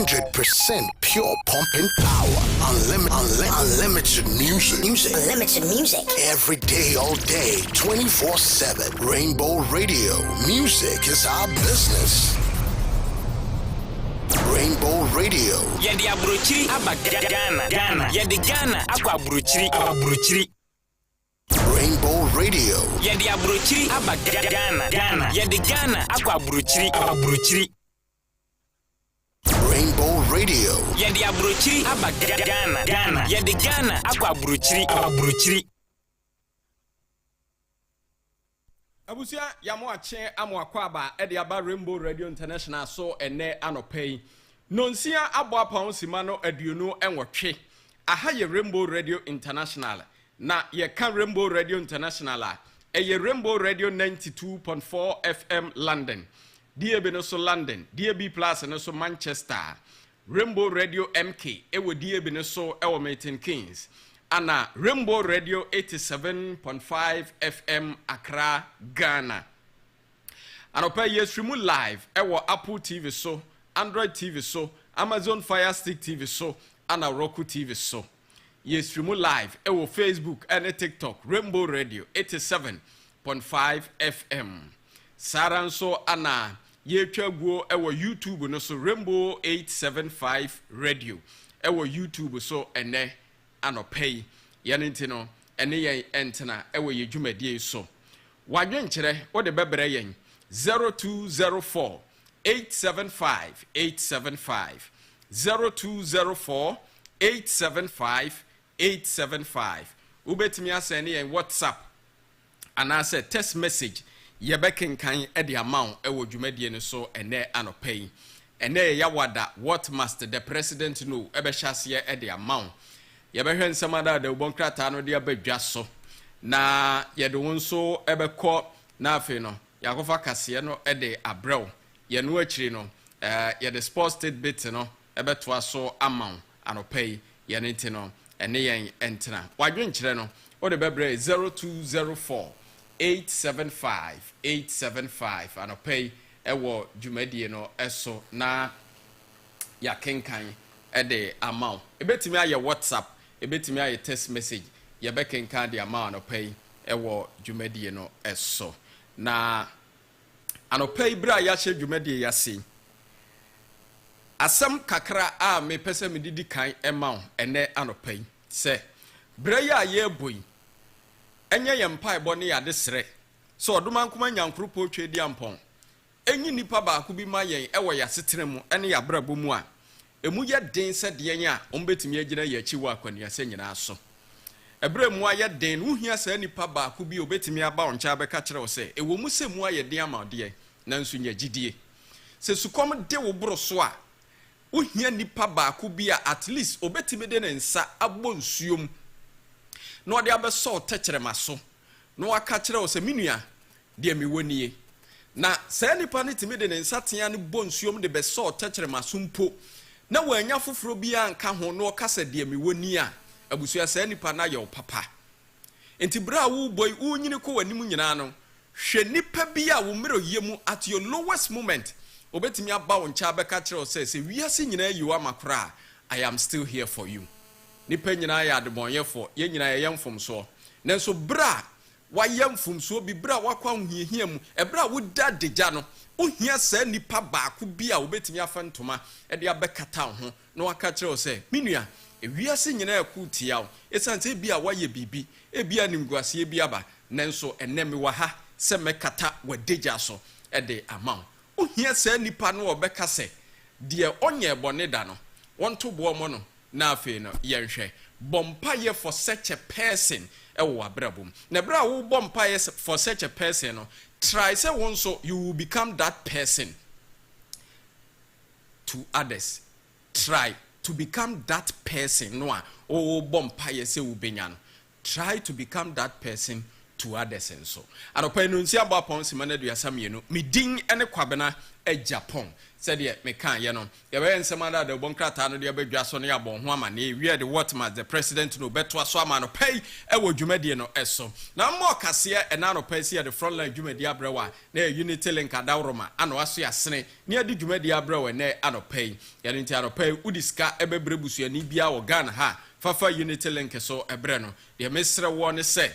100% pure pumping power. Unlimited music. Unlimited music. Every day, all day, 24/7. Rainbow Radio. Music is our business. Rainbow Radio. Yedi abrochiri aba Ghana. Yedi Ghana akwa abrochiri. Rainbow Radio. Yedi abrochiri aba Ghana. Yedi Ghana akwa abrochiri. Rainbow Radio. Yedi abrochiri aba Ghana. Yedi Ghana akwa abrochiri. Abusia yamo ache amo akwaba edi aba Rainbow Radio International so ene anopei nonsia abo apon simano aduonu enwotwe aha ye Rainbow Radio International na ye kan Rainbow Radio International a ye Rainbow Radio 92.4 FM London DAB no so London DAB Plus no so Manchester Rainbow Radio MK ewo DAB no so ewo Milton Keynes Ana Rainbow Radio 87.5 FM Accra, Ghana. Anopa stream live ewo Apple TV so, Android TV so, Amazon Fire Stick TV so, ana Roku TV so. Stream live ewo Facebook and TikTok Rainbow Radio 87.5 FM. Saranso ana twagwo ewo YouTube no so Rainbow 875 Radio. Ewo YouTube so ene anopay yanintino ene yen entena ewe ye dwumadie so wadwenkyere wo de bebre yen 0204 875 0204 875 ubetimi asene yen WhatsApp anase text message ye bekenkan e de amount ewo dwumadie no so ene anopay ene ya wada what must the president know ebe hyase e de amount yɛbɛhwɛ nsɛmada da ubonkrata no de abadwa so na yɛde wonso ɛbɛkɔ na afi no yakofa kase no ɛde abrɛw yɛno akiri no yɛde sports state bit no ɛbɛtoa so amount anopɛyi yɛne nti no ɛne yɛn ɛntena wadwenkyerɛ no wode bɛbrɛ 0204 875 anopɛyi ɛwɔ dwumadie no ɛso na yakenkan ɛde amount ebetimi ayɛ WhatsApp ebetimi aye text message ye bekenka de ama anopay ewo dwumadie no eso na anopay bra ya hye dwumadie ya sei asam kakra a me pese me didi kan ema ene anopay se bra ya ye boy enye ye mpa ebo ne ya de sere so oduma nkoma nyankropo twe di ampon enyi nipa ba ko bi ma yen ewo ya setere mu ene ya bra bomu a emu ye den se de yen a ombetimi agina ye chi wa kwani se nyina so ebre mu aye den wo hia sa nipa ba ko bi obetimi aba oncha be ka kire wo se ewo mu se mu aye den ama de nanso nya gidie se sukom de wo bro so a wo hia nipa ba ko bi a at least obetimi de ne nsa abo nsuom na ode abeso tekere maso na waka kire wo se menua de mi wonie na se nipa ne timi de ne nsa tea ne bo nsuom de beso tekere maso mpo na wanya foforo bia nka ho no kasa de miwoni a abusua sa nipa na ye papa enti bra wo boy wo nyini ko wanim nyina no hwe nipa bia wo mero yemu at your lowest moment obetimi aba wo ncha beka kire say wiase nyina yiwa makora I am still here for you nipa nyina ya adebonyefo ye nyina ye yemfom so nanso bra wa yemfom so bi bra wakwa hohiahia mu e bra wo dadeja no ohia sa nipa ba ko bia obetimi afa ntoma e de abekata ho na waka kire say menua ewiase nyina ekutia wo esante bia waye bibi e bia nimguase bia ba nanso eneme wa ha se mekata wadeja so e de amount ohia sa nipa no obeka se de onye bone da no wonto bo mo no na afi no yenhwe bompa ye for such a person ewo abrabum na bra wo bompa ye for such a person no try say one so you will become that person to others. Try to become that person no oh bompa ye say ubenya no try to become that person to others and so anopa no nsi aba pon semana duasa mienu medin ene kwabena Japan said ye me kan ye no ye be nsem ada de bonkrata no de abadwa so ne abon ho ama ne wie de what ma the president no beto aso ama no pay e wo dwumade no eso na mo kase e na no pay see the frontline dwumade abrewa na unity link adawroma ano aso yasene ne adi dwumade abrewa ne ano pay ye nti ano pay udiska ebebrebusu ani bia wo Ghana ha fafa unity link so ebre no de mesre wo ne se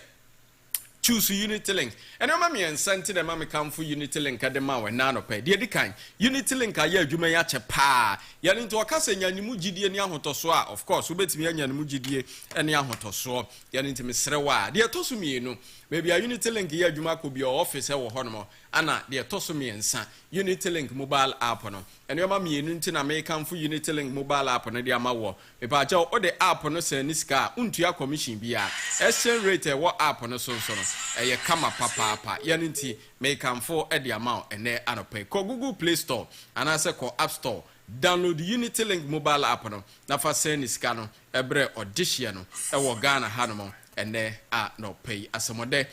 choose unity link and no mama ensente na mama come for unity link adema we na no pay de dikan unity link aye adwuma ya che pa ya nti wakasa nyanimu gidie ne ahotoso a of course obetimi nyanimu gidie ne ahotoso ya nti mesre wa de toso mienu maybe a unity link ya adwuma ko bi office e wo hono ana de toso miensa unity link mobile app no and no mama mienu nti na me come for unity link mobile app no de ama wo me pa cha o de app no se ni sika untua commission bia exchange rate e wo app no so no eye kama papa ya nti make am for e the amount ene anope ko Google Play Store anase ko App Store download Unity Link mobile app no na fa send sika no ebre audition no e wo Ghana hanom ene no pay asemode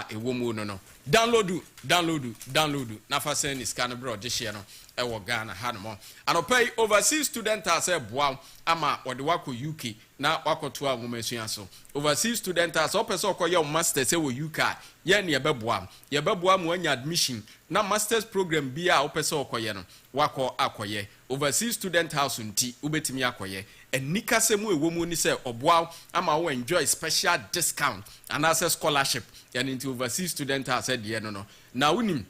ewo mu no download na fa send sika no ebre audition no e wo Ghana hanom anope overseas student as e boa ama ode wako UK na wakoto a ngomasua so overseas student as opese okoye masters e wo UK ye ne yebeboa mu anya admission na masters program bia opese okoye no wako akoye overseas student house nti ubetimi akoye enikase mu ewo mu ni se oboa ama wo enjoy special discount and access scholarship ya nti overseas student house de no na unim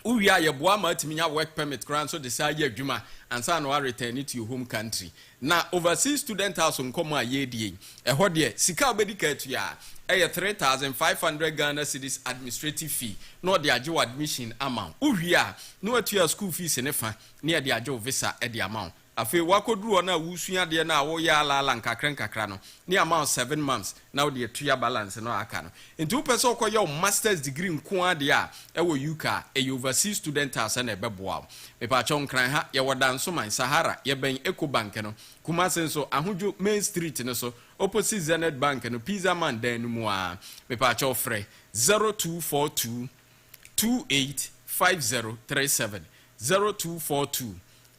uwia ye boa ma atiminya work permit grant so decide adwuma ansa no return to your home country na overseas student house nkomo ayedie ehɔ de sika obedika atua 3,500 Ghana cedis administrative fee no de agye admission amount uwia no atua school fees ne fa ne de agye visa e de amount afi wakoduru na wusua de na wo ya ala nkakra no ne amount 7 months na wo de atua balance no aka no nti wo pese okoye masters degree nko ade a e wo UK e overseas student house na ebeboa me pa chon kran ha ye wodan so man Sahara ye ben Ecobank no kuma senso ahojo Main Street no so opposite Zenith Bank no Pizza Man dan no mu a me pa cho frɛ 0242 285037 0242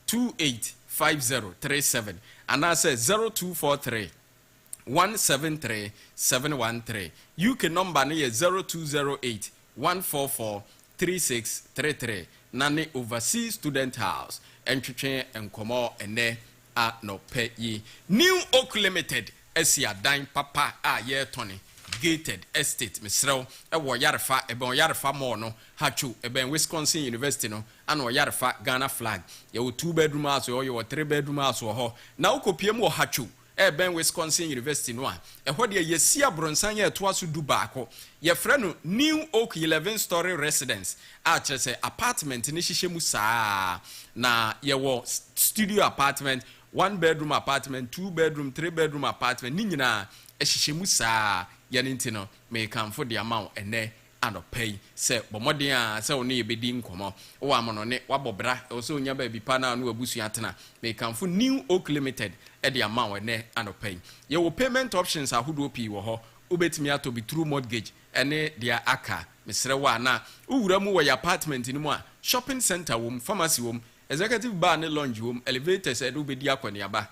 285037 and I say 0243 173 713 UK number no 0208 144 3633 nane overseas student house entwetwe enkomo ene a no pay yi New Oak Limited Asia dan papa a ye tony gated estate misrew e wo yarefa e ben yarefa mo no hachu e ben Wisconsin University no ana wo yarefa Ghana flag ye wo 2 bedroom house yo wo 3 bedroom house ho na wo kopiem wo hachu e ben Wisconsin University no a e ho de ye sia bronsan ye to aso du baako ye frɛ no New Oak 11-story residence a kyerɛ apartment ni hihye mu saa na ye wo studio apartment 1 bedroom apartment 2 bedroom 3 bedroom apartment ni nyina ehihye mu saa ya nti no me kan for the amount ene anopay se bomodin a se oni ebedi nkomo wo amono ne wabobra so onya ba bi pa na no abusu atena me kan for New Oak Limited e the amount ene anopay ye wo payment options ahodo pi wo ho ubetimi ato bi through mortgage ene dia aka mesre wa na uwura mu wo ya apartment ni mu a shopping center wom pharmacy wom executive bar ne lounge wom elevators e do bedi akwani aba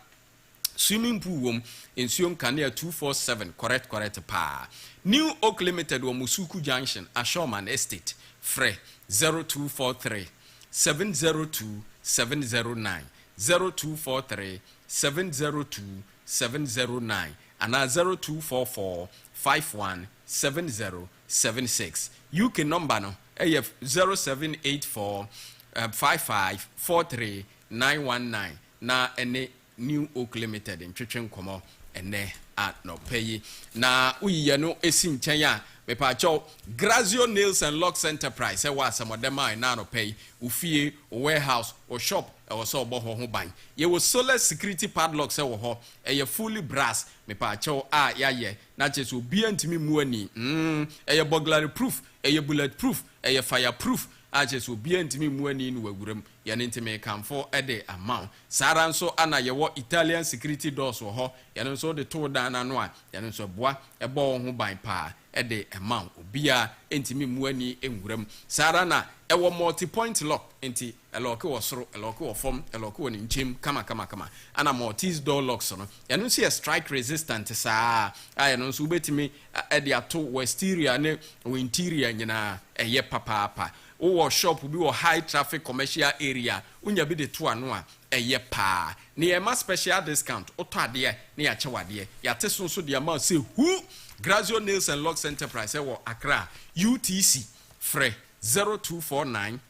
swimming pool wom ensuon kanea 247 correct pa New Oak Limited wo Musuku Junction Ashoman Estate Fre 0243 702 709 0243 702 709 and 0244 51 7076 UK number no AF 0784 55 43 919 na ene New Oak Limited in Chichen Como ene at no pay na uyiye no esi nchen a me pa cho Grazio Nails and Locks Enterprise e wa some of them na no pay ufie warehouse or shop e wo so obo ho ban ye wo solar security padlocks e wo ho e ye fully brass me pa cho a ya ye na che so bi antimi mu ani e ye burglary proof e ye bullet proof e ye fire proof ache so bia ntimi mu ani no wawuram ye ne ntimi kamfo de amount sara nso ana ye wo Italian security doors wo ho ye no nso de to dan na no a ye no nso boa ebo ho ban pa de amount obia ntimi mu ani enwuram sara na ewo multi point lock enti lock wo soro lock wo fom lock wo nchem kama ana mortise door locks no ye no nso strike resistant saa ye no nso ubetimi de ato exterior ne interior nyina eye papa wo shop bi wo high traffic commercial area unya bi de to ano a eye pa ne e ma special discount oto ade ne ya chewade ya te so de ma say who Grazio Nails and Locks Enterprise wo Accra UTC free 0249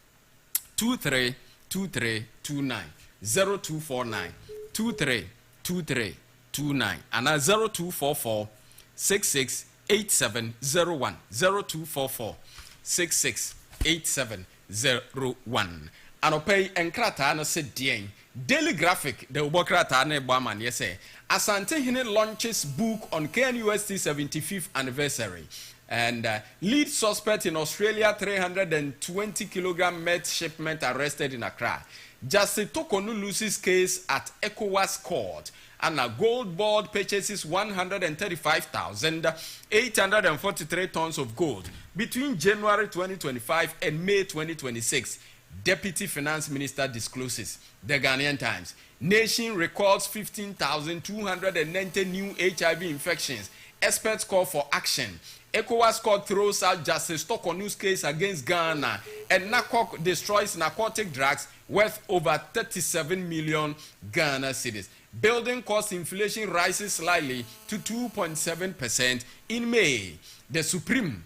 232329 0249 232329 and 0244 668701 0244 668701 anopay enkrata no se dien Daily Graphic the ubokrata na egbaman yese Asante Hine launches book on KNUST 75th anniversary and lead suspect in Australia 320 kilogram meth shipment arrested in Accra. Justice Tokonu loses case at ECOWAS court and a gold board purchases 135,843 tons of gold between January 2025 and May 2026. Deputy Finance Minister discloses. The Ghanaian Times. Nation records 15,290 new HIV infections. Experts call for action. ECOWAS court throws out Justice Tokonu's case against Ghana. And NACOC destroys narcotic drugs worth over 37 million Ghana cedis. Building cost inflation rises slightly to 2.7% in May. The Supreme.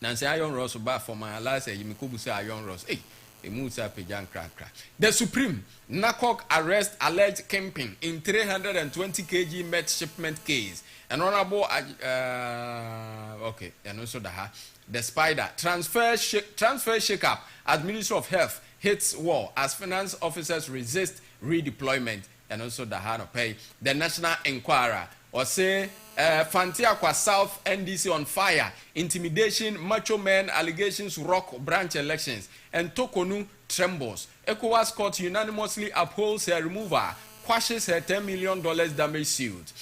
Nancy Iron Ross for my last year, you say Iron Ross. Hey. The Supreme NACOC arrest alleged camping in 320 kg meth shipment case. And honorable okay, and also the Spider transfer shake-up as Ministry of Health hits wall as finance officers resist redeployment. And also the pay. The National Enquirer or say Fantiaqua South NDC on fire, intimidation, macho men allegations rock branch elections, and Tokonu trembles. ECOWAS court unanimously upholds her removal, quashes her $10 million damage suit.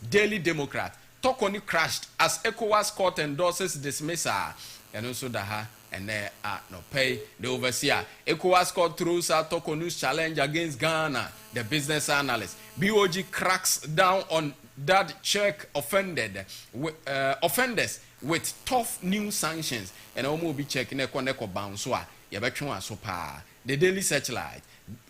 Daily Democrat, Tokonu crashed as ECOWAS court endorses dismissal. And also and there are no pay. The overseer, ECOWAS court throws out Tokonu's challenge against Ghana. The business analyst, BOG cracks down on that check offenders with tough new sanctions. And I will be checking neko bounce. The Daily Searchlight.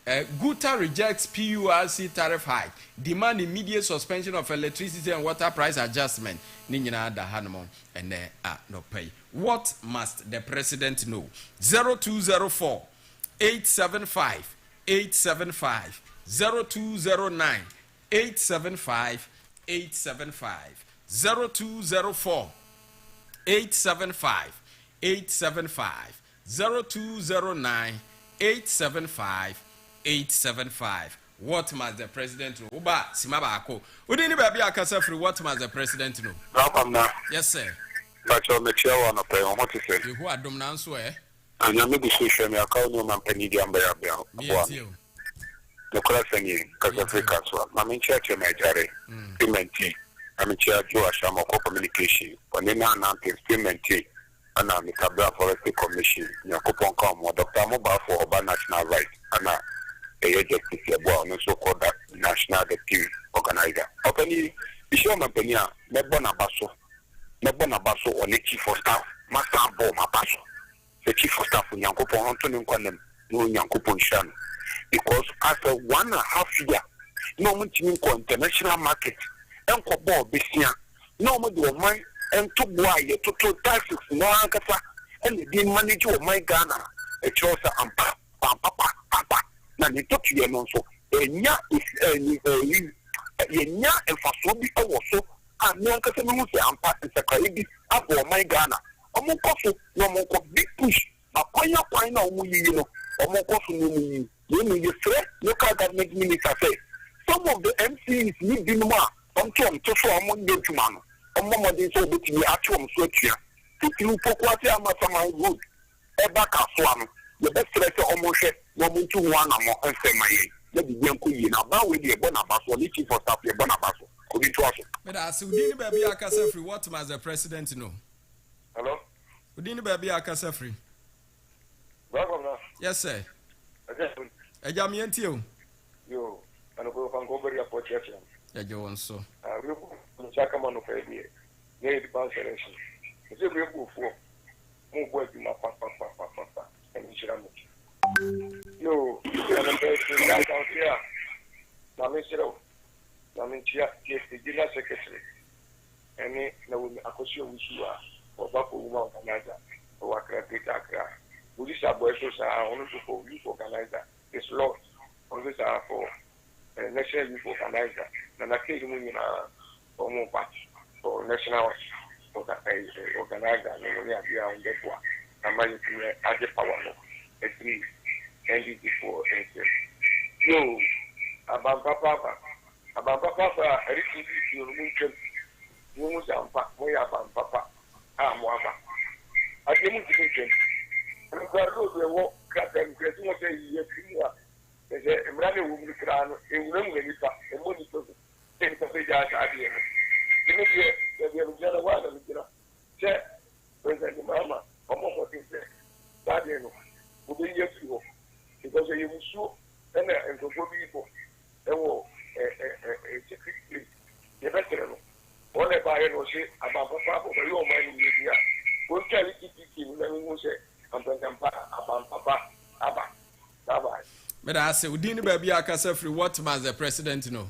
Guta rejects PURC tariff hike, demand immediate suspension of electricity and water price adjustment. Ninyina da hanmo and there are no pay. What must the president know? 0204 875 875 0209 875 875 0204 875 875 0209 875 875. What must the president know? Uba simabako. Udini baby akasa free. What must the president know? Yes, sir. But you're the chair one of them. What is it? You are dumb now, swear. And you're maybe social media account no man penny gamba ya. The class any because Africa so. I'm in church in Nigeria. Payment. I'm in church Joe Ashamoko communication. When you now payment. And I'm the Forestry Commission. You're coupon come Dr. Mobile for Urban National Rights. And a justice and also called that National Deputy Organizer. Openly, Bishop Mampenia, Nebona Basso on the Chief of Staff, Master Boma Basso. The Chief of Staff in Yankopon Antonin Quanem, no Yankopon Shan. Because after 1.5 years, no much international market, Uncle Bob Bissia, no more do mine. And to buy to taxes no ankasa and the manager of my Ghana a choice and papa na ni to you no so enya is enya and fasobi also and no ankasa no say ampa secretary for my Ghana omo koso no mo ko big push akwanya kwan na omo yi no omo koso no mu you say local government minister say some of the MCs need be more on to so omo dey tomorrow. Mama did so bit me at home, so here. 50 Poquatia Masama Wood. back one. The best letter almost one to one among and say my let the young queen about with the bonabas or looking for stuff, your bonabas. Could it was? But I see, Udini Baby Akasa free. What as the president know? Hello? Udini Baby Akasa free. Yes, sir. A Jamian Tio. You and go from Goberia for church. Yeah, you want so. I will Chakaman of a year. Near the consideration. It's a real for more work in my papa and Shiramu. You, and I'm very out here. Namishiro, Namichia, yes, the dinner secretary. And no accusation which you are, or Bapu organizer, or Akra. These are boys are only for youth organizer. It's law. On this are for national youth organizer. And I came in for more party for national organizer. And only a year on that one. I'm going to add the power of 3 NDT for NC. No, about Papa, everything you remove. You must have Papa. I'm one. I came to the and I wrote the walk, and Christmas a year. There's a brother woman crown in room when you pass, and when you take the page out at the end. You know, there is a while, you know. Say, President Mama, almost what you say. That you know, will be years ago. Because you will show, and for people, there were a secret place. The veteran, all the buyer will say about Papa, but your money in India. We'll tell it to you, then we will say. But I say, Udini Baby Akasa free. What must the president know?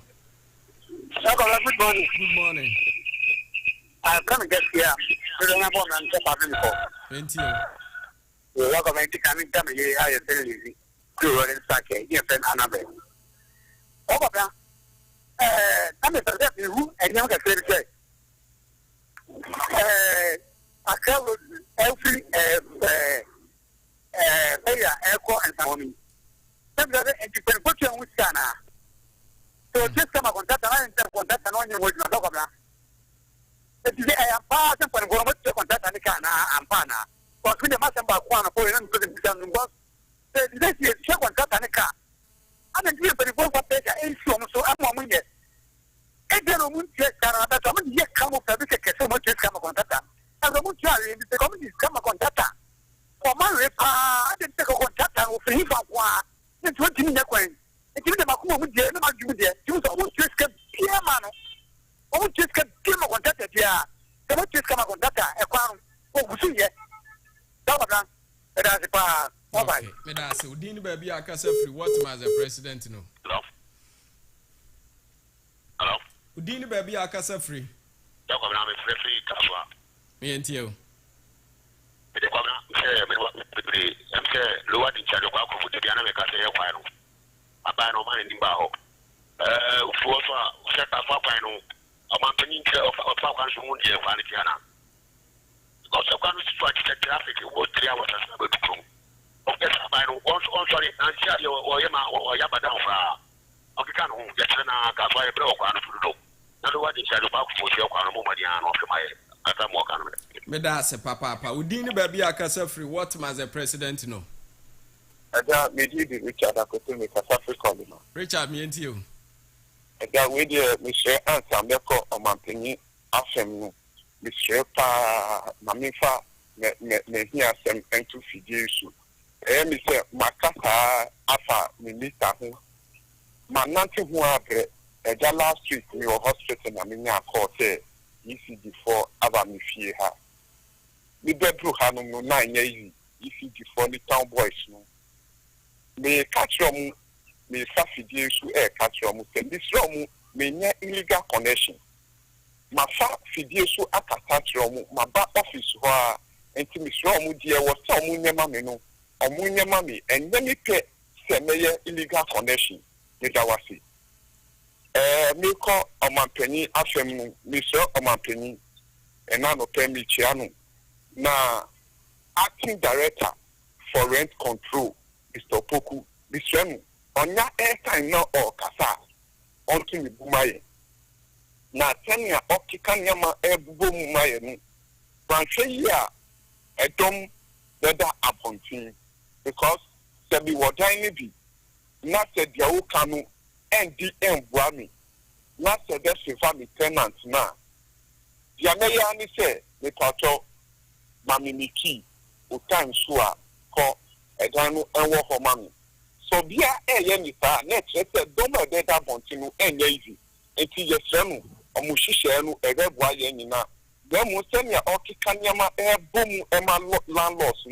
Good morning. Good morning. I've come to get here. You don't have one and before. Thank you. You walk on the coming time, you are very easy. You are in Sake, your friend Annabelle. Oh, Papa. I'm a person who and young as they say. I traveled every airport and Sony. And you can put you with Sana. So just come on that and contact and on your words. I am passing for the contact and Kana and Pana. But with the master about one for him to the boss, this is check on that and a car. I'm a dear for the boss of Pega, and so I'm on it. And then I'm just come up with so much come on that. As a good child, the community come on that. For my repa, I didn't take a contact with him for one. It's 20 minutes. And give them a cool with the other you there. You almost just get here, man. Almost just get him a contact here. The what just come on that. A crown. Oh, see yet. That's a part. Okay. Medase, Udini Baby Akasa free. What must the president know? Hello. Hello. Udini Baby Akasa free. I'm free. Me and you. I'm lower in charge of the piano make us a while. I buy no money in Baho. For set up a final, a mountain of Falcons won't be a Valiana. Because of one strike traffic, it was 3 hours as a to of that I know also and share your Yama or Yaba down for a can get a Kafai block on the door. Not what in charge of your Madian of my. Medase Papa, Udini Baby Akasa free. What must the president know? I got me Richard Akotumi Africa. Richard, me and you. I got with you, Mr. Answer Meko or Mampini, Afem, Mr. Pa, Mamifa, Nehia, Sem, and to Fidisu. Mr. Makata, Afa, Minister, Mananti, who are the last week, we were hospital, Namina Court. ECD4 Abamifie ha. The bedroom Hanu 9 years, ECD4 the town boys. May catch room, may Safidi to air catch room, and this room may near illegal connection. My fat Fidisu at catch room, my back office, and to Miss Romu dear was some Munyamamino, or Munyamami, and then it pay Semaya illegal connection. Yawasi. Milko Omampeni Afem Mr. Omampeni and Nano Pemi Chiano. Now, acting director for rent control, Mr. Poku, Mr. On your airtime now or Kasa, onto the Bumaye. Now, 10 year Okikan Yama Ebu Mumaye, Branche ya, a dom, whether appointing because there be what I be not said the old canoe and the end Wami not said that's the family tenant now. The American say the Pato Mammy Miki who time sure call a dano and walk for money. So be a yenita next said don't know that appointing and lazy until your son or Mushishanu a red wire yenina. Then we send your Okikanyama air boom Emma landlords.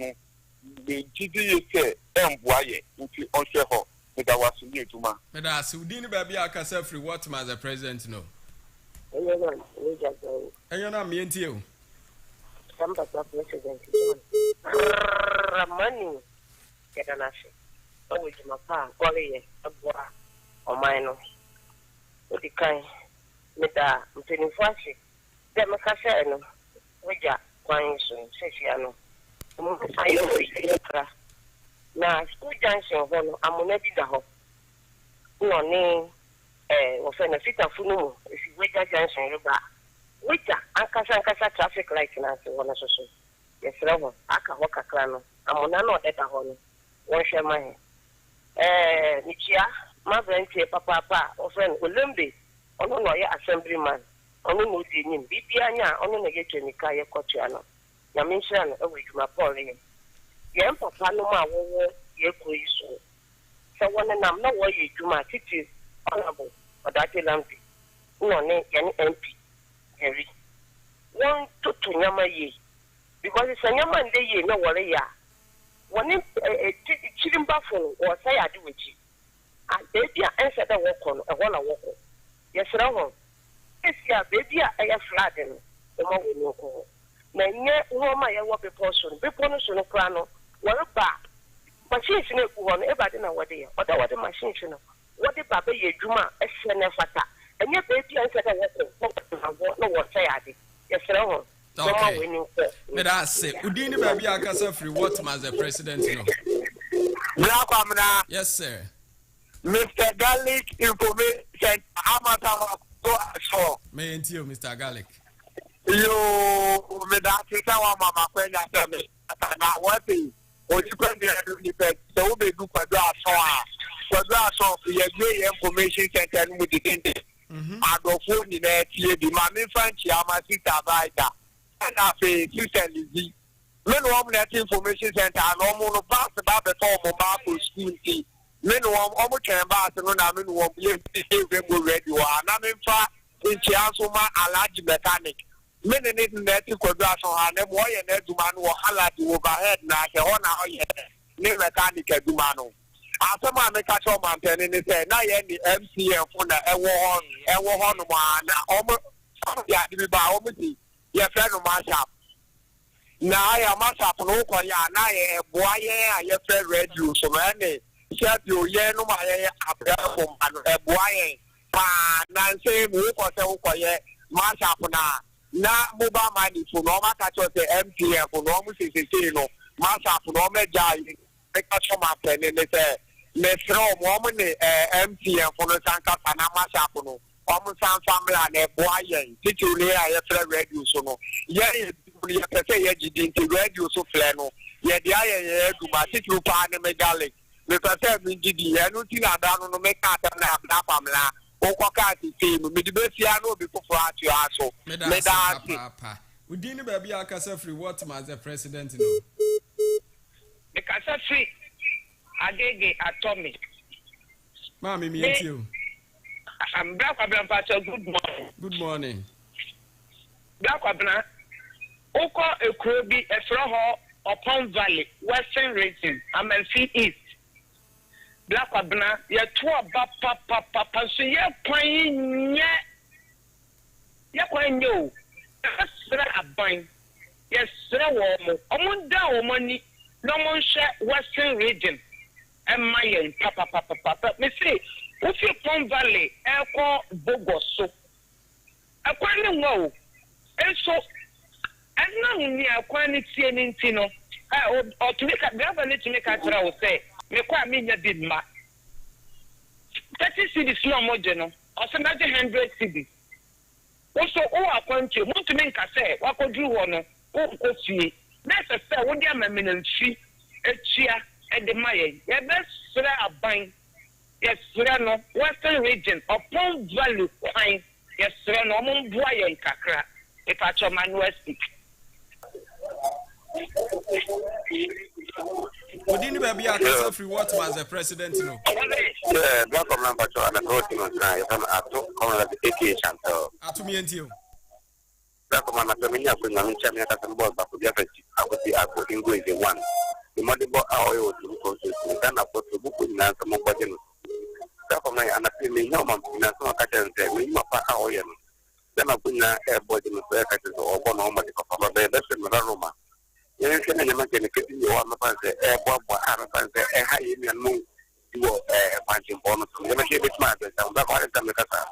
The GDA Mboye into Onshore with our senior to man. But as you didn't baby, I can say free what as a president no. And you're not me and you. Some president. Money. Get an ashe. Oh, with my pa, Collie, a boy, or minor. What the kind? Meta, Mtini Fashi. Then Macasano. Wija, Quine soon, Sessiano. Na school junction hono amonadi da ho no ni wo fe na fita funu if wega junction yoba wita ankasa traffic light na so hono so yes rawo aka ho kakra no amona no deta ho no won hwe ma he nikia ma branche papa wo fe olembe ono no ye assemblyman ono no di nyim bibia nya ono no ye twenika ye kotua no na mention no e dwuma Paul ye yem papa no ma wo ye koyi so so wona nam na wo ye dwuma titi honorable odate lampi no ne ye MP Harry won to nyama ye because it's nyama nde ye no wore ya woni chirimba fo wo say ade wechi and baby answer that work on e wona work yes rawo esia baby e flood no e mo we no ko na nye homa ye wo people no so no kra no wore ba machine ne ku ho no e ba de na wode ye wode machine no wode ba be ye dwuma e hye ne fata enye baby answer that work no wo say ade yes rawo okay but I say udini baby akasa free what as the president no yes sir Mr. Garlic information amata so me and you Mr. Garlic yo me da tisa wa mama kwenya teme na wati ojikwende ni pe so be du kwado aso ye gbe information center mu didende adofo ni na tie bi ma me fanchi amasita baida na fe system me no am na information center no mo no pass ba be to mo ba ko school ti me no am twen ba se no na me no ye be go ready wa na me fa nchi aso ma alaji mechanic me ne net ko do aso ha ne mo ye na duma no hala di overhead na ke ho na ho ye ne mechanic aduma no asema me ka cho man pen ni say na ye ni MCM fo na ewo ho no ma na omo ya di ba omo ti ye fe no ma sharp na ya ma sharp no ko ya na ye boa ye aye fe radio so ma ne se bi o ye no ma ye abra ko ma no e boa ye pa na se mu ko se ko ye ma sharp na mobile money for no ma ka cho se MTN for no mu se no ma sharp no me ja yi e ka cho ma pen ni say me throw mo ne MTN for no sanka na ma sharp no omo san family na boa ye titule aye fe radio so no ye ye pese ye jidi nti radio so fle no ye dia ye duma titulu pa ne me garlic me pese me jidi ye no ti na da no me ka ta na family o ko ka ti me di be fia no bi fofo atu aso me da papa udini ba bia akasa free what as the president no the kasa free agege atomic mama me and you I'm Black Abram Pastor. Good morning. Good morning. Black Abram. Oko Ekrobi Efroho upon Valley, Western region, Amelfi East. Black Abram, ye twa papa so ye kwan yo. Esra aban. Ye sra wo mo. Omunda wo mani no mon hye Western region. Emaye papa. Me say Ufi Pond Valley, Eko Bogoso. Akwani wo. Enso ena ni akwani tie ni ntino. O to make a governor to make a try will say, me kwa me nya bid ma. 30 cities no mo je no. O se na 100 cities. Also o akwanti mo to make a say, wa ko dru wo no. O ko fie. necessary wo dia maminanchi etua de maye ye best sra aban yes sra no western region upon value kwan yes sra no mo bua ye kakra if I try manual speak Odini baby akasa free what was the president no yeah black of number to and go to na you come ato come like AK chanto atumi entio black of number to me ya kuna ncha me ka sambo ba ko dia feti akoti ako ingo is the one the modibo awo to ko so kana ko to buku na samo ko jeno black of na ana me nyoma na so ka tente me nyoma pa awo ye no dama kuna body no so ka tente obo no mo di ko pa be se me roma yen se na nyama ke ne kiti yo ama pa se bo ara pa se ha ye mi anu wo panching bono so nyama ke bit ma se sa ba ko ta me ka sa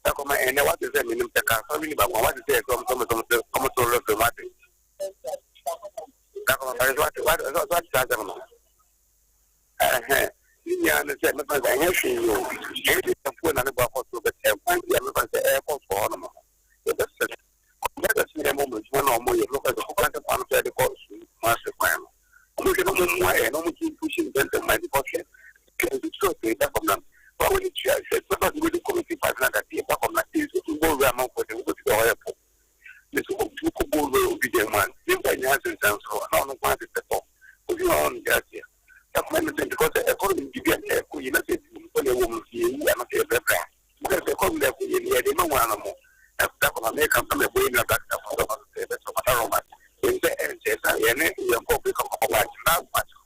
ta ko ma ene wa se mi nim te ka so mi ba ko wa se ko so lo ko ma te ta ko ma wa ta ta ma ni ya ne se me pa ga shi yo ke ta fu na ne ba ko so be te ya me pa se ko so no mo that's the moment when I'm more look at the content on the course master plan. I'm pushing them to my devotion. It's so that from them. But when it's said, but with the committee partner that the back of my is to go around for the airport. This will go be the man. If I have to dance for how long was it before? Put you on that here. That's my message because according to the you know, when a woman see you, I'm not a better. Because they come there for you, they don't want to move. That's what I come from the way that aroma. In the end, you're probably come back now.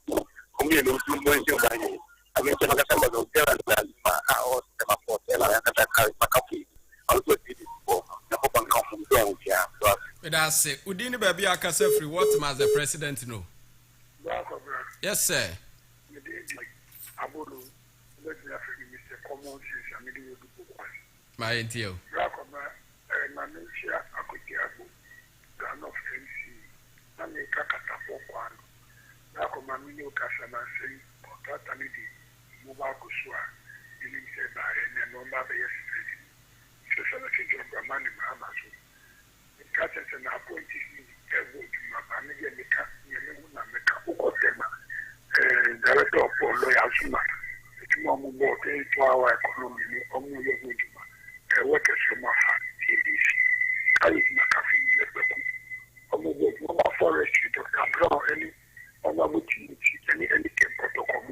I mean, I mean, I'm going to go there and I was the hotel and I carry my coffee. Also, did it for the hope and come down here. But I say, Udini baby akasa free what must the president know? Yes, sir. My dear. Manisha akutiabu gano fensi nani kakata pokwan na ko mamini ukasana sei kotata nidi muba kuswa ili mseba ene no mbabe yesifedi sasa na kijo bramani mahamazo nikate tena appointee ni evo tumapani ya nika nyemu na meka uko tema director of lawyer Zuma tumo mubote twawa economy ni omu yevu Zuma weke sema ha I forest to Cabral any opportunity any protocol.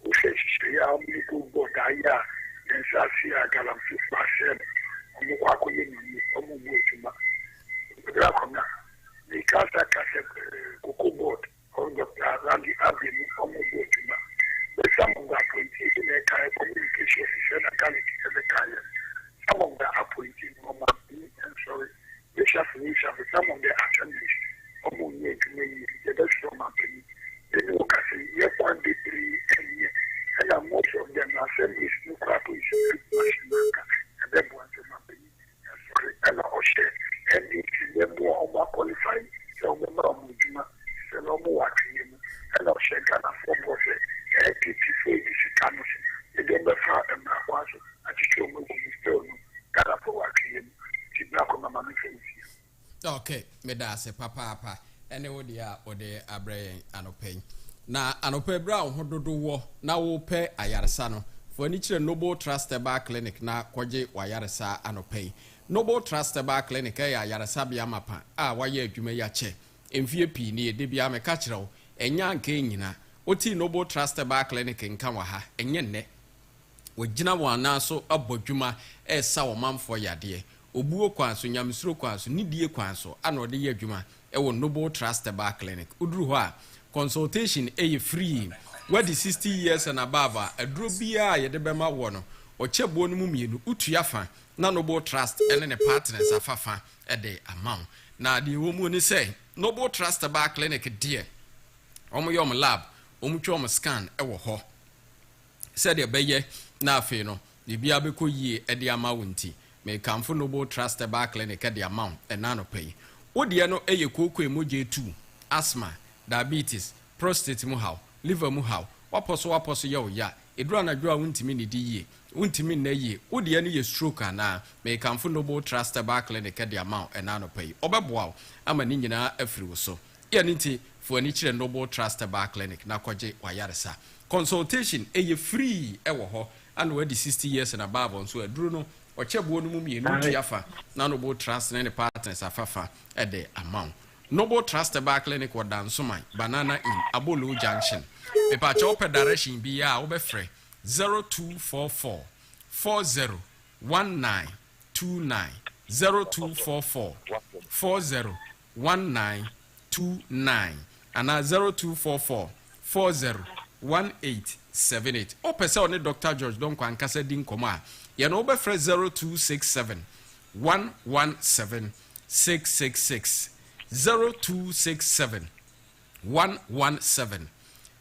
Who says she are Miku Bodaya and Sasia Galam Fashion, Omuakoyin, Omutima. Dracona, the Casa Cocoa board on the Randi Avenue, Omutima. But some of the appointees in a communication is a quality of the client. Some of the appointees and sorry. We shall some of the attendees among me to me, the best from my penny. Then you can say, yes, 1, 2, 3, and most of them are sending new crappies and then one to my penny. Sorry, and I'll share. And it's them more qualified, so the mom with you, so no more watching him, and I'll share Ghana for both. And it's a face, the number 5 and my wife, I just show me still Ghana for watching him. Okay, me da se papa ene wo dia ode abrayen anopen na anope bra ho dodo wo na wo pe ayaresa no fo ani kire Noble Trust Bar Clinic na kwaje wayaresa anopen Noble Trust Bar Clinic ya ayaresa bia mapa a waye adwuma ya che emfie pi ne ede bia me ka kire wo enya nka nyina oti Noble Trust Bar Clinic nka wa ha enye nne wogina wo anaso abodwuma esa wo manfo yade obuo kwanso nyamsuro kwanso nidie kwanso ana ode ye adwuma ewo Noble Trust Bar Clinic uduru ho a consultation eye free wadi 60 years and above aduro bia ye de bema wo no ochebo no mu mienu utua fa na Noble Trust ene ne partners afafa ede amount na de wo mu ni say Noble Trust Bar Clinic die omo yom lab omo twom scan ewo ho said de beye na afi no bibia beko yie ede ama wonti me kamfo Noble Trust Bar Clinic the amount and nano pay. Odie no eye koko emoje 2, asthma, diabetes, prostate mu haw, liver mu haw, waposo ye oya, edura na dwa wuntimi ne di ye, wuntimi na ye, odie no ye stroke na me kamfo Noble Trust Bar Clinic the amount and nano pay. Obeboa ama ni nyina afiri wo so. Yaniti for any children Noble Trust Bar Clinic, Nakoje Wayaresa. Consultation a free ewo and where the 60 years and above on so a Bruno or Chebonumi Nutiafa, Noble Trust and any partners afafa at the amount. Noble Trust Bar Clinic or Dan Sumai, Banana in Abolu Junction. A patch open direction be ya obefre 0244 401929 0244 401929 and 0244 401878. O pese on Dr. George Don Kwankasa din koma. Ye no obefre 0267 117 666 0267 117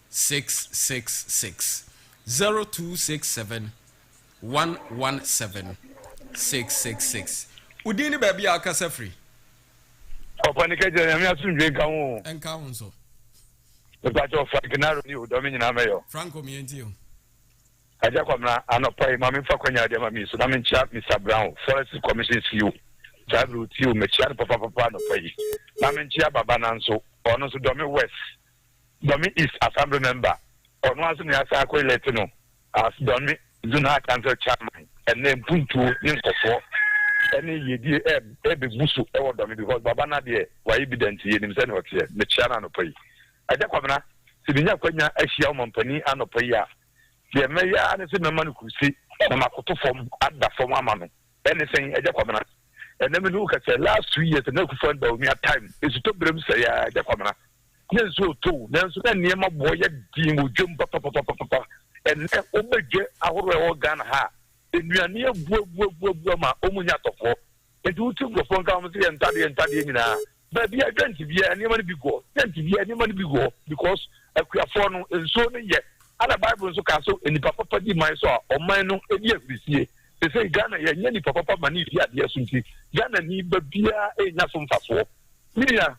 666 0267 117 666. Udini baby akasa free. Opanike je mi asunje kan wo. Enka won so. The batch of Frankinaro ni Dominion Amayo. Franco mi enti o. Aja kwamna anopai mami fa kwanya de mami so na me chia Mr. Brown Forest Commission CEO. Jabu tiu me chia papa anopai. Na me chia baba nanso ono so Domi West. Domi East Assembly member. Ono aso ni asa ko elect no as Domi Zona Council chairman and then puntu ni nkofo. Any yedi be busu e wo Domi because baba na de wa evident ye nim se no tie me chia na anopai. Aja kwamna sibinya kwanya ahia omampani anopai a de meya ane se mema no kusi na makoto fom adda fom ama no anything aja kwamna and then we say last 2 years na ku find that we time is to brem say ya aja kwamna nenso to nenso na niema boye di mo dwom papa and obeje ahoro e organ ha enuane abuabuabuabua ma omunya tofo edu tu go fon ka mo se entade nyina ba bia dwenti bia niema no bi go dwenti bia niema no bi go because akuafo no enso no ye ala Bible so ka so enipa papa di man so o man no edi afisie se say Ghana ye nya nipa papa mani di ade asunti Ghana ni ba bia enya so mfaso niya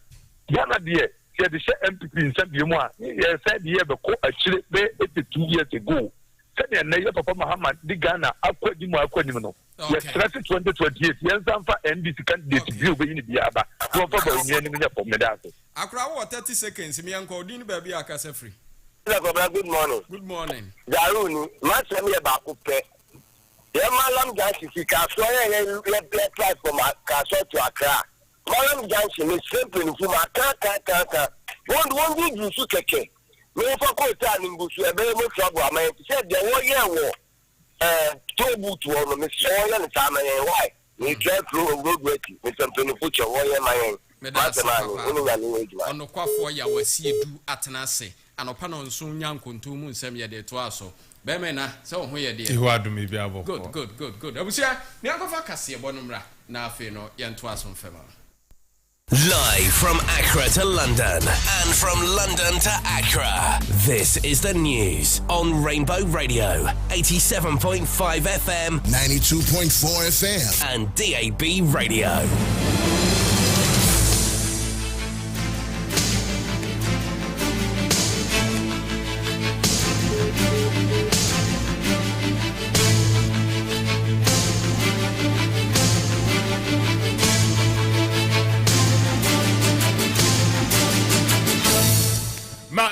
Ghana de ye de she MPP nsam bi mu a ye said ye be ko akire be 2 years ago said na ye papa Muhammad di Ghana akwadi mu no ye 2028 ye nsam fa NDC candidate bi obeyi ni bia ba so papa ba nya ni nya pom me da so akra wo 30 seconds mi anko din ba bia akasa free. Good morning. Good morning. Daruni, masem ye ba kupe. Ye malam gansi fi kaso ye play for my kaso to Accra. Malam gansi me simple fu ma ka. Won di su keke. Me fa ko ta ni ngusu e be mo trouble am e se de wo ye wo to butu ono me so ye ni ta ma ye why. Me drive through road waiting. Me simple fu cho wo ye ma ye. Me da se ono kwafo ya wasi edu atenase. Anopa no nso nya nkonto mu nsem ye de to aso be me na se wo ho ye de ihu adumi bi abo good abusia ni akofa kase bo no mra na afi no ye nto aso mfema. Live from Accra to London and from London to Accra, this is the news on Rainbow Radio 87.5 FM 92.4 FM and DAB Radio.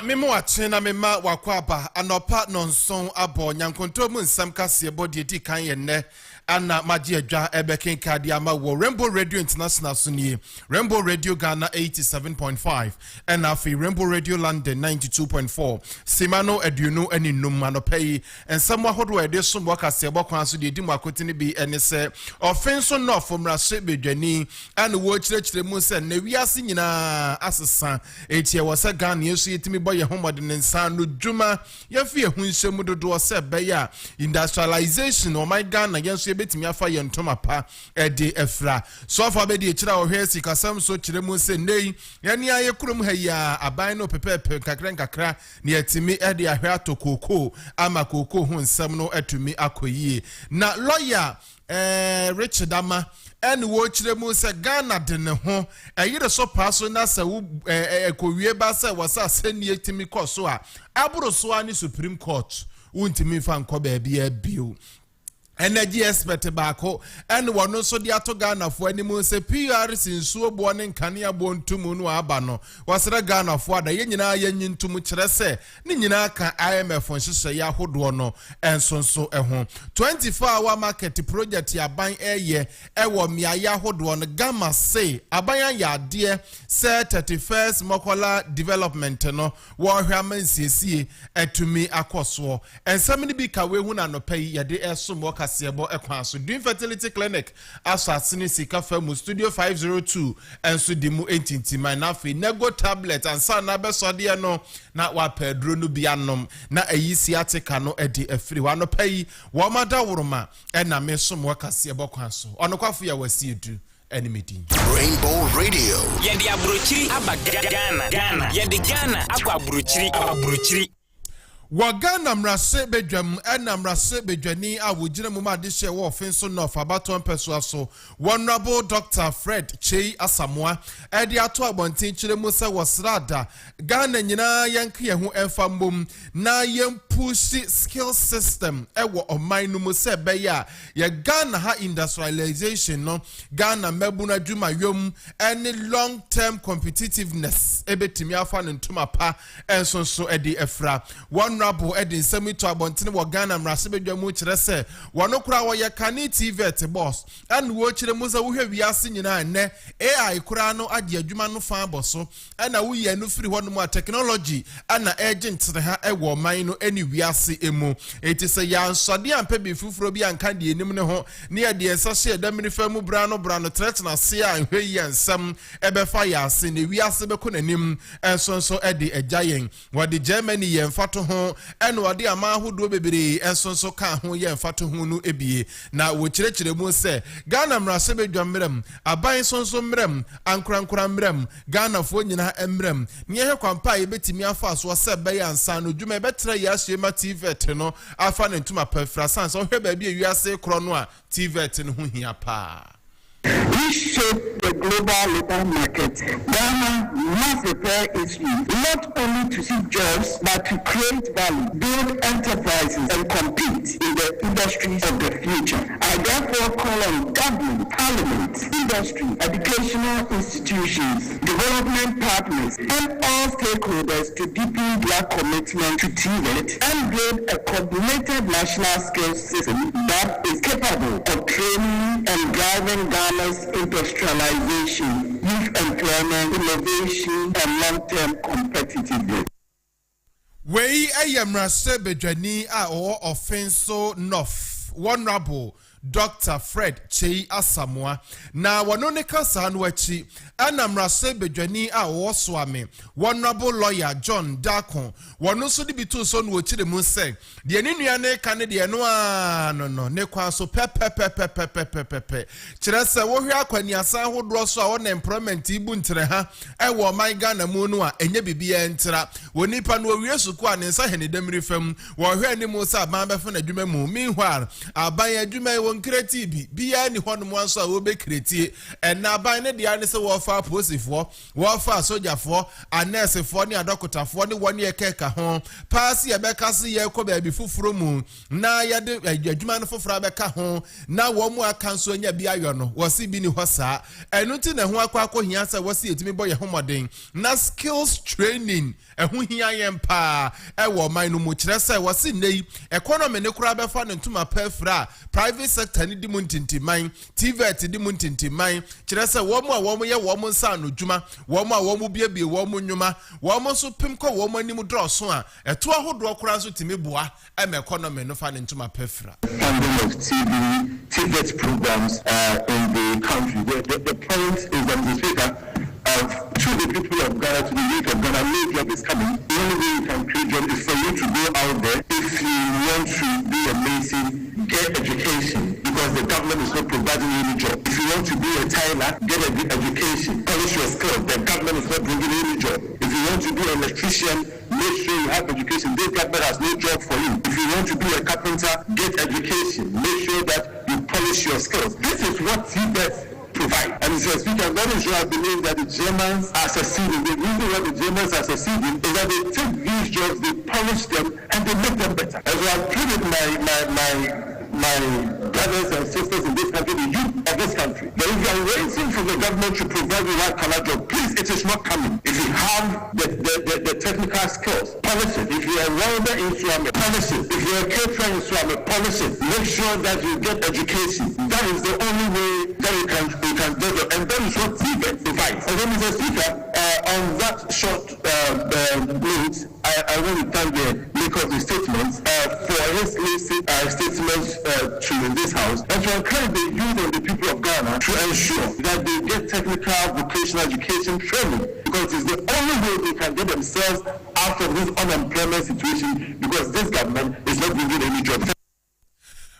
Memo achena mema wakwaba anopa nonson abo nyankonto mu nsam kase body di kan ye ne ana maji adwa ebeken kadi ama wo Rainbow Radio International suni Rainbow Radio Ghana 87.5 and afi Rainbow Radio London 92.4 Simano eduno eni num anopai ensam ahodo ede som wakase bokwan so de di makotini bi ene se offenso no from rase bedwani and wo chirechire mu se na wiase nyina asesa etie wo se Ghana yesu yetimi boye homode nsan no dwuma yafi ehun nsemu dodo se beya industrialization o my Ghana yenso betimi afa ye ntoma pa ede efra so afa be de kira ohwe sikasam so kire mu se nei yani aye kurum ha ya aban no pepepe kakra ne yetimi ede ahwe atokoko ama koko hu nsam no atumi akoyie na lawyer Richard Ama and wo kire mu se Ghana de ne ho eyire so paso na se ekowie ba se wasa seni yetimi koso a aburo so ani Supreme Court untimi fa nko ba bia bio energy expert baako and one also the ato Ghana for any mo se PRC nsuo bo ne nkania bo ntumu no aba no wasra Ghana for da ye nyina ye nyintumu kire se ne nyina ka IMF nhyehyɛ ya hodo no ensonso ɛho 24-hour market project ya ban eye ɛwɔ miaya hodo no Gamma say aban ya ade se 31st Mokola development no wo hwama nsiesie atumi akoso ensam ne bi ka we hu na no pay ye de ɛsom Sebo Ekwanso doing fertility clinic asasini sika famu studio 502 enso dimu entinti man na fe nego tablet ansa na besode no na wa pedro no bianom na ayisi atika no edi afiri wa no payi wo mada woroma na mesom Sebo Ekwanso ono kwafo ya wasiedu enimidi Rainbow Radio Yedi abrochiri Ghana Yedi Ghana akwa abrochiri Wagana mrase bedwam ena mrase bedwani a wogina mu ma de hye wo ofenso no fabaton pesua so Honorable Dr. Fred Chei Asamoah edi ato abontin kire mu se wosrada Ghana nyina yanke ye ho emfa mbom na yem push skill system ewo oman no mu se be ya ye Ghana ha industrialization no Ghana mebu na dwuma yom any long term competitiveness ebetimi afa no ntuma pa ensonso edi efra Honorable Edin Semito Abontine wo Ghana mrase bedwamu kire se wono kura wo ye kane TVET boss and wo kire mu za wo hwe wiase nyina ne AI kura no ade adwuma no fa boso na wo ye no firi hono mu technology ana agent ha ewo man no ani wiase emu eti se ya nsode ampe bi fufuro bi anka de enim ne ho ne ye de ensase edamini famu bra no tretna se a hwe ye nsam ebefa ya ase ne wiase be konanim ensonso ede ajayen wo de Germany ye mfato ho eno ade ama ahodo bebere ensonso ka ho ye mfato ho no ebie na wo kirekire mu se Ghana mrase bedwamrem aban sonso mrem ankorankora mrem Ghana fo nyina emrem ne he kwampa ye betimi afa so se be ya nsa no dwuma betre ya hye TVET no afa ne ntuma pafra sans o hwe ba bi ewiase kro no a TVET no ho hia pa. Reshape the global labor market. Ghana must prepare its youth not only to seek jobs but to create value, build enterprises, and compete in the industries of the future. I therefore call on government, parliament, industry, educational institutions, development partners, and all stakeholders to deepen their commitment to TVET and build a coordinated national skills system that is capable of training and driving Ghana's industrialization, youth employment, innovation, and long-term competitiveness. Wei ayamrase bedwani a o offenso nof Honorable Dr. Fred Chei Asamoah na wano ne kasa no achi anamrase bedwani a wo soame Honorable Lawyer John Dakon wano so de bitu so no chire mu se de ne nua ne ka ne de no a no ne kwa so pepepepepepepepe kire se wo hwe akwani asa hodo so a wona employment ibu ntere ha e wo man Ghana mu no a enye bibia ntira woni pa no owie suku a ne nsa hene demiri fam wo hwe ni mu sa ban befa na dwuma mu meanwhile aban adwuma kreti biya ni hono mo anso a wo be kreti na ban ne dia ne se wo fa posifo wo fa sojafo anesefo ne adokotafo ne woni ekeka ho pass ye be kase ye ko ba bi fufuro mu na ye de adwuma no fufura be ka ho na wo mu aka nso anya bi ayo no wo si bi ni ho saa enu ti na ho akwa hia se wo si etimi boye homoden na skills training ehu hia yem pa e wo man no mu kire se wo si nei economy ne kura be fa ne ntuma pafra private sector ni di muntintiman TVET di muntintiman kire se wo mu a wo mu ye wo mu nsa no dwuma wo mu a wo mu biebie wo mu nnwuma wo mu so pim ko wo mu anim droso a eto ahodo kura so timi boa e me economy no fa ne ntuma pafra funding of TVET programs in the country. The point is that the speaker to the people of Ghana, to the youth of Ghana, no job is coming. The only way you can create job is for you to go out there. If you want to be amazing, get education, because the government is not providing you any job. If you want to be a tailor, get a good education, polish your skills. The government is not bringing you any job. If you want to be an electrician, make sure you have education. This government has no job for you. If you want to be a carpenter, get education. Make sure that you polish your skills. This is what TVET provide. And Mr. Speaker, very sure I believe that the Germans are succeeding. The reason why the Germans are succeeding is that they take these jobs, they polish them, and they make them better. As I put it, my my brothers and sisters in this country, the youth of this country, that if you are waiting for the government to provide you white collar job, please, it is not coming. If you have the technical skills, policy. If you are a welder in Swami, policy. If you are a caterer in Swami, policy. Make sure that you get education. That is the only way that we can do it. And that is what TVET provides. And then, Mr. Speaker, on that short note, I want to thank the maker of the statements for his statements to this house and to encourage the youth and the people of Ghana to ensure that they get technical vocational education training, because it's the only way they can get themselves out of this unemployment situation, because this government is not giving any job.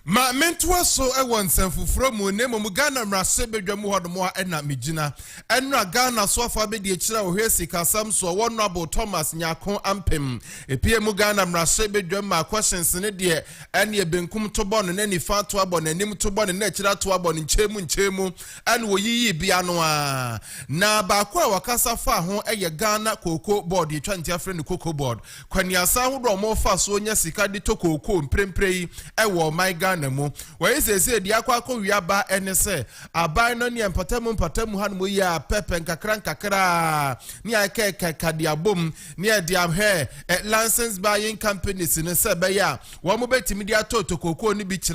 Ma mentua so e won sanfufuro mu ne mu Ghana mrase bedwamu hodomo na mejina enra Ghana so afa be de kira ohwe sika samso wonable Thomas Nyako ampem epie mu Ghana mrase bedwamu questions ne de ene ebenkum to bon ne nifa to abon anim to bon na kira to abon nchemu ene woyiyi bia no a na ba kwa wakasa fa ho eye Ghana Cocoa Board ye twantia friend Cocoa Board kwani asa hodo mo fa so nya sika de to cocoa mpremprei e wo my Namu, where is a diaquaco yaba and say, a buy no near Patamu Hanmuya, Pep and Kakra, near Kadia boom, near Diam hair, at license buying companies in a Sabaya, one mobile Timidiato to Coco Beach,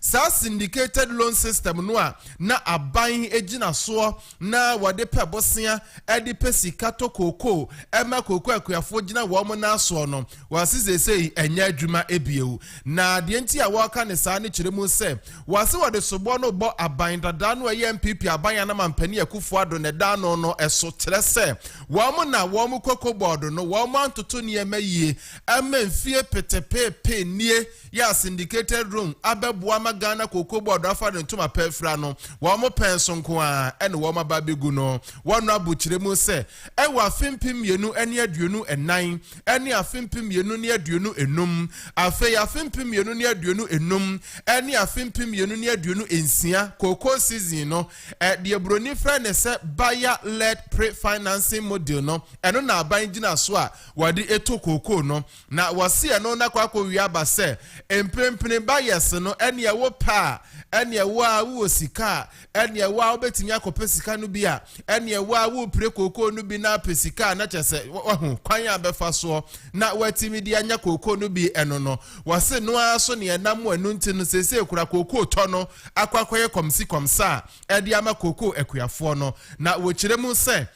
Sa syndicated loan system noir, na a buying agent a saw, na what the Pebosia, Eddie Pesi Cato Coco, Emma Coco, Forgina woman asono, was they say, and Yadruma Ebio. Na the entire walk on the Sani Chiremu se wase wade sobono bo abanda dano ye MPP abanya na mampani akufuado ne dano no eso tere se womo na womo Cocoa Board no womo antoto ne emaye amemfie petepepe nie ya syndicated room abeboa magana Cocoa Board afa de ntoma pefra no womo penso nko a ene womo babegu no wono abuchiremu se e wa fimpim yenu ene aduonu enan ene afimpim yenu ne aduonu enum afa ya fimpim yenu ne aduonu enum eni afimpim yenu ne aduonu ensia Cocoa season no de broni friend se buyer led pre-financing model no eno na aban gina so a wade eto Cocoa no na wase eno na kwakọ wiaba se empempene buyers no ene ewo pa ene ewo a wo sika ene ewo a obetimi akọpe sika no bi a ene ewo a wo pre Cocoa no bi na pesika na chese wahu kwan abefa so na watimi di anya Cocoa no bi eno no wase no aso ne enam anu ntino sese kura Cocoa tono akwakoye komsa edi ama Cocoa ekuyafo no na wochiremu se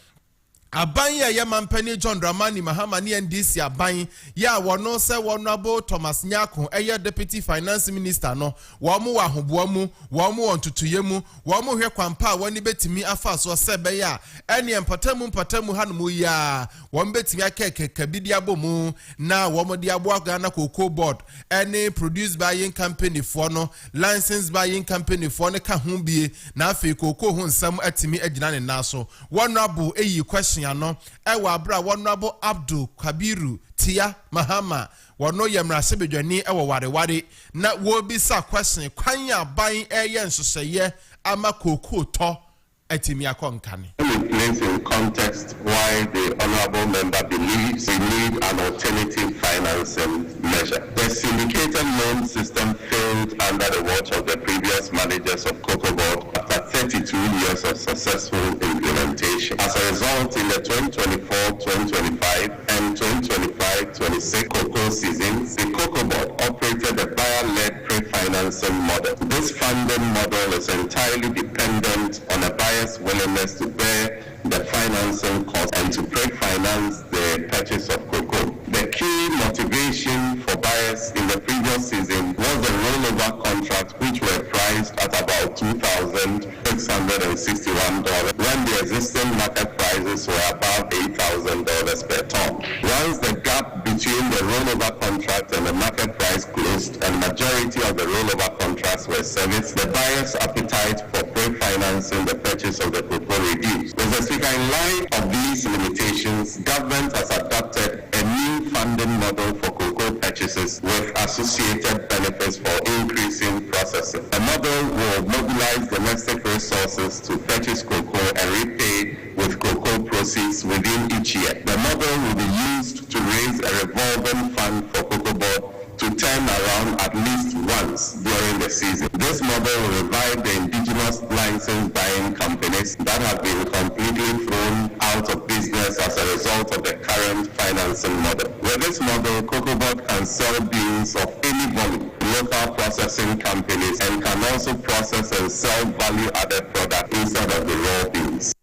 aban ya mampani John Dramani Mahama ni NDC aban ya wono se Honorable Thomas Nyako eye Deputy Finance Minister no womu wa hoboamu womu ontutuyemu womu hwe kwampa woni betimi afa so se be ya ene empatamu hanumu ya wom betimi akeke kabidi abomu na womu di abo Ghana Cocoa Board ene produced buying company for no licensed buying company for ne ka ho bie na afi Cocoa ho nsam atimi agina ne naso Honorable eyi question ano ewa abra Honorable Abdul Kabiru Tia Mahama wono yemrase bedwani ewa ware na wo bisa question kwan ya ban eye nsoseye ama Cocoa to etimi akonkane. It place in context why the honorable member believes we need an alternative financing measure. The syndicated loan system failed under the watch of the previous managers of Cocoa Board after 32 years of successful implementation. As a result, in the 2024-2025 and 2025-26 cocoa seasons, the Cocoa Board operated a buyer-led pre-financing model. This funding model is entirely dependent on a buyer's willingness to bear the financing cost and to pre-finance the purchase of cocoa. The key motivation for buyers in the previous season was the rollover contract, which were priced at about $2,661 when the existing market prices were above $8,000 per ton. Once the gap between the rollover contract and the market price closed and majority of the rollover contracts were serviced, the buyer's appetite for pre-financing the purchase of the cocoa reduced. Mr. Speaker, in light of these limitations, government has adopted a new funding model for cocoa purchases with associated benefits for increasing processing. The model will mobilize domestic resources to purchase cocoa and repay with cocoa proceeds within each year. The model will be used to raise a revolving fund for Cocoa Board to turn around at least once during the season. This model will revive the indigenous license buying companies that have been completely thrown out of business as a result of the current financing model. With this model, COCOBOD can sell beans of any volume to local processing companies and can also process and sell value-added products instead of the raw beans.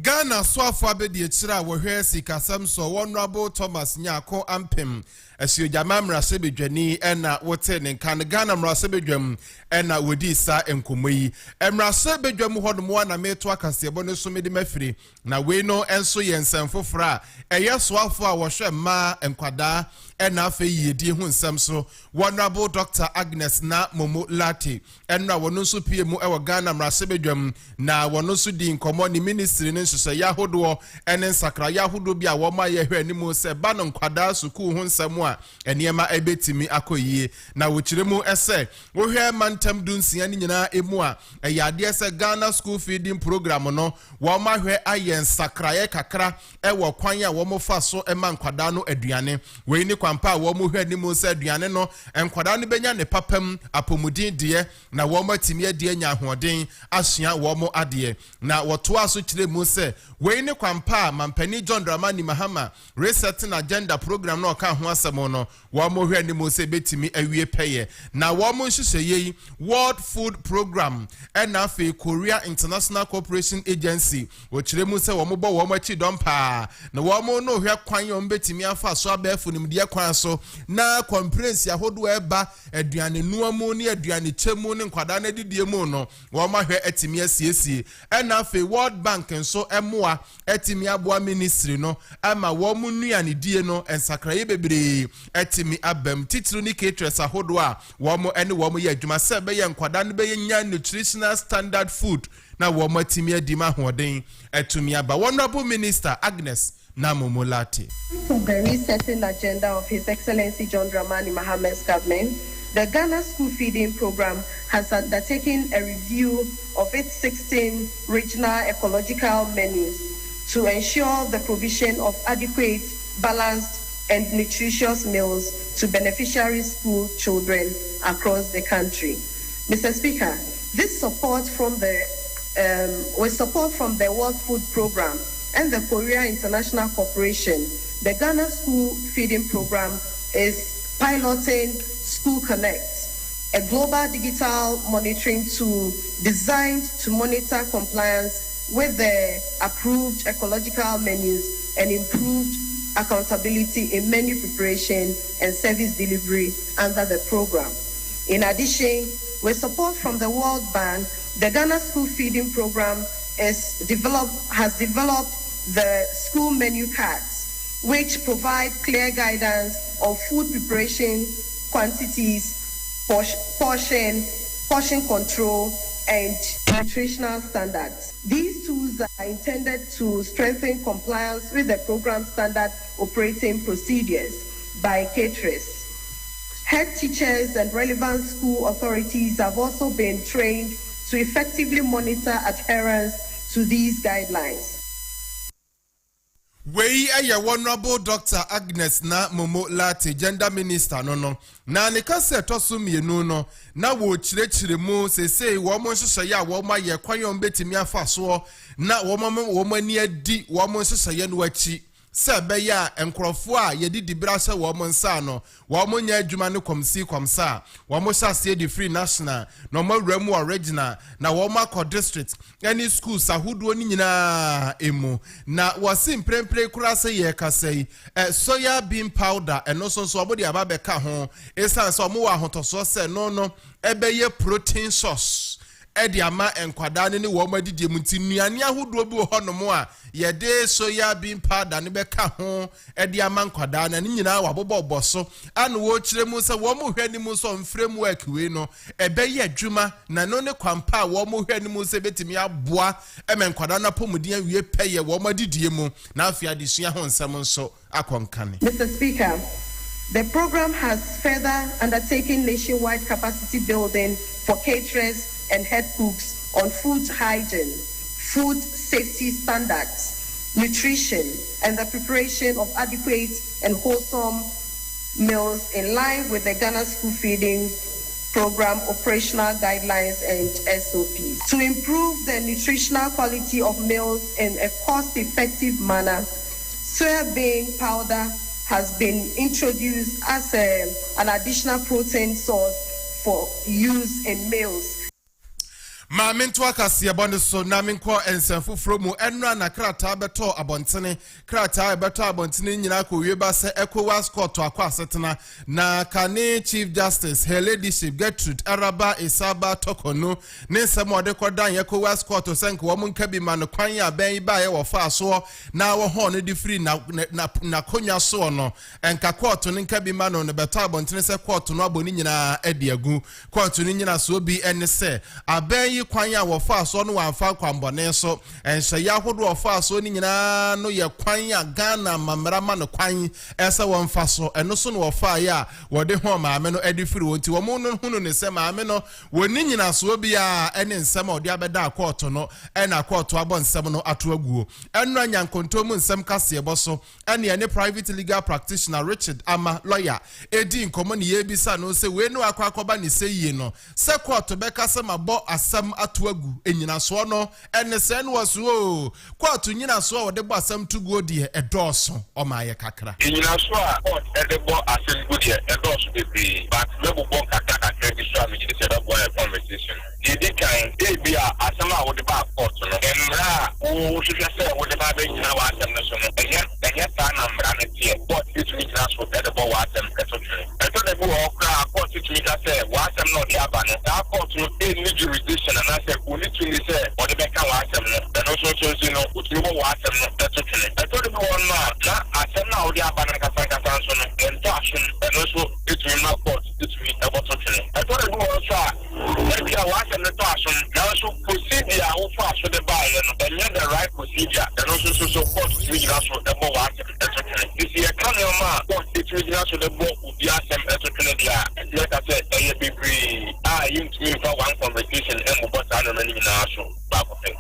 Ghana Swafo abedi echira wo hwe sikasam so Honorable Thomas Nyako Ampem asio jama mrase bedwani ena wote ne kan Ghana mrase bedwam ena wodi sa enkomoyi mrase bedwam hodom na meto akase bo ne so mede mafiri na we no enso yensan fofora eye Swafo a wo hwe ma enkwada ena afa yedi hu nsam so Honorable Dr. Agnes na Momo Lati enra wono so pie mu ewo Ghana mrase bedwam na wono so di nkomo ni ministry ne nso yahodo ene nsakra yahodo bi a wo ma ye hwe animu se ba no nkwada suku hu nsam a eniema ebetimi akoyie na wochiremu ese wo hwe mantam dunsia ni nyina emu a eyade ese Ghana school feeding program no wo ma hwe ayen nsakra kakra ewo kwan a wo mo fa so ema nkwada no aduane we ni kwampa a wo mo hwe animu se aduane no nkwada no benya ne papam apomudin de na wo ma timi ade nya ahoden asua wo mo ade na woto aso chiremu se we ni kwampa mampani John Dramani Mahama resetting agenda program no ka ho asemo no wo mo hwe ni mo se betimi awie peye na wo mo nhyehyeye World Food Program and afi Korea International Cooperation Agency wo kiremu se wo mo bo wo mo chi dompa na wo mo no hwe kwan yo betimi afa so abafu nim de kwan so na conference ahodo eba aduane nuamu ni aduane chemu ni nkwada na didie mu no wo ma hwe etimi asiesie and afi World Bank nso emoa etimi aboa ministry no ama wo mu nuane die no ensakraye bebre etimi abam titru ni caterers ahodo a wo mo ene wo mo ye adwuma se be ye nkwada no be ye nya nutritional standard food na wo mo etimi adima hoden etumi aba Honorable Minister Agnes Namomolati. For the resetting agenda of His Excellency John Dramani Mahama's government, the Ghana School Feeding Program has undertaken a review of its 16 regional ecological menus to ensure the provision of adequate, balanced, and nutritious meals to beneficiary school children across the country. Mr. Speaker, this support from the World Food Program and the Korea International Corporation, the Ghana School Feeding Program is piloting School Connect, a global digital monitoring tool designed to monitor compliance with the approved ecological menus and improved accountability in menu preparation and service delivery under the program. In addition, with support from the World Bank, the Ghana School Feeding Program has developed the school menu cards, which provide clear guidance on food preparation, quantities, portion control, and nutritional standards. These tools are intended to strengthen compliance with the program standard operating procedures by caterers. Head teachers and relevant school authorities have also been trained to effectively monitor adherence to these guidelines. Wei eye Honorable Dr. Agnes na Momo Lati Gender Minister no na ne kase toso mienu no na wo chirechire mu sesei wo mo hyehyeye a wo ma ye kwan betimi afa so na wo mo ani adi wo mo hyehyeye no achi sebe ya enkrofo a yedi dibra hye wo mo nsa no wo mo nya adwuma ne komsa wo mo hyase di free national no mo wramu original na wo ma ko district any schools ahodo ni nyina emu na wose mprempre kura se ye kasei soya bean powder eno so obodi ababe ka ho esan so mo wa hotoso se no ebe ye protein source edi ama enkwada ne wo ma didie mu ntinuane ahodo bi ho no mo a ye de soya bean powder ne be ka ho edi ama nkwada na ne nyina wa bobo so anu wo kire mu se wo mo hwani mu so framework we no ebe ye adwuma na no ne kwampa wo mo hwani mu se betimi aboa eme nkwada na pomudin awie peye wo ma didie mu na afia de sua ho nsam nso akonkane. Mr. Speaker, the program has further undertaken nationwide capacity building for caterers and head cooks on food hygiene, food safety standards, nutrition, and the preparation of adequate and wholesome meals in line with the Ghana School Feeding Program operational guidelines and SOPs. To improve the nutritional quality of meals in a cost-effective manner, soybean powder has been introduced as an additional protein source for use in meals. Maminto akasi abonde so na minko ensemfo fromu enra na krata beto abontene krata beto abontene nyina ko wieba se ECOWAS court akwa asetena na kane Chief Justice Her Ladyship Gertrude Araba Isaba Tokono ne nsemo de kodan ECOWAS court senke wo munka bi man kwan ya ben ba ye wo fa so na wo ho no di free na konya so no enka court no nka bi man no beto abontene se court no aboni nyina ediagu court no nyina so bi ene se aben kwanya wo fa so no wanfa kwambone so enhye ya hodo wo fa so ni nyina no ye kwanya Ghana mamrama no kwan esa wo mfa so eno so no wo fa ya wo de ho maame no edifiri wonti wo mu no hunu ne se maame no woni nyina so bia ene nsem odi abeda court no ena court abo nsem no ato aguo eno anyankonto mu nsem kase ebo so ene ene private legal practitioner Richard Ama lawyer edi nkomo ne ye bisa no se we no akwakoba ne se yie no se court be kase mabo asem atuagu enyina so no ene se no waso court nyina so wo de bo asem tugu odi edoso o ma ye kakra enyina so a court e de bo asem odi edoso bebre but we bo bon kakra credit so am ji se da boy conversation di kan e bia asem a wo de ba court no emra o hwehwe se wo de ba be nyina wa asem no so no enye ta na mra ne tie court it means na so de bo wa asem eto de bo o kra court it means say wa asem no de aba no ta court no e ni jurisdiction and I said we need to say what the better wa asem no then also so no we go wa asem no eto eto de bo na asem na o de aba na kasa so no ento action and also it means na court it means about so eto de bo so a e wa asem no to action now so procedure o fa so de ba no and the right procedure and also so court it means na so de bo wa asem eto this year can ma court it means na so de bo ubi asem eto dia like I said e be free you to for one conversation and but I don't know so back of thing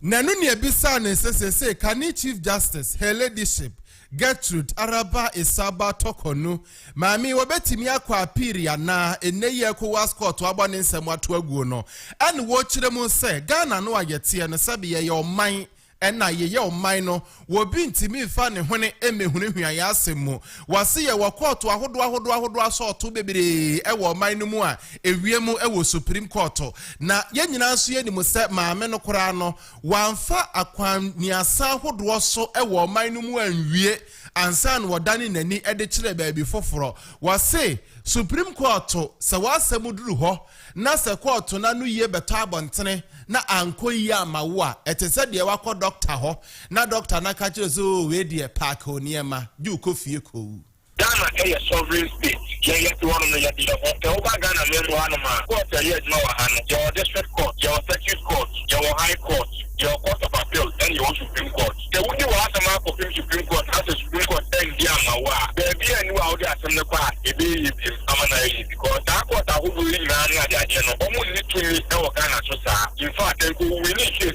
nanu ne bisa ne sesese kane Chief Justice Her Ladyship Gertrude Araba Isaba Tokono mami wobetimi akwa apiria na eneye ECOWAS court abone nsem ato aguo no ane wo kire mu se Ghana no ayete ne sabe ye oman ena ye oman no wo bi ntimi fa ne hone emehunu hua ya asemu wase ye wo court ahodo aso bebere e wo oman no mu a ewie mu e wo Supreme Court na ye nyina so ye ni mu se maame no kora no wanfa akwan ni asa ahodo so e wo oman no mu anwie ansan wo dani nani e de kire baabi foforo wase Supreme Court se wasemu duru ho na se court na no ye beto abontene na anko yi amawo a etese de wakọ doctor ho na doctor na ka kire so we de park oniema ju ko fie ko Ghana a sovereign state. Yeah, to one of the Ghana member Hanama, court a year no hand, your district court, your circuit court, your high court, your court of appeal, and your Supreme Court. The one you ask a mark of Supreme Court, as a Supreme Court, and Yamawa. There be a new out there from the part, it be Amana because that court I would really run at the agenda. Almost literally our Ghana Sosa. In fact, we need to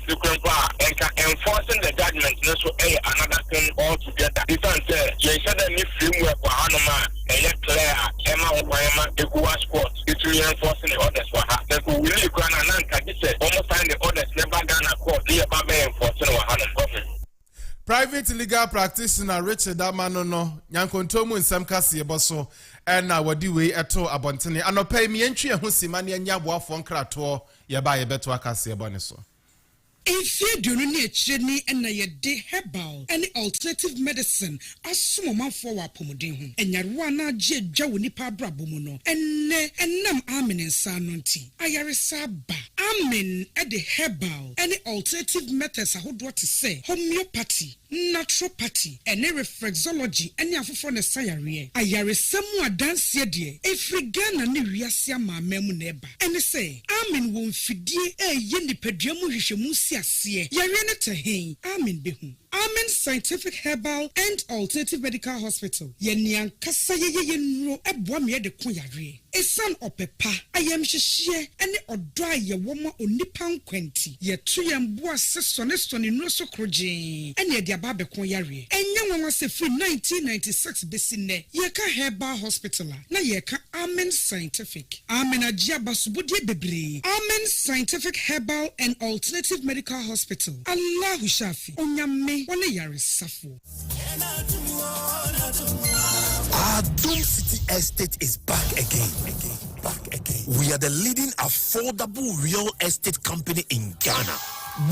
enforcing the judgment, so another thing altogether. This answer, you said that if framework Hanoma, and yet clear, Emma Obama, ECOWAS court, it's reinforcing the orders for her. Then we will go and almost find the orders, never Ghana court, the Ababa enforcing Hanoma. Private legal practitioner Richard Amano no nyankontomu nsem kase eboso na wadi we eto abontene anopai mi entwe ho simane anya boafo nkrato ye ba ye beto akase ebone so If you do not need and a day herbal, any alternative medicine, as some man for a pomodin, and Yarwana J. Jawuni Pabra Bumuno, and Nam Amen and Sanunti. Ayarisaba, Amen at the herbal, any alternative methods I would what to say, homeopathy, naturopathy, and reflexology, and Yafufon Sayari. Ayarisamu dance yedie, if Rigana Niriasia ma memuneba, and say, Amen won't feed ye a yenny pediamu hishamusi. Yarena Tahin, Amen Behum. Amen Scientific Herbal and Alternative Medical Hospital. Yenian kasa ye nro eboa me de koyare. Esan opepa ayam hihye ene odwa ye woma onipa nkwenti. Ye tu yemboa sesone nro so kroje. Ene de aba be koyare. Enya nwa se free 1996 besine. Ye ka Herbal Hospital na ye ka Amen Scientific. Amen agia basubodie bebre. Amen Scientific Herbal and Alternative Medical Hospital. Allahu Shafi. Onyame one yare safo. Adum City Estate is back again. We are the leading affordable real estate company in Ghana.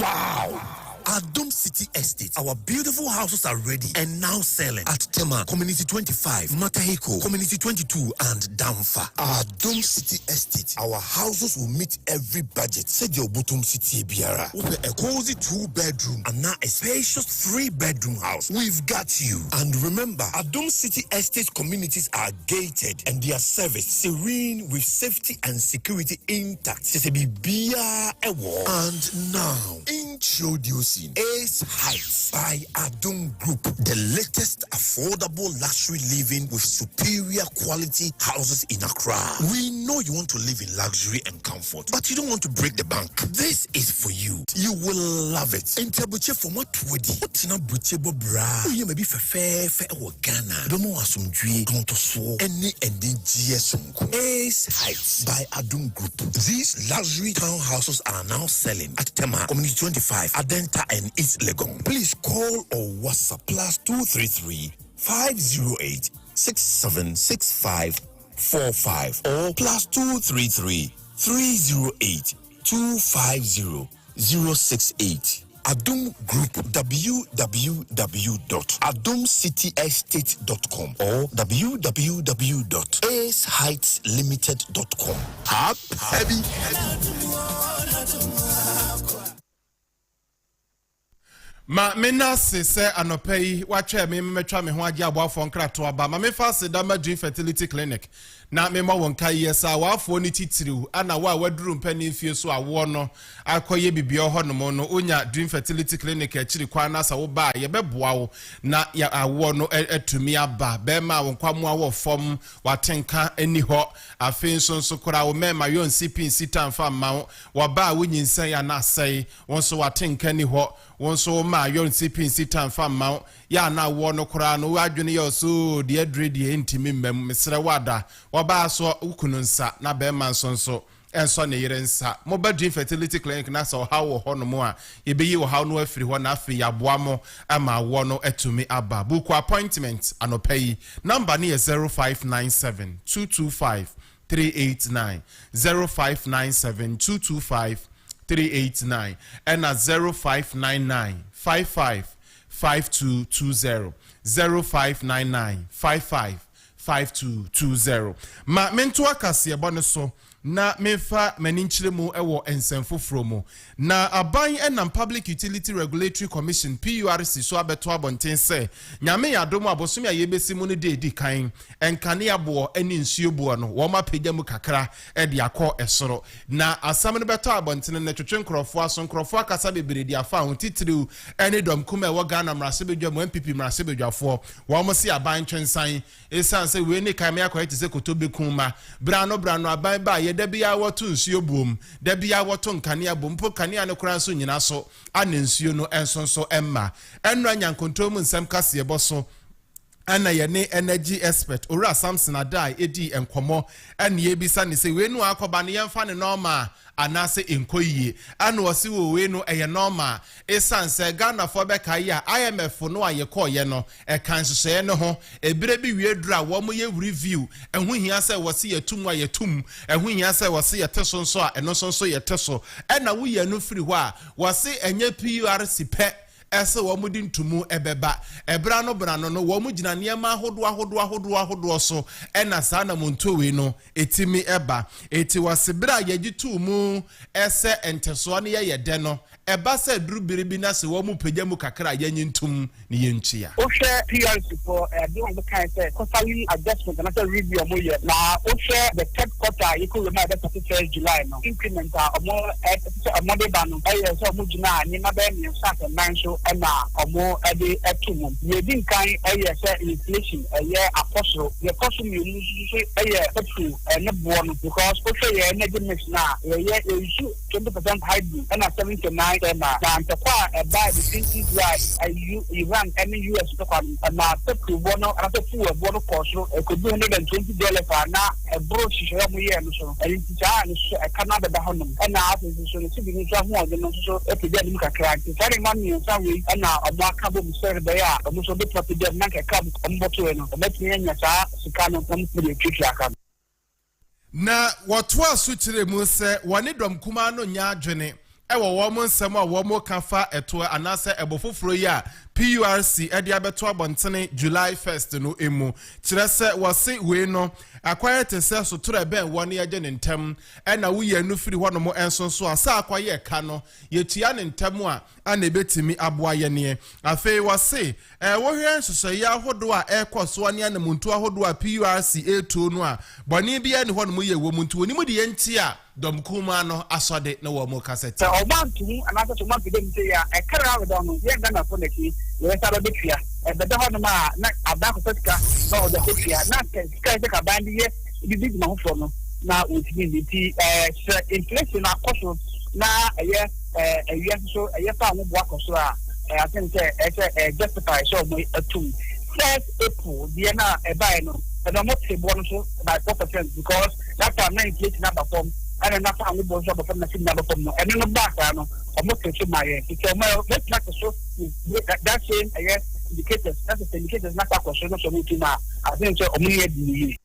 Wow! Adum City Estate. Our beautiful houses are ready and now selling at Tema, Community 25, Matahiko, Community 22, and Damfa. Adum City Estate. Our houses will meet every budget. Said your bottom city biara. Open a cozy 2-bedroom and now a spacious 3-bedroom house. We've got you. And remember, Adum City Estate communities are gated and their service serene with safety and security intact. And now, introducing Ace Heights by Adum Group, the latest affordable luxury living with superior quality houses in Accra. We know you want to live in luxury and comfort, but you don't want to break the bank. This is for you. You will love it. Interbuche for what woody. What's not buchebo bra? You may be fair or Ghana. Don't know some tree, don't so any Ace Heights by Adum Group. These luxury townhouses are now selling at Tema, Community 25, Adenta and East Legon. Please call or WhatsApp +233 508 676545 or +233 308 250 068. Adum Group, www.adumcityestate.com or www.aceheightslimited.com. Heavy. Ma mena se anopai watche me metwa me ho age aboafo nkrato aba ma me fa se da Madrid Fertility Clinic na me ma won kai yesa waafo ni titiriw ana wa waduru mpani fie so awo no akoye bibia ho no mo no onya Dream Fertility Clinic akiri kwa na sa wo ba ye beboa wo na ya awo no atumi aba be ma won kwamo awo fom watenka ani ho afen so kora wo me ma yon sipin sitan fa ma wo ba wo nyinsan ya na sai won so watenka ni ho won so ma yon sipin sitan fa ma ya na wo no kora no wadwene yo so de adredi entimi mmam mesre wada ba so ukununsa na be man so enso ne yire nsa mo ba Dream Fertility Clinic na so ha wo ho no mo a ye be yi wo ha no afiri ho na afi yaboa mo ama wo no atumi aba book appointment anopai number ne 0597 225 389 0597 225 389 and at 0599 55 5220 0599 55 5220. Ma mento akase ebo so na mefa maninchire mu ewo ensemfoforo mu na aban enam Public Utility Regulatory Commission PURC so abeto abonten se nyame yadom abosom ya yebesi mu ne de kan enkane abo ani nsuo buo no wo ma pagya mu kakra e de akọ esoro na asam ne beto abonten ne twetwe nkrofo aso nkrofo akasa bebredi afa ho titiriu ene dom kuma e wo Ghana mrase bedwa mu MPP mrase bedwafo wo mo se aban twensan esanse we ne kan me akọ ete se kotobe kuma brano aban ba da bia woto nsuo buom da bia woto nkane abom po kane ne kura so nyina so ane nsuo no ensonso emma enra nyankontom nsem kase eboso ana yene energy expert ora Samson Adai edi enkomo ane yebisa ne se we nu akoba ne yemfa ne normal anase enkoyie ana wose wo we no eye normal esanse Ghana for be kai a IMF no aye koye no e kan hyehyɛ ne ho ebire bi wie dura wo mo ye review ehu hia se wose yetum a yetum ehu hia se wose yeteso nso a eno so yeteso ena wo ye no firi ho a wose enye PURC pe ese wo mudi ntumu ebeba ebra no brano no wo mu gina niema ahodo so ena saa na montowe no etimi eba eti wasebra yagitu mu ese enteso ne ye de no eba se duru biribi na se wo mu pagya mu kakra yanyi ntum ne yentua o hwe PRC for do on the kind say quarterly adjustment and after review mo ye na o hwe the third quarter you could remember that 31st July no increment more at a model ban no so mo gina ni ma be ni sa so and omo ade etum ye din kan say inflation apostle the apostle you say petrol ne bo no because o say energy mix na issue 20% hybrid and 79 na antakwa buy the things right Iran and US to come na petrol bo no after fuel bo no cost e could be $120 for na e bro shishira mu ye no so e ntia no so e Canada da honum and na after so no si bi ni so ho de no so e pede ni kakra nti fare man ni so we and na omo akabo mu sere be ya omo so be propede na kakra omo to no ometni anya sa sika no omo pede twitwi aka na woto asukire mu se woni dom kuma no nya adwene ewo wo mo nsem a wo mo kafa eto anase ebofoforo yi a PURC edi abeto abontene July 1st no emu kire se wose we no akwaye tese so toro ben woni ye ne ntem na wo ye no firi hono mo enso so asa akwaye ka no ye tua ne ntem a ana ebetimi aboa ye ne afei wose wo hwe nsoso ya hodo a ekoso ne na muntu ahodo a PURC eto no a boni bia ne hono mo ye wo muntu oni mu de ye nti a dom kuma no asode na wo mo kasete obantu anasa to man bidem te ya e kara we don ye gana ko neki ye sala betua e bede hono ma na abako setka na o de betua na sky se ka bandi ye bibi ma ho fo no na utimi ti inflation akoso na ye so ye fa mo bo akoso a I think justify so mo atum first April the na e buy no and I'm not say bonus by 4% because that time na inflation number form and na fa mo bo so from na sin number form no and no back no almost say my it's my let's not so that same indicators that's the indicators na kwa so so mo tima I think so omuye di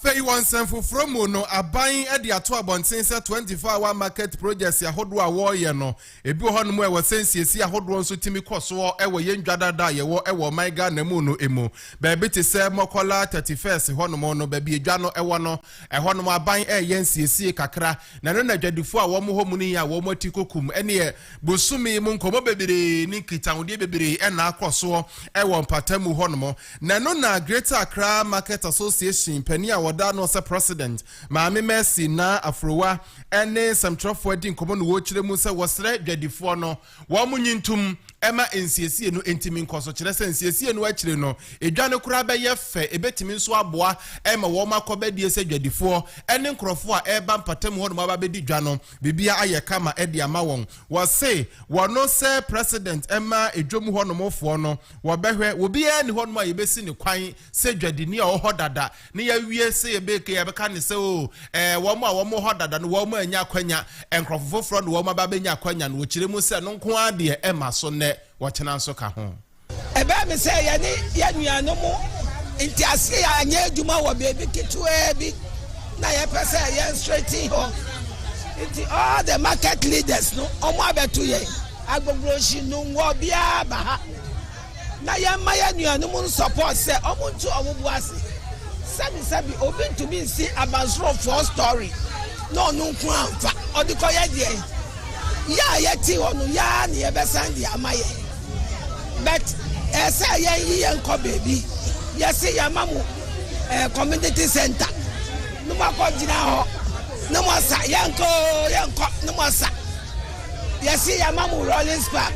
Fei wonsen foforo mu no aban e de ato abonten se 24-hour market projects ya hodo a wo ye no ebi ho no mu e wo sensiesi a hodo nso timi koso e wo ye ndwadada ye wo e wo maiga na mu no emu ba bi te se mokola 31st ho no no ba bi edwa no e wo no e ho no aban e ye nsiesi kakra na no na dwadifo a wo mo ho mu ni ya wo mati kokum ene ye bosumi mu nkomo bebere ni kitawde bebere e na akoso e wo mpatamu ho no na no na Greater Accra Market Association pani wada no se president maame Mercy na afrowa ene samtrofo adi nkomo no wo kire mu se wosre dwadifo no wo munyintum ema ensiesie no entimi nkoso kire se ensiesie no akire no edwane kura be ye fe ebetimi nso aboa ema wo makoba die se dwadifo ene nkrofo a eba mpatam ho no aba bedi dwa no bibia aye kama edi ama won wo se wono se president ema edwom ho no mofo no wo behwe wo bia ni ho no a yebesi ne kwan se dwadini a wo hodada ne ya wie se yebeke yebeka ne se o wo mo a wo mo hodada no wo mo anya kwanya enkrofo fro no wo ma ba benya kwanya no wo kire mu se no nko ade ema so ne wachana nso ka ho ebe me se ya ni ya nuano mu nti ase ya anya adwuma wo bebi kitwe bi na ye pese ya straight ho nti all the market leaders no omo abeto ye agbogroshi no wo bia ba ha na ya maya nuano mu support se omo ntu omo bu ase sabi obi to be see abansro for story no nku amfa odiko ye de ya yeti onu ya ni ebe sandi amaye but say ye nko baby yes ya mamu community center no ma jina ho no mo sa yanko no mo sa yes ya mamu Rollins Park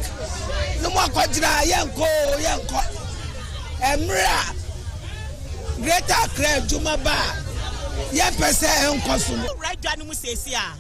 no mo jina yanko emra Greater Accra Juma Bar ye pese enkoso right down mu sesi a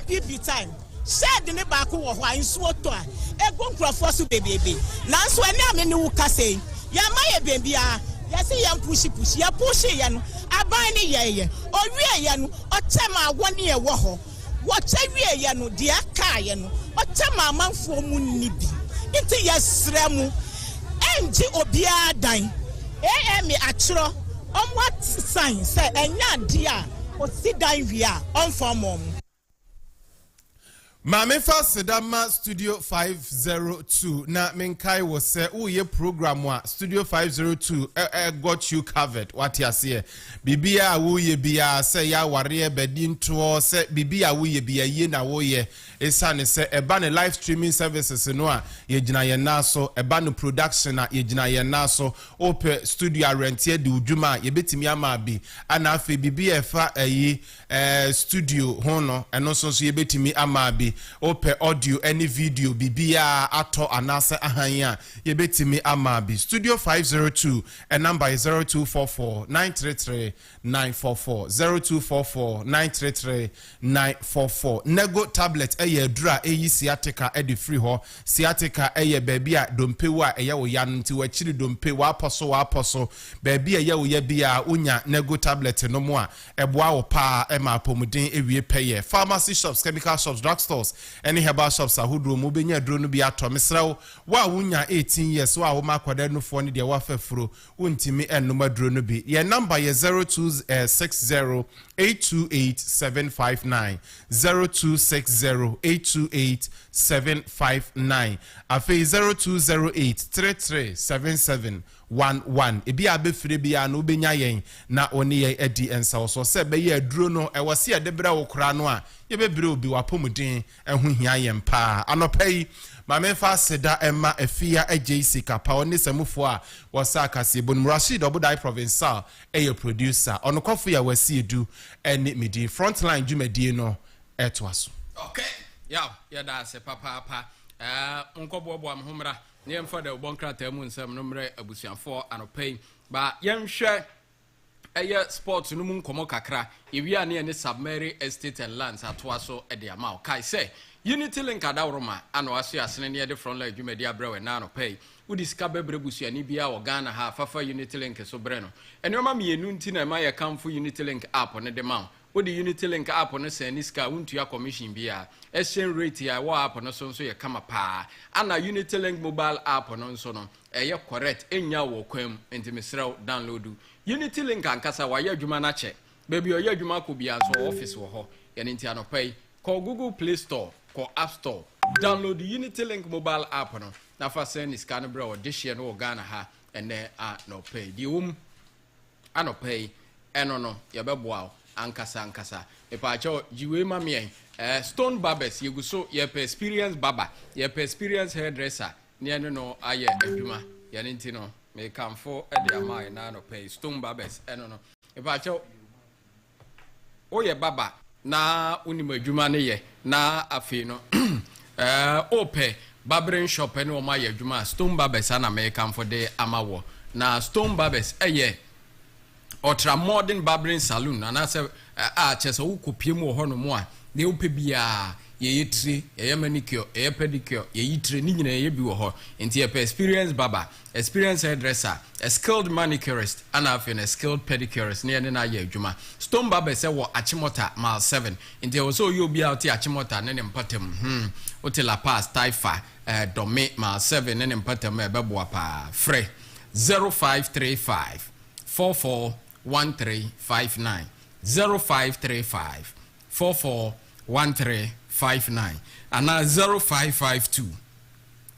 MPP time said ne ba ko wo ho ansuo to a ego nkrofo so bebebe nanso ene ame ne wo kase ya maye bebia ya se ya push ya push ya no aban ne ye owie ya no otema woni e wo ho wo chewie ya no de aka ye no otema amanfo mu nibi nti yesra mu enji obia dan me achro on what sign say enya dia o si dan wi a on form Mame fa Sedama Studio 502 na menkai wo se uye program wa Studio 502 got you covered what ya say bibia uye bia se ya ware bedinto se bibia uye bia ye na wo ye esane se eba ne live streaming services no a ye gina ye naso eba no production a ye gina ye naso ope studio rent ye di udwuma ye betimi ama bi ana afi bibia fa studio ho no eno so ye betimi ama bi bi ope audio any video bibia ato anase ahanya ye betimi ama bi studio 502 and number is 0244 933 944 0244 933 944 nego tablet eye dura eyi sciatica e di free ho sciatica eye baby a dompewu a eye wo ya nti wa chiri dompewu aposo baby eye wo ya bia unya nego tablet no mo a eboa wo pa e ma pomuden ewie peye pharmacy shops chemical shops drugstores any herbal shops ahudro mo benya dro no bi ato mesrew wa unya 18 years wa wo makwada no fo ne de wa fafuro untimi enno madro no bi ye number ye 0260 828 759 afi 0208337711 ebi abefire bia no benya yen na oni ye edi ensa so se be ye aduro no e wose edebra wo kra no a ye bebre obi wapomuden ehu hia yen pa anopai Mamemfa seda Emma Efia AJC Kapa oni semufo a wasa akase bon Rashid Obudai provincial eye producer onokofo ya wasi edu eni midi frontline dwumadie no etwaso. Okay. Ya da se papa onkobobo amhomra ne emfa da obonkrata mu nsem no mre abusuafo anopai ba yenhwe eye sports no mu nkomo kakra ewia ne ne submarine estate and lands atwaso e de ama kai say Unity Link adawroma ano aso asene ne de frontline dwumadi abrawe na no pay udi sika bebre busuani bia wo Ghana ha fafa Unity Link so bre no enoma mienu nti na ma ye kamfo Unity Link app ne de ma udi Unity Link app no se ni sika untua commission bia exchange rate ya wo app no so ye kama pa ana Unity Link mobile app no so no eye correct enya wo kwam enti mesrew download Unity Link ankasa wa ye adwuma na che baby oye adwuma ko bia so office wo ho ye nti anopay call Google Play Store call App Store download the Unity Link mobile app no na fa send scan bra o dish no Ghana ha ene no pay di anopay eno no ye beboa ankasa e pa cho jiwe mamien Stone Barbers yeguso ye per experience barber ye per experience hairdresser ne no aye adwuma ye nti no me kamfo e de amai na no pay Stone Barbers eno no e pa cho oye baba na unima adwuma ne ye na afi no ope barbering shop ene o ma ye adwuma Stone Barbers na me kamfo de amawo na Stone Barbers eye ultra modern barbering salon and as a chesa wo kopie mu ho no mo a de wo pe bia ye yitri ye manicure ye pedicure ye yitri ni nyina ye bi wo ho enti ye experience barber experience hairdresser a skilled manicurist and a skilled pedicurist ne na ye adwuma Stone Barbers se wo Achimota mile 7 enti wo so yo bia oti Achimota ne ne mpatem oti La Paz Taifa Dome mile 7 ne ne mpatem e beboa pa free 0535 441359 0535 441359 and now 0552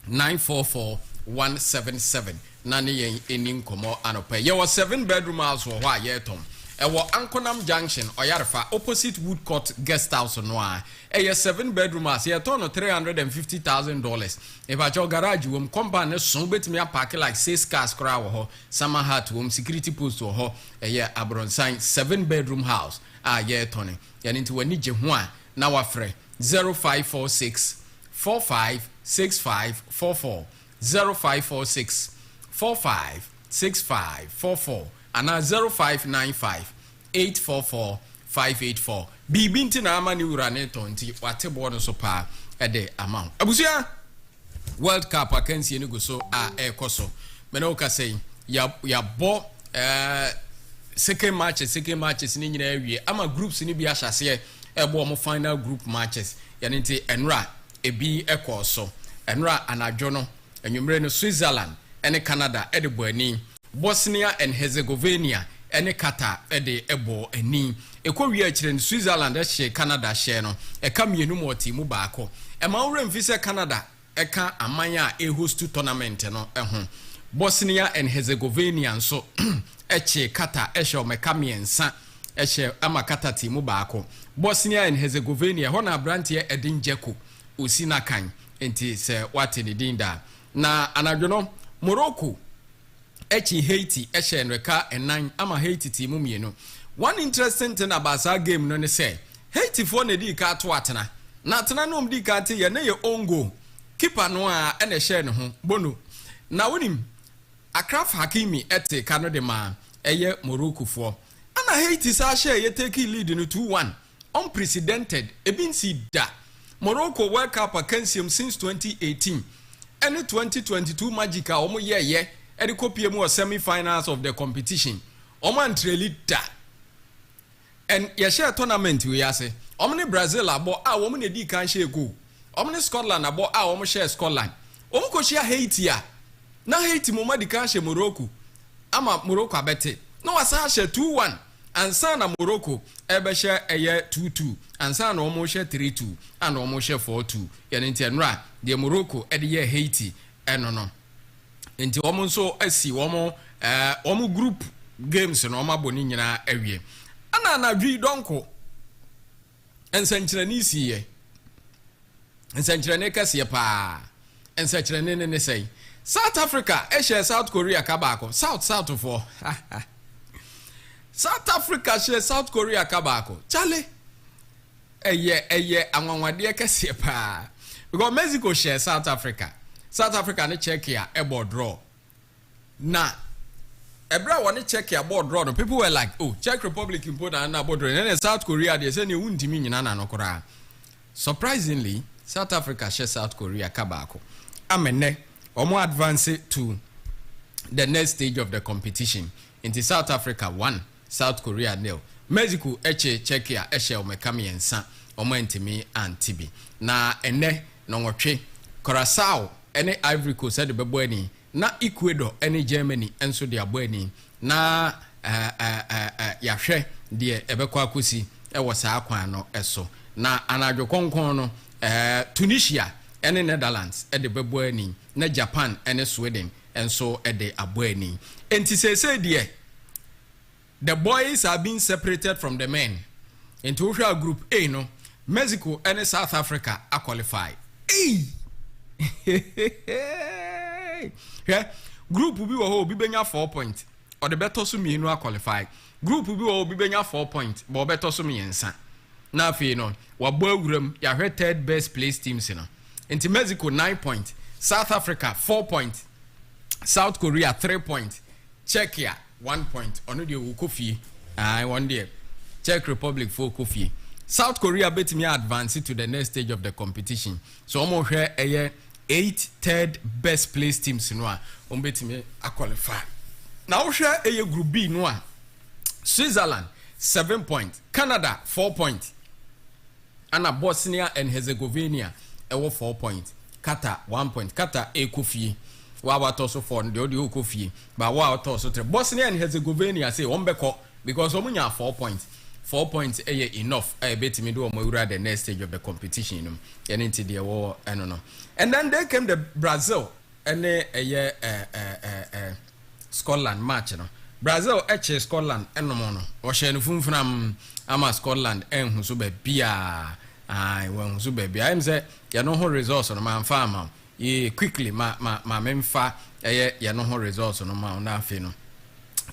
944 177 nani yen enin komo anope ye was 7-bedroom house wo wa ye tom e wo Ankonam Junction Oyarfa opposite Woodcourt guest house no a e ye 7-bedroom house ye ton $350,000 e ba jo garage wo compound ne so betimi park like 6 cars kra wo ho summer hat wo security post wo ho e ye Abronsan 7-bedroom house a ye ton ye nti wani je ho a na wa frɛ 0546 456544 0546 456544 and 0595 844 584 bibinti na ama ni wura ne tonti watebo no so pa ede amount abusia World Cup akansi ni go so a ekoso me no ka say ya bo second matches ni nyina awie ama groups ni bi ahyase ebo mo final group matches yani nti enra ebi ekoso enra anadwo no enwumre no Switzerland ene Canada ede bo ani Bosnia and Herzegovina ene Qatar ede ebo ani ekowie akire no Switzerland ehye Canada hye no eka mienu mo timu baako ema wure mfise Canada eka amanya a host tournament no eho Bosnia and Herzegovina nso eche Qatar ehye omeka miensa ehye ama Qatar timu baako Bosnia and Herzegovina ho na brantie edin Jeko osina kan enti se wate ni dinda na anadwo no Morocco echi Haiti ehye nreka enan ama Haiti timu mienu. One interesting thing about that game no ne say Haiti for na di ka to atena na tena no mdi ka te ye na ye ongo keeper no a ene share ne ho bono na wonim Akraf Hakimi ete kano de ma eye Morocco fo ana Haiti sa share ye take lead no 2-1 unprecedented ebinsi da Morocco World Cup akansium since 2018 and 2022 Magica omo ye e de kopie mu semi-finals of the competition omo antreli da and ye share tournament we ase omo ne Brazil abo a omo ne di kan share go omo ne Scotland abo a omo share Scotland omo ko share Haiti a na Haiti mo ma di kan share Morocco ama Morocco abete no wasa share 2-1 ansa na Morocco ebe share eye 2-2 ansa na omo share 3-2 and omo share 4-2 ye nti enra de Morocco e de ye Haiti eno no nti omo nso asi omo group games no omo aboni nyina awie ana na dwi donko ensankyerani siye ensankyerane kase pa ensankyerane ne sei South Africa share South Korea kabako South for South Africa share South Korea kabako chale eye anwanwade kase pa because Mexico share South Africa ne Czechia board draw na ebra woni Czechia board draw no people were like oh Czech Republic important na board draw and South Korea they say ne wuntimi nyina na no kora surprisingly South Africa share South Korea kabako amene omo advance to the next stage of the competition into South Africa 1 South Korea 0 Mexico Czechia omekami ensa omo ntimi antibi na ene no nwotwe Curacao ene Ivory Coast de beboani na Ecuador ene Germany enso de aboani na yahwe de ebekwa akosi ewo saa kwan no eso na anadwo konkon no Tunisia ene Netherlands de beboani na Japan ene Sweden enso de aboani enti sese de the boys are being separated from the men into group A no Mexico and South Africa are qualified. Yeah. Group will be will be benya 4 points or the better so me no are qualified. Group will be benya 4 points but better so me ensa. Now fe no wa bogram ya third best place teams no. Into Mexico 9 points, South Africa 4 points, South Korea 3 points, Czechia 1 point. Ono de Kofi one day. Czech Republic 4 Kofi. South Korea bet me advance to the next stage of the competition. So almost here a 8 third best place teams no bet me a qualify. Now share a group B no Switzerland 7 points, Canada 4 points. And Bosnia and Herzegovina 4 points. Qatar 1 point. Qatar a Kofi. Wa toso for the audio Kofi. But wa toso Bosnia and Herzegovina say one beko because omunya 4 points. 4 points enough. I bet me do the next stage of the competition. And into the war and then there came the Brazil and Scotland match. Brazil Scotland and no Ocean from ama Scotland and Husube Bia. I won Zube I'm say ya no whole resource on my farmer. Ye quickly ma memfa ya no whole resource on my na fino.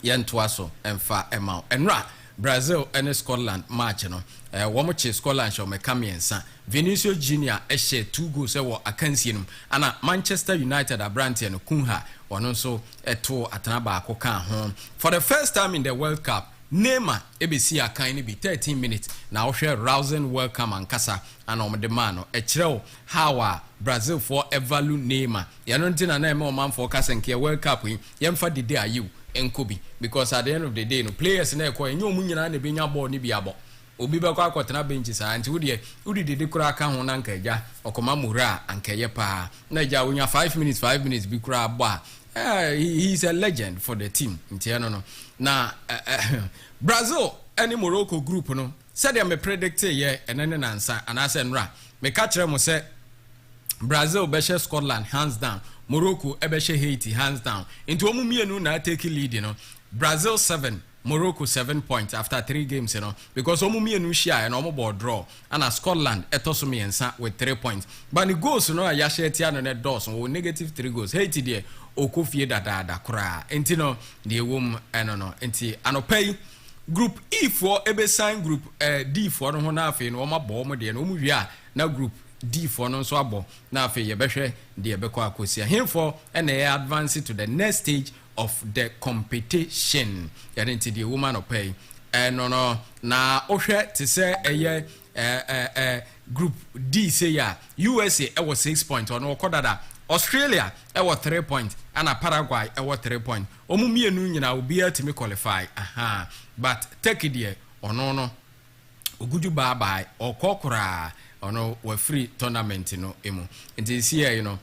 Yan twaso and fa amount and ra. Brazil and Scotland match no womoche Scotland show me come yensa Vinicius Junior share 2 goals e wo akansie no ana Manchester United abrantie no kunha wono so eto atanaba akoka ho for the first time in the World Cup Neymar ebesi akan ni bi 13 minutes na wo hwe rousing welcome ankasa ana omde man no ekireo how Brazil for evalu Neymar ya no ntina na eme o man for kasa nke World Cup yi yemfa dide ayu enkobi because at the end of the day no players na ekọ enyo mu nyina na benya ball ni bi abo obi be kwa akotena bench sa anti wudi dede kura aka ho na nka eja okoma mura anka ye pa na eja wonya 5 minutes bi kura abo he is a legend for the team nti no na Brazil any Morocco group no said they me predict ye enene nansa anase nra me ka kire mo se Brazil be Scotland hands down Morocco ebeshe Haiti hands down into omu mienu na take lead Brazil 7 Morocco 7 points after 3 games because omu mienu share and omu ball draw and Scotland etoso miensa with 3 points but the goals no ya share tia no net doors o negative 3 goals Haiti there okofie dada kra enti no the wom eno no enti anopai group E for ebe sign group D for no ho na afi no ma bo mo de no mu wi a na group D for no so abo na afi ye behwe de ye bekọ akosia him for and they advance to the next stage of the competition yɛde the woman of pay no na ohwɛ te sɛ ɛyɛ group D say ya USA ɛwɔ 6 points ɔno ɔkɔdada Australia ɛwɔ 3 points ana Paraguay ɛwɔ 3 points ɔmo mienu nyina obi atimi qualify but Turkey deɛ ɔno no oguju bye ɔkɔkora ɔno wa free tournament no emu nti see you know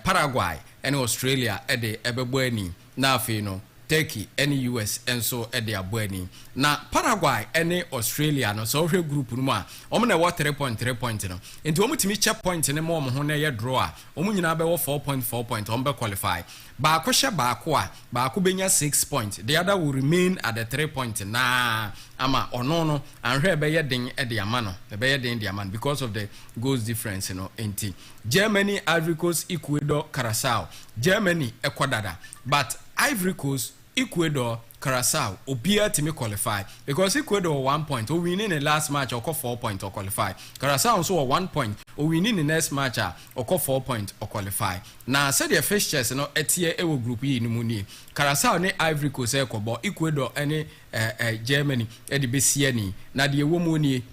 Paraguay and Australia ɛde ɛbɛbɔ ani na afei no Turkey and US and so ɛde abɔ ani na Paraguay and Australia no so hwɛ group no mu a ɔmo na ɛwɔ 3 point no nti ɔmo timi check point ne mo ɔmo ho na ɛyɛ draw a ɔmo nyina bɛwɔ 4 point ɔmo bɛ qualify baako hyɛ baako a baako benya 6 point the other will remain at the 3 point na ama ɔno no anhwɛ ɛbɛyɛ den ɛde ama no ɛbɛyɛ den de ama no because of the goals difference no nti Germany, Ivory Coast, Ecuador, Curacao. Germany ɛkɔdada but Ivory Coast, Ecuador, Curacao obia timi qualify because Ecuador 1 point o winning the last match or 4 point or qualify. Curacao also 1 point o winning the next match or 4 point or qualify. Now said the fixtures no etie ewo group yi ni mu ni. Curacao ne Ivory Coast ekobo Ecuador ne Germany e de besie ni. Na de ewo mu ni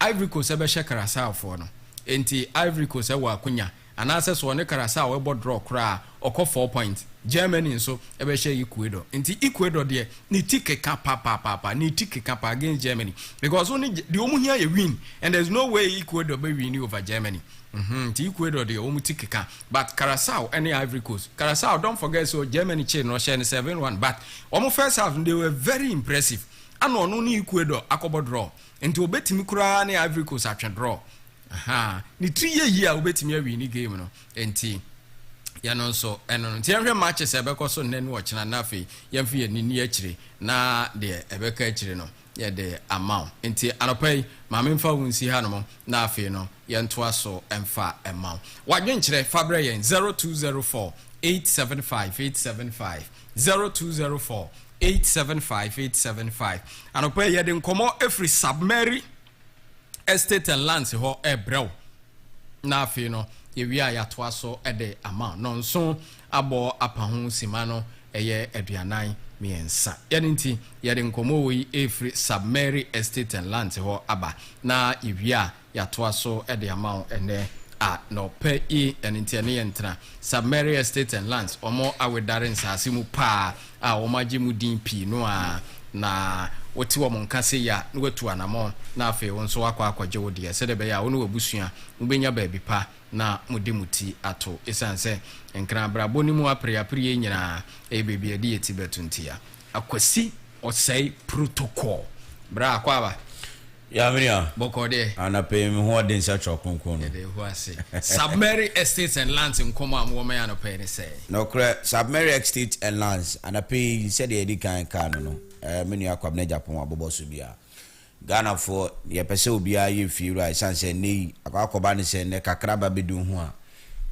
Ivory Coast ebe hye Curacao for no. Enti Ivory Coast e wa akunya anase so ne Curacao we draw kra or 4 point. Germany so ebe share Ecuador nti Ecuador de ni ticket ka papa ni ticket ka against Germany because only the omu here you win and there's no way Ecuador be win over Germany nti Ecuador de omu ticket ka but Curacao and Ivory Coast Curacao don't forget so Germany chain no share 7-1 but omu first half they were very impressive and no ni Ecuador akobo draw nti obetimi kura na Ivory Coast atwe draw ni 3 year obetimi win game no nti ya no so eno nti ehwe matches ebekọ so nne no ochina na afi yemfi ye ni akire na de ebeka akire no ye de amount nti anopai ma memfa wonsi ha no na afi no ye ntoa so emfa amount wadwenkyere fabre yen 0204 875 0204 875 anopai ye de nkomo every submary estate and lands ho ebrew na afi no yewia ya toa so ede ama no nso abo apaho sima no eye aduanan miensa yaninti yede nkomo wi every submary estate and land ho aba na yewia ya toa so ede ama ene a no pe e yaninti ne yentra submary estate and lands omo awedare nsase mu pa a omaje mu din pi no a na woti wo monkase ya no watu anamo na afi wonso akwaje wodi ya sede be ya wonu wabusua ubenya baabi pa na mudimuti ato esanse enkran brabo ni mu apre nyina e bebi edi eti betuntia akwasi osei protocol bra akwaba ya miria bokode anape mi ho den sa chokonkon no de ho ase submary estates and lands nkomo amwo ya no pe ne say no kre submary estate and lands anape said edi kan no menu akwab na Japan abobo so bia Ghana for ye pese obi aye fiura sanse nei akwakoba ne se ne kakraba bedu ho a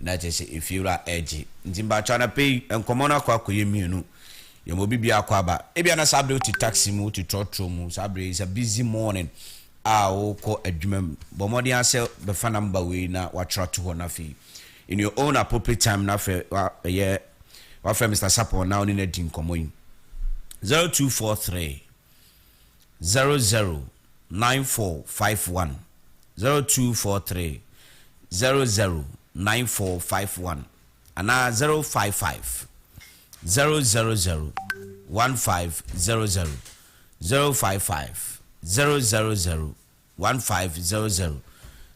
na chese efiura edge ntimba chana pay enkomo na akwakoye mienu ye mo bibia akwaba ebia na sabre uti taxi mu uti trotro mu sabre is a busy morning wo ko adwuma bomodi ase be fa number we na wa trot ho na fi in your own appropriate time na fe ye wa fe Mr. Sapo na oni na din komo yin 0243 009451 0243 009451 ana 055 000 1500 055 000 1500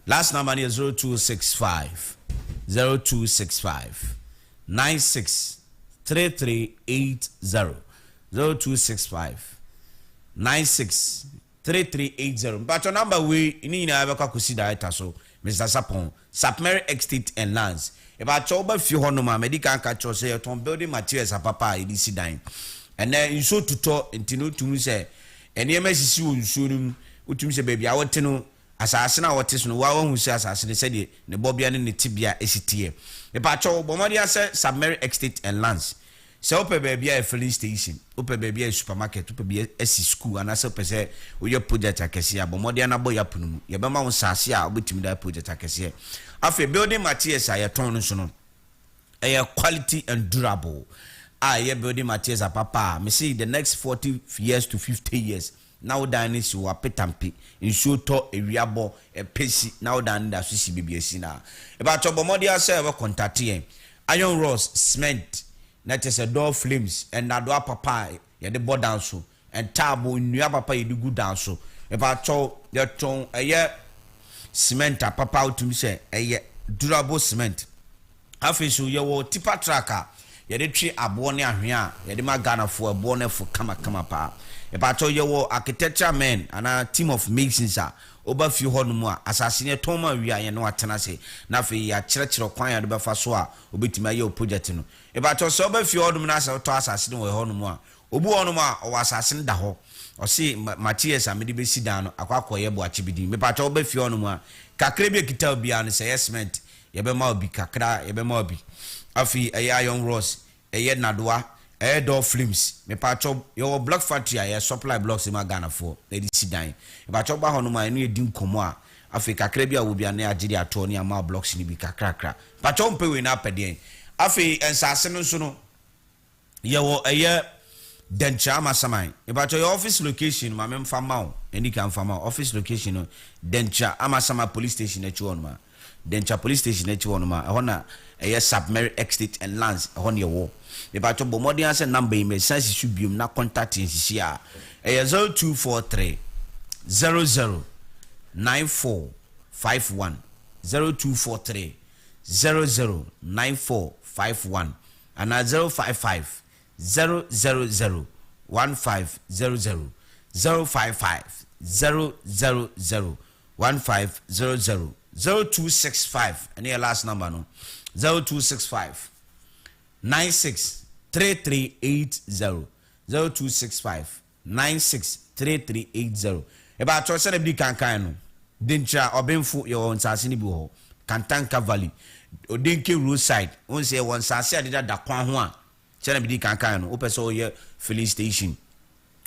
last number is 0265 963380 0265 963380 but your number we ni na abeka kusi director so Mr. Sapon Sapmary Estate and Lands if I choba fi hono ma medical catch say ton building materials papa e di sidan and then you so to talk intino to say ene emesisi wo nsurum utumi say baby awote no asase na wote so no wa hu say asase ne say ne bobia ne tibia esitie if I choba bomodi say Sapmary Estate and Lands se ope baby a filling station ope baby a supermarket ope baby a school and ase ope se oye project akese ya bomode na boy apunu ye be ma won sase a obetimi da project akese afi building materials a ye ton no so no quality and durable ye building materials a papa me see the next 40 years to 50 years now dan is wa petampi nsuo to ewiabo pesi now dan da so si bibiasi na e ba to bomode ase we contact yen iron rods cement that is a door flames and na do papa ye de board down so and table nua papa ye de good down so e ba cho ye ton cement papa utum say durable cement afi so ye wo tipa tracker ye de twi abo ne ahwea ye de magana fo abo ne fo kama pa e ba cho ye wo architecture men and a team of masons oba fi ho no mu asase ne ton ma wi aye no atena se na fe ya kire kwan ya do be fa so a obetima ye project no e ba to so oba fi ho no mu na se to asase ne wo ho no mu obu ho no mu o asase ne da ho o se Matthias amede be sidan no akwakoye bo achibidi me pa to oba fi ho no mu kakra bi ekita obi an se cement ye be ma obi kakra ye be ma obi afi iron rods nadoa door flames me pacho your block factory ya supply blocks in Ghana for lady sidan e pacho ba hono ma enu edi nkomo a Africa krebia wo bia na agiri ato ne ama blocks ni bi kakrakra pacho mpewe na apede afi ensase no so no ye wo dencha amasaman e pacho your office location ma memfa mawo eni kan fa mawo office location no dencha amasama police station echi won ma dencha police station echi won ma hona submarine estate and lands hon ye wo me ba to bomodi answer number email sense should be na contact insisi a 0243 00 9451 0243 00 9451 and 055 000 1500 055 000 1500 0265 and your last number no 0265 963380 0265 963380 eba to se bi kankan no dencha obenfu ye won sase ni bi ho Kantanka Valley odenke roadside on say won sase adida da kwan ho a se na bi kankan no opese oye filling station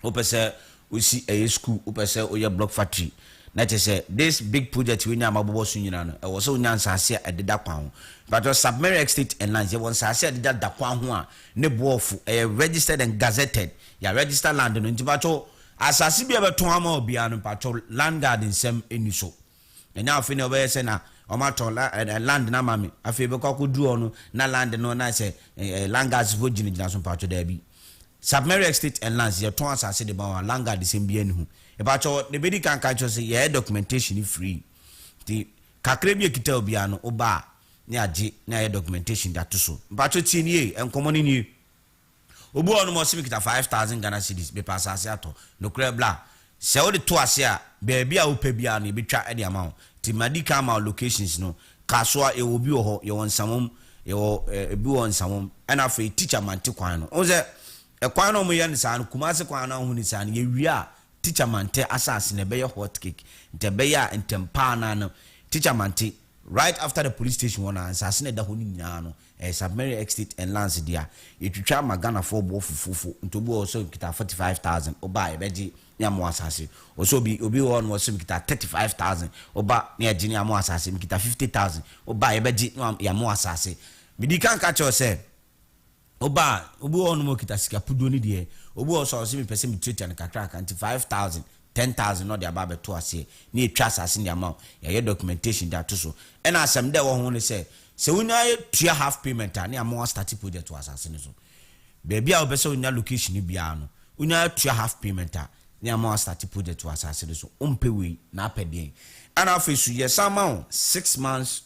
opese osi school opese oye block factory na say this big project we nya mabobo so nyina no e wo so nya nsase adida kwan but submarine estate and lands you want nsase adida da kwan ho a ne bofu registered and gazetted ya registered land no ntibacho asase bia beton ama obia no pacho land garden sem eni so enya afi ne obe se na o ma to land na mame afi be kwaku duo no na land no na say land gas vo jina so pacho da bi submarine estate and lands you ton asase de ba land garden sem bia ni hu e pacho the bedi kan ka cho say ye documentation free the kakra bi ekita obia no oba ni age na ye documentation that so pacho ti ni enkomo ni obu onu mo simi kita 5000 Ghana cedis be pass ase ato no kra bla se o de to ase a be bia opa bia no be twa e de amount ti madika ma locations no kasoa e obi ho ye won samom ye ebi won samom na fa teacher mante kwan no o ze e kwan no mo ye ne sa no kumase kwan no ho ni sa no ye wi a teacher mante asase ne be ye hot cake nte be ya ntempa na no teacher mante right after the police station one asase ne da ho ni nya no submarine estate and lands dia etwitwa magana for bo fufufu ntobu also kita 45000 oba e beji nyamo asase also obi won was kita 35000 oba ne agini nyamo asase kita 50000 oba e beji nyamo asase bidi kan ka cho se oba obi won mo kita sika pudo ni de obi also se mi pese mi treat an kakra kan 5000 10,000 no de aba beto ase ni etwa asase ni amount ya documentation da to so and asem de wo ho ne say se unya 2 half payment ani amo start project to asase ne so baby a obese unya location ni bia no unya 2 half payment ani amo start project to asase ne so umpewe na apede and afesu yes amount 6 months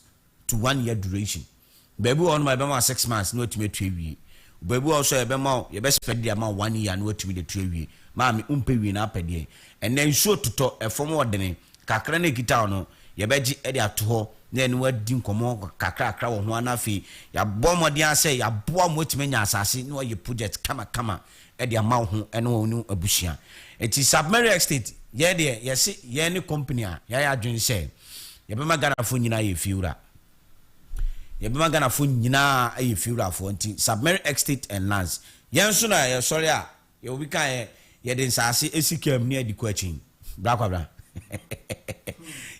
to 1 year duration baby on my bema 6 months no ultimate wie baby also e bema ye be spend the amount 1 year no ultimate wie maami umpewe na apede and then show to e form ordene kakra na kita no ye beji e de ato na enu adi nkomo kakra wo ho anafi ya bomodi ase ya boa motimenya asase no ye project kama e de ama ho eno onu abusia eti submarine estate ye de yesi ye ni company a ya adwen se ye be magana fo nyina ye fiura ye be magana fo nyina ye fiura fo nti submarine estate and lands Yanso na ye sorry a ye obi kan ye de nsase esikam ne adi kwachi bra kwabra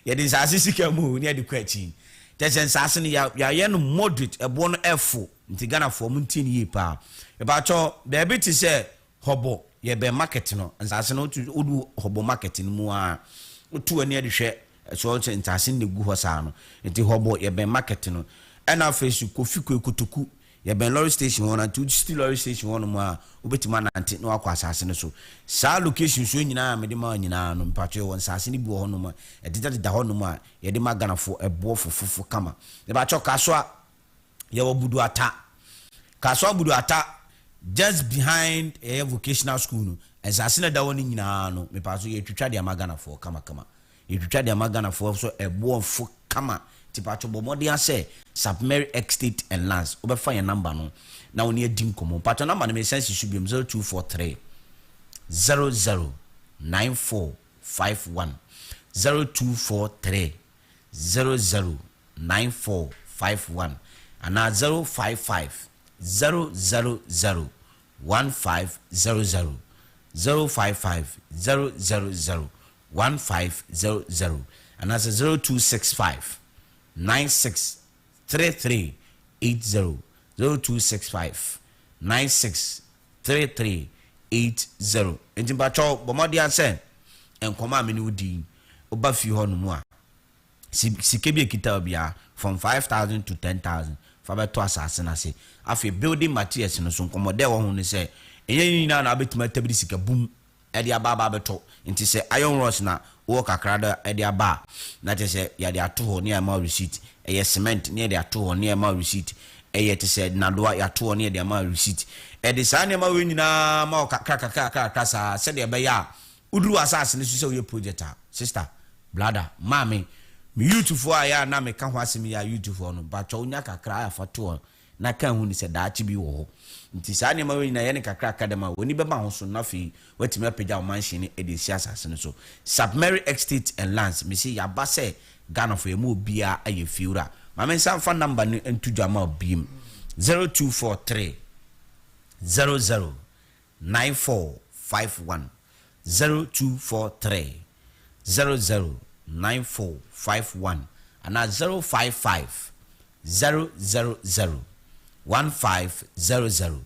ye de nsase sikamu ne adi kwachi tese nsase ne ya ye no moderate ebo no efo nti Ghana for mu nti ne yipa e ba cho be bi ti se hobo ye be market no nsase no odu hobo market no mu a otu ani adi hwe so nsase ne gu ho sa no nti hobo ye be market no ena face kofi kokutuku ye ben lorry station one and two still lorry station one mo a obetima nante no akwa asase no so sa location so nyina me de ma nyina no mpacho won asase ni bi ho no ma e de ho no ma ye de ma Ghana fo ebo fufufu kama de ba cho kaso a ye wo budu ata kaso budu ata just behind a vocational school no asase na da won nyina no me paso ye twitwa de ma Ghana fo kama ye twitwa de ma Ghana fo so ebo fu kama tipacho bomodi ase Submary Estate and Lands obefa your number no na woni adi nkomo pacho number no me sense should be 0243 009451 0243 009451 and 055 000 1500 055 000 1500 and that's 0265 963380 0265 963380 enti bacho bomodi anse enkoma ameni udi oba fi ho no mu a sikebi ekita obia from 5,000 to 10,000 fa beto asase na se afi building materials no so nkomode wo ho ne se enye nyina na betima tabiri sika bum edi aba beto nti se iron rods na wo kakrada edi aba na te se ya de ato ho ne ama receipt eye cement ne de ato ho ne ama receipt eye te se na doa ya to ho ne de ama receipt edi sa ne ma we nyina ma kakaka sa se de be ya uduru asase ne so se we project sister brother mami me youthful aya na me ka ho asemi ya youthful no ba cho nya kakra afa to na kan hu ni se da chi bi wo nti sa ne ma we nyina ye ne kakra akadema woni be ba ho so na fi watimi apagya o mansion e de si asase no so Submary Estate and Lands me see ya ba se Ghana for emu bia aye fiura ma men san fa number ni entudwa ma biem 0243 00 9451 0243 00 9451 and 055 000 1500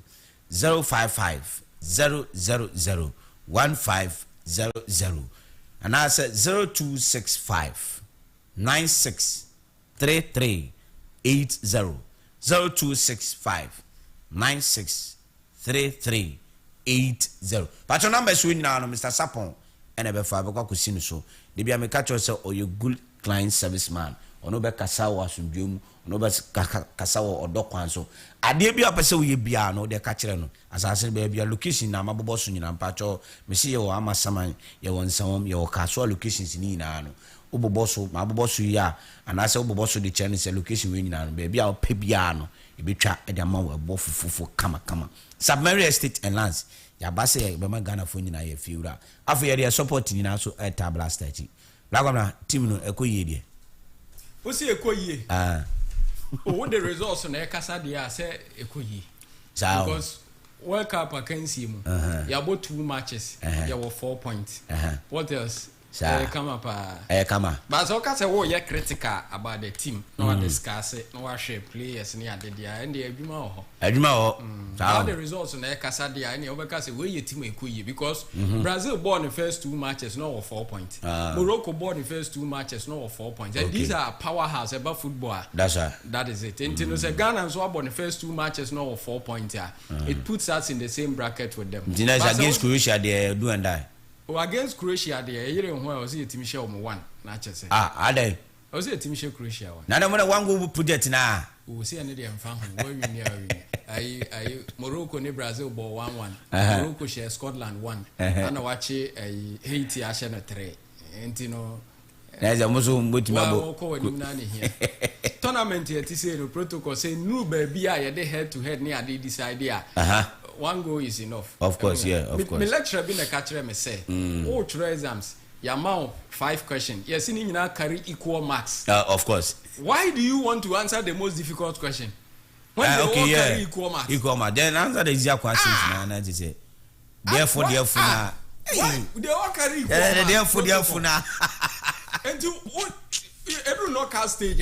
055 000 1500 and I said 0265 963380 0265 963380 but your number is winning now Mr. Sapon and ebe fa be kwa kusinu so de bia me catch say o you good client service man ono be kasa wo asundwem ono be kasa wo odokwan so ade bia pese wo ye bia no de ka kire no asase be bia location na mabobo so nyina mpacho me see ye wo amasaman ye won nsawom ye wo kaso locations ni na no obobo so mabobo so ya anase obobo so de chene se location we nyina no be bia o pe bia no e betwa e de ama wo ebo fufufu kama Submary Estate and Lands ya base be ma Ghana fo nyina ye fiura afa ye support nyina so tabla stage lagona team no ekoyie de o si ekoyie o the results na ekasa de say ekoyie because World Cup akansi mu ya bought 2 matches ya were 4 points what else come up come but so ka say wo ye critical about the team no one discuss it no one share players ni ade dia and the adwuma ho how the results na ekasa dia and you be say we ye team ekoyie because Brazil won the first 2 matches no were 4 points Morocco won the first 2 matches no were 4 points and these are powerhouse about football that is it and you say Ghana so won the first 2 matches no were 4 points it puts us in the same bracket with them against Croatia they do and die against Croatia there yere ho I was a team share 1 na chese ade I was a team share Croatia 1 na dem one go project na we see any dem fan ho we win I Morocco ne Brazil ball 1-1 Morocco share Scotland 1 and wache Haiti ashe na 3 entino na za muso motimabo ko ni na ne here tournament yet say no protocol say no ba bia ye dey head to head ne ade decide ya one goal is enough of course of course me lecture be na catch me say all through exams your amount 5 questions yes ni nyina carry equal marks of course why do you want to answer the most difficult question Okay, yeah. Equal math. Then answer the easier questions, man. I just say. Therefore, They all carry equal math. Therefore, now. And you, every knockout stage.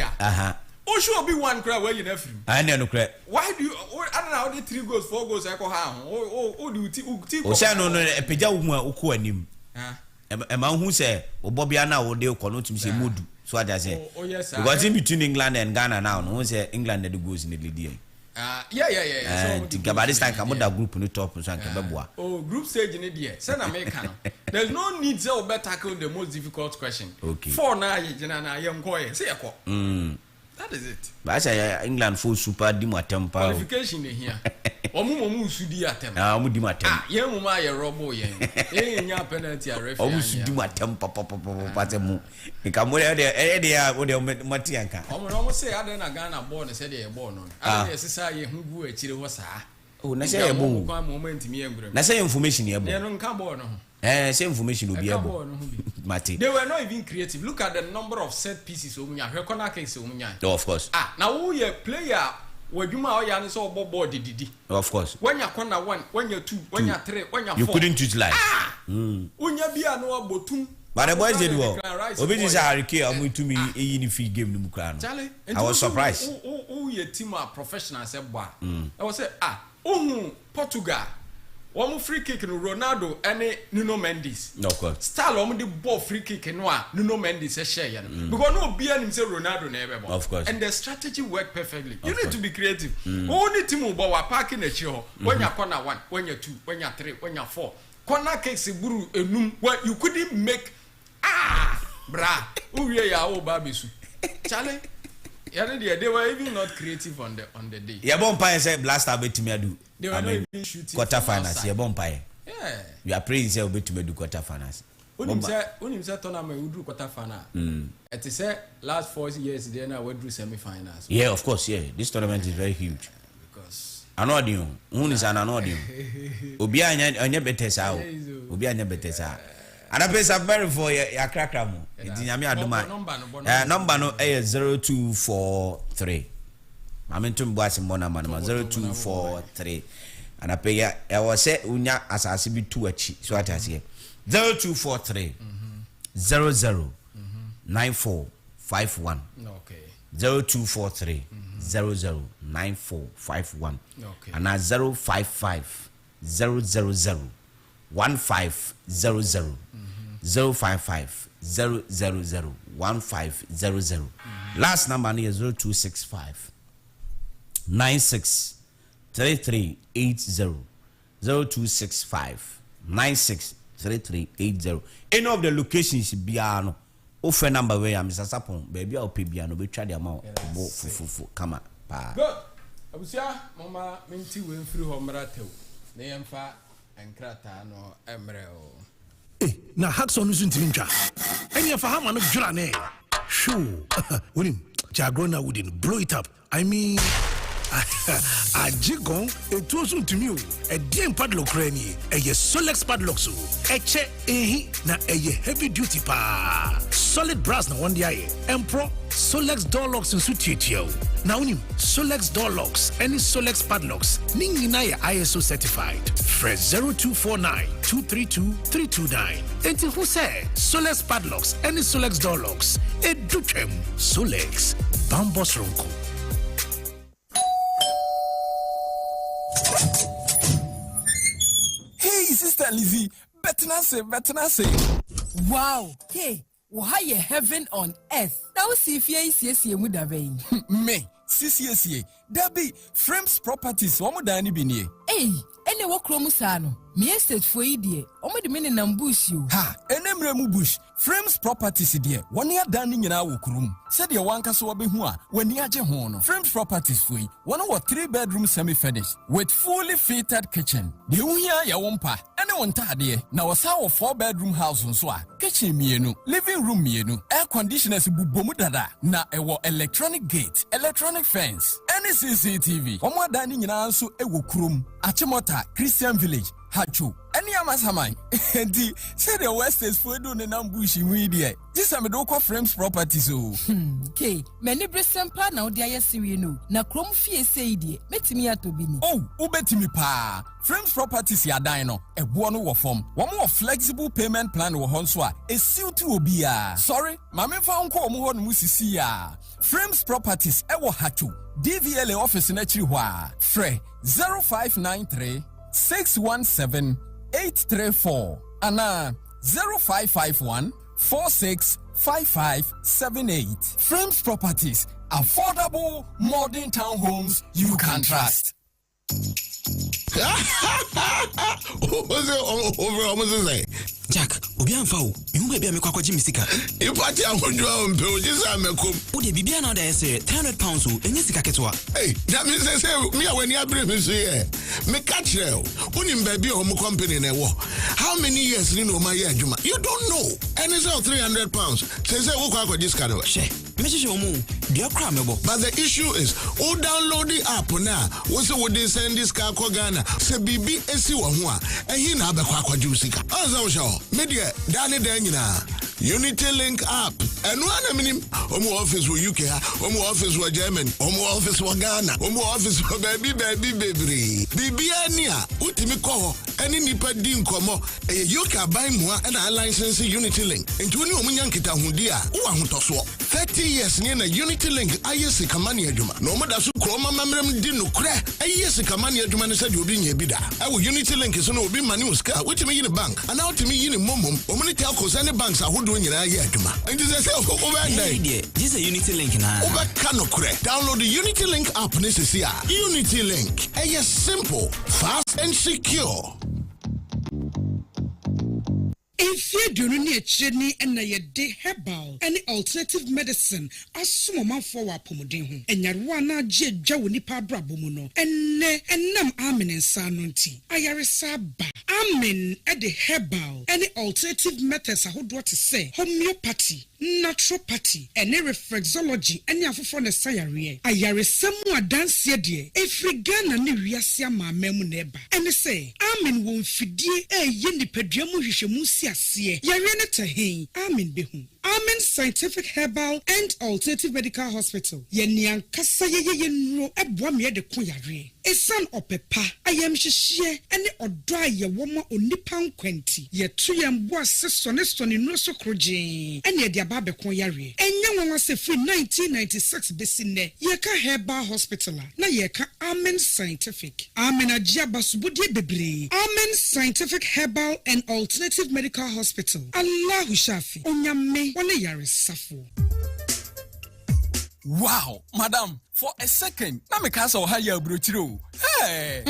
Oh, sure, be one cry where you never. I know, correct. Why do you? I don't know how the 3 goals, 4 goals. I go how? Oh, do you? O say no, a peja uku anim. A man who say, "O Bobiana will do connote say mood." So I just say, "Oh yes, sir." Because in between England and Ghana now, no say England that goes in the league. Yeah. So by this time, come on that group no top so Oh, group stage in India. Send American. There's no need to better tackle the most difficult question. Okay. 4 now, you am going. Say a that is it. But I say England full super dimo temper. Qualification here. Omu sudi atem. Omu dimo atem. Ye muma ye robo ye. Nya penalty a referee. Omu sudi dimo atem papa mu. Nka de mati anka. Omu say ade na Ghana ball na say de ball no. Ade sesa ye hugu akire ho saa. Oh, na say ye ball. Moment mi engrem. Na say information ye ball. Ye no nka ball no. Say information obi e ball. Mati. They were not even creative. Look at the number of set pieces omunya. Corner kicks omunya. Oh, of course. Now who ye player wadwuma o ya ne so bobo dididi. Of course. When you corner 1, when you 2, when you 3, when you 4. You couldn't utilize. Unya bia no abotum. But the boys did well. Obi just Harike amu to me in the game no mukra no. I was surprised. Who your team are professional say boy. I was say Portugal. One free kick no Ronaldo and Nuno Mendes. No, of course. Style on the ball free kick no Nuno Mendes share. Because no be him say Ronaldo never. Of course. And the strategy worked perfectly. You need to be creative. Only team who are parking the chair when you corner 1, when you 2, when you 3, when you 4. Corner kicks buru enum where you couldn't make bra. Uye ya o babisu. Charlie. They were even not creative on the day. Yeah, Bompire said blaster betimi adu. They were not even shooting. Quarterfinals. Yeah, Bompire. Yeah. We are praying say betimi do quarterfinals. Unim say tournament we do quarterfinal. It is say last 4 years they now we do semi-finals. Yeah, of course. Yeah, this tournament is very huge. Because anodium, is an anodium. Obi anya better sa. Obi anya better sa. And I pay some money for your crackramu. Number no 0243. I'm into bossing one number 0243. And I pay I was say unya asasi bi 2 achi. So what I say 0243 00 9451. Okay. 0243 00 9451. Okay. And 055 000 1500 055 000 1500. Last number is 0265 96 3380 0265 96 3380. Any of the locations biano offer number where I'm Mr. Sapon baby I'll pay biano be try the amount fufu come pa. Good. Abusia mama minti we free home ratew. Na yemfa enkrata no emre o. Na Hackson is into ninja. And you fahama no jurane. Shoo. Unim, Jagona wouldn't blow it up. I mean, a jigon, a tosun to me, a damn padlock cranny, a Solex padlock so, a che, na a heavy duty pa. Solid brass na one day, Empro, Solex door locks and suitio. Now, Solex door locks, any Solex padlocks, Ninginaya ISO certified. Fresh 0249 232 329. And who say Solex padlocks, any Solex door locks, a Duchem, Solex, Bambos Ronco. Hey, Sister Lizzie, better not say. Wow, hey. Why you heaven on earth? Now see if you mudavein. Me, CCSA. Debbie, Frames Properties, Wamudani Bini. Hey, any walk Romusano. Me estate for idea. Omo the meaning ambush you. Ha, enemremu bush. Frames Properties dear. 1 year dining in our room. Said your one castle be hua when near Jehono. Frames Properties for 1 or 3 bedroom semi-furnished with fully fitted kitchen. The unya ya wompa. Anyone tadie. Now a sour 4 bedroom house on swa. Kitchen mienu, living room mienu, air conditioners bubomudada. Na ewo electronic gate, electronic fence, any CCTV. Omo dining in our so ewo krum. Achimota Christian Village. Hachu. Any Amasamai. The say the West is for doing an ambush in media. This I'm a frames properties. Okay, many Brissampa now, dear Sirino. Na Chrome Fee say, dear, met me at Tobini. Oh, ubeti pa. Frames properties ya dino. A one over form. One more flexible payment plan or Honswa. A suit to Obia. Sorry, Mamma found call more Musisia. Frames properties, Ewo Hachu. DVLA office in Echiwa. Fre 0593 617 834. Anna 0551 465578. Frames Properties, affordable modern townhomes you can trust. Jack, obi amfa wo. You be me kwakwaji misika. You party am do am pe o jisa mekom. O de bibia na dey say £300 o, enye sika ketwa. Hey, that means say me awani abre me so here. Me catch you. Unim baby home company na wo. How many years ni no ma ye adwuma? You don't know. And it's £300. Say wo kwakwaji sika no. She, me she omo. Dia kra mebo. But the issue is, o download the app now. Wo say wo dey send this car ko Ghana. Say bibi esi wo ho a. Ehi na abekwa kwakwaji sika. Anza wo sha. Media Danny Danyina Unity Link app and one minim Omo office wo UK Omo office wo Germany Omo office wo Ghana Omo office wo baby Bibia utimi ko any nipa di nkomo UK buy mo and a license Unity Link into ni omo nyankita hudi a wo ahotoso 30 years ni na Unity Link ayesi kamani adwuma no mo da so kroma mamrem di no kra ayesi kamani adwuma ne said obi nya bi da awo Unity Link so no obi mani uska wetimi yin bank and now timi yin momom omni telcos any banks ahodo nyina ye adwuma and this say this is Unity Link na oba kano kra download the Unity Link app necessary Unity Link simple fast and secure. If you do not need chidney and a day herbal, any alternative medicine, as some man for a pomodin, and Yarwana J. Jawuni Pabra Bumuno, and nam amen and sanunti. Ayarisaba, amen at the herbal, any alternative methods I would want to say, homeopathy, naturopathy, and reflexology, and Yafufon Sayari. Ayarisamu dance ye, if we gan a new Yasia ma memuneba, and they say, amen won't feed ye a yeni pediamu hishamusia. Yarena Tahin, Amen Behum. Amen Scientific Herbal and Alternative Medical Hospital. Yenian Kasa Yenro Ebwamia de Koyare. A son of Pepa, I am Shishie, and or dry your woman on Nippon Quenti. Ye 3 and was soneston in Rosso Croje, and ye Diababe Koyare. And young was a free 1996 Bessine, Yeka Herbal Hospital, na Yeka Amen Scientific. Amen Ajabas Budi Bebri. Amen Scientific Herbal and Alternative Medical Hospital. Allah Shafi, Onyame. Wow, madam, for a second, na me kasa o haya abrochiro. Hey,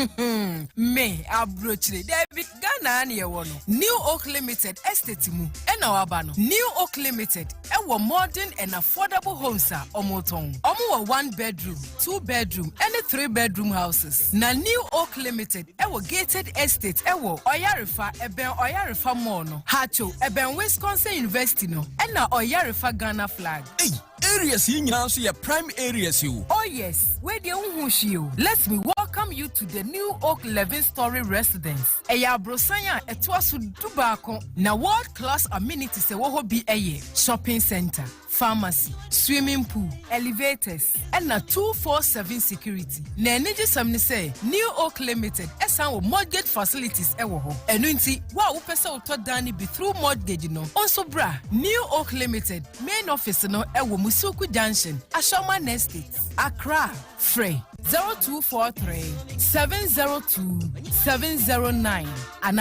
me abrochire. David Ghana ani ewo no. New Oak Limited estate mu. E na waba no. New Oak Limited ewo modern and affordable homes a omoton. Omo 1 bedroom, 2 bedroom, and 3 bedroom houses. Na New Oak Limited ewo gated estate ewo Oyarifa eben Oyarifa mall no. Hacho eben Wisconsin University no. E na Oyarifa Ghana flag. Hey. Areas here now so your prime areas you. Oh yes, where the unhushio. Let me welcome you to the New Oak 11-story residence. Eya brosanya etwasu dubako na world-class amenities e woho bi eye. Shopping center, pharmacy, swimming pool, elevators, and na 247 security. Na energy samni say New Oak Limited esan wo mortgage facilities e woho. Enu nti wa wo pese uto dani bi through mortgage no. Also bra, New Oak Limited main office no e wo Musuku Junction, Ashoma Estate, Accra, Frey 0243 702 709 and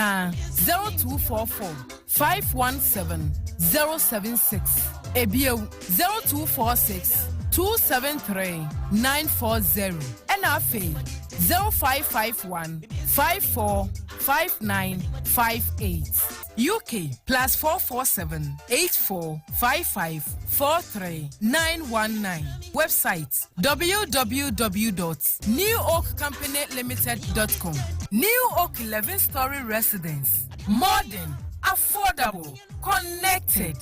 0244 517 076. Ebio 0246 273 940 and Afe 0551 54 5958. UK +447 84 55 43 919. Website www.newoakcompanylimited.com. New Oak 11-story residence. Modern, affordable, connected.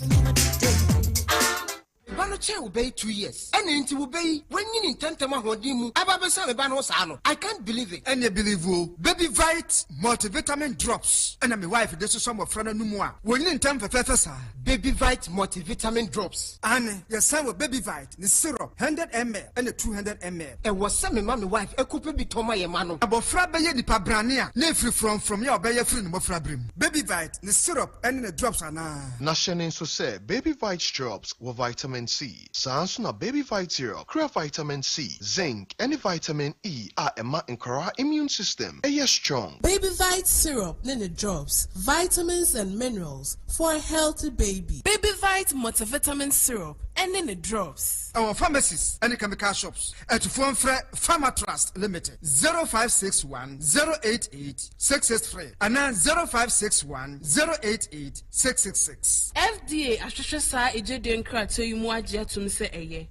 ba no che obey 2 years ene nti obey when yin intentem ahodi mu aba be say ba no sa no I can't believe it. And you believe baby vite multivitamin drops and my wife this is some of friend no mu a when yin intem fefe sa baby vite multivitamin drops and your son with baby vite the syrup 100 ml and 200 ml e was say me my wife e couple bi toma ye ma no abofra be ye nipa brane a na free from your be ye free no mofra brim baby vite the syrup and the drops ana na shenin so say baby vite drops with vitamin C sans na baby vite syrup crea vitamin C zinc and vitamin E are emma nkara immune system e strong baby vite syrup and the drops vitamins and minerals for a healthy baby baby vite multivitamin syrup and then the drops our pharmacies and chemical shops at phone Pharma Trust Limited 0561 088 663 and 0561 088 666 FDA ahwehwe saa ejede nkrato yi mu agye atum se eye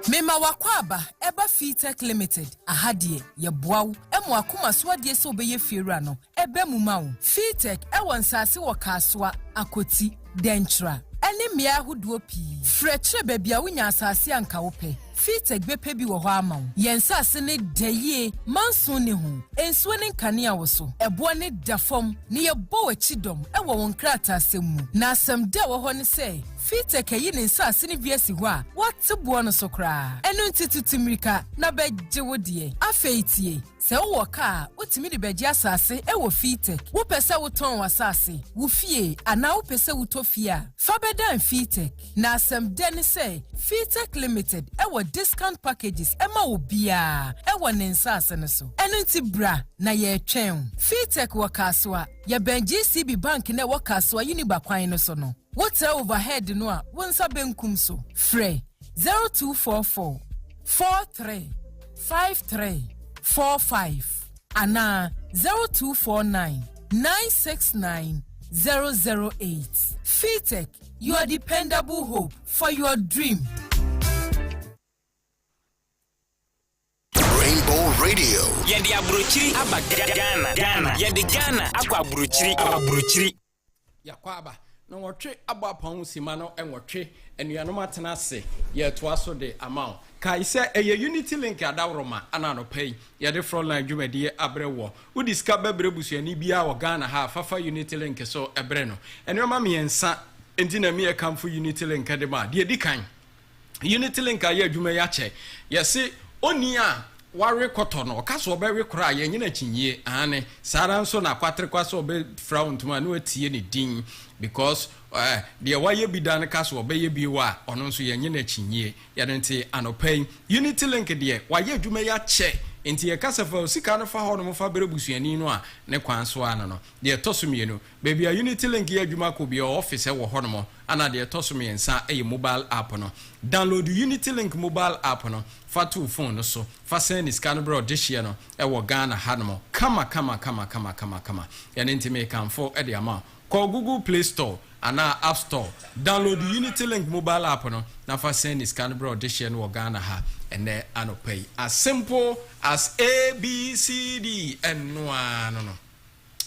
Mema wakwaba eba Fitech Limited ahadie ye boawo emu akoma so adie se obeye fiera no ebe mumawo Fitech ewonsase wo kasoa akoti dentra ene mia huduo pi freche bebia wonya asase anka wope Fitech bepe bi wo ho amawo yensase ne deye manso ne ho enso ne nkane a wo so ebo ne dafom ne ye bo wachidom ewo won krata asemu na asem de wo ho ne se Fitech yi ne nsase ne biasi ho a wate bo no so kra enu ntitutimrika na beje wodie afeitie se wo ka otimi de beje asase ewo Fitech wo pese wo ton wasase wo fie ana wo pese wo tofia fa bedan Fitech na asem de ne se Fitech Limited ewo discount packages ema wo bia ewo ne nsase ne so enu ntibra na ye twen Fitech wo kasoa ye ben GCB bank na wo kasoa uniba kwan no so no what overhead no a wonsa benkum so free 0244 43 53 45 ana 0249 969 008 Fitech, your dependable hope for your dream. Rainbow Radio. Yedi abrochiri Ghana. Yedi Ghana akwa abrochiri. Yakwaba. No watwe aba pon sima no enwotwe enuanom atena ase ye to aso de amount kai se eye unity link adawroma ana no pay ye de frontline dwumadi abrewo udiska bebre busuani bia wo Ghana ha fafa unity link so ebre no enuama miensa enti na me kamfo unity link de ma de dikan unity link aye adwuma ya che ye se oni a ware koto no ka so be we kura ye nyina chinyie ane sara nso na kwatre kwa so be front ma no atie ne din because the waye bi dan ka so be ye bi wa ono nso ye nyina chinyie ye nti anopai unity link de waye adwuma ya che enti ye kasafa sika no fa ho no fa bere busuani no a ne kwan so ana no de tosumie no baby a unity link ye adwuma ko bi office wo ho no ana de tosumie nsa e mobile app no download unity link mobile app no fa to phone no so fa send scan bro this year no e wo Ghana hanmo kama ya nti me kan for e de ama call Google Play Store ana App Store download unity link mobile app no na fa send scan bro this year no wo Ghana ha and then anopay as simple as ABCD and no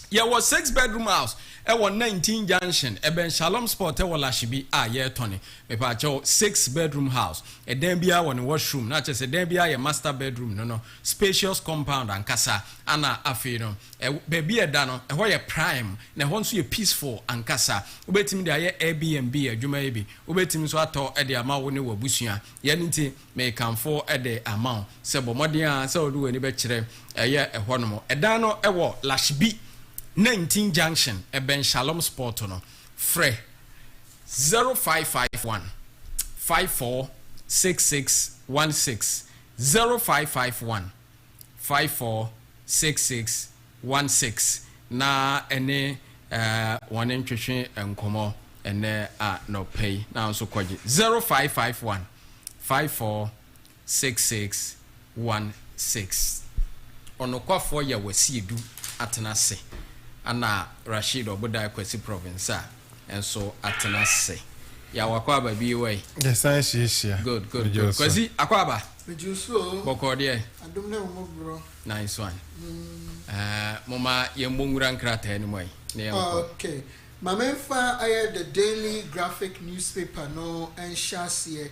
yeah was 6-bedroom house e was 19 junction e ben Shalom Sport e was Lashibi ye Tony me pa cho 6-bedroom house e den bia won washroom na che se den bia ye master bedroom no spacious compound and kasa ana afi no e baby e da no e ho ye prime na ho nso ye peaceful and kasa obetim de ye Airbnb adwuma ye bi obetim so ato e de ama wo ne wabusua ye nti me kanfo e de ama se bomoden a se odu wani be kire e ye e ho no e da no e wo Lashibi 19 junction Ben Shalom Sport no fre 0551 546616 0551 546616 na ene one ntwehwe enkomo ene no pay na so kwaje 0551 546616 ono kwafo ya wasiedu atenase ana Rashid Obuda Kwesi province enso atenase ya wakwaba bi we yes I see good Kwesi akwaba mejuso bokode adumne mo bro nice one mama yembongura nkrata ni moy okay Mamenfa aye the Daily Graphic newspaper no and Shasie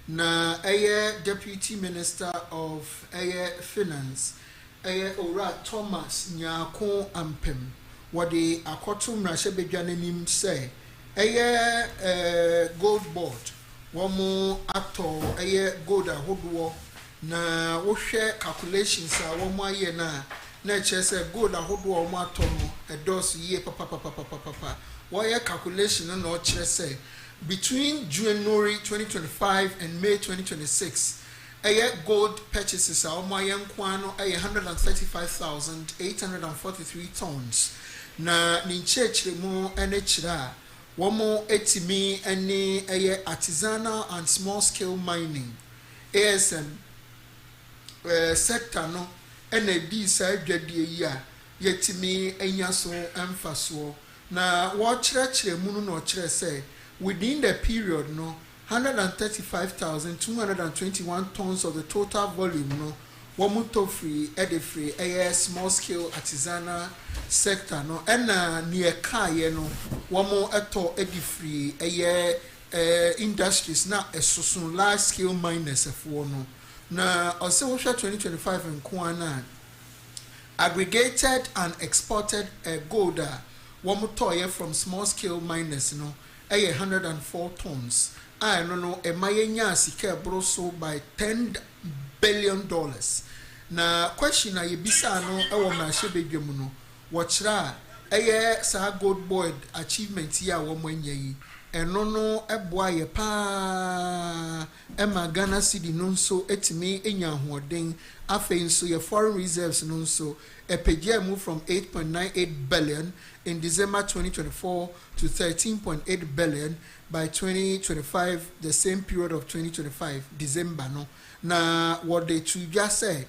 na aye Deputy Minister of aye Finance aye Ora Thomas Nyako Ampem wadi akoto mrashe bedwanenim say aye gold board womo ato aye gold ahodo na wo hwe calculations a womo aye na chese gold ahodo womo ato no edos ye papa why calculation and not say between January 2025 and May 2026 gold purchases are 135,843 tons na ninche mo enechira womo etimi ene artisanal and small scale mining ASM sector no ene di sa dwadie ya yetimi enya so emfaso na wachire mu no chire say within the period no 135,221 tons of the total volume no womuto free free small scale artisanal sector no na near kaye no womo eto free industries na esosun large scale miners efo no na ose wo 2025 nkwana aggregated and exported gold womutoye from small scale miners no 104 tons I no emayenya sika broso by $10 billion na question na yebisa no ewo na shebedwemu no wochira sa gold board achievement ya wo manya yi eno no eboa ye pa ema Ghana city no nso etimi enya hoden afei nso ye foreign reserves no nso epegya move from 8.98 billion in December 2024 to 13.8 billion by 2025, the same period of 2025 December no na what they to just say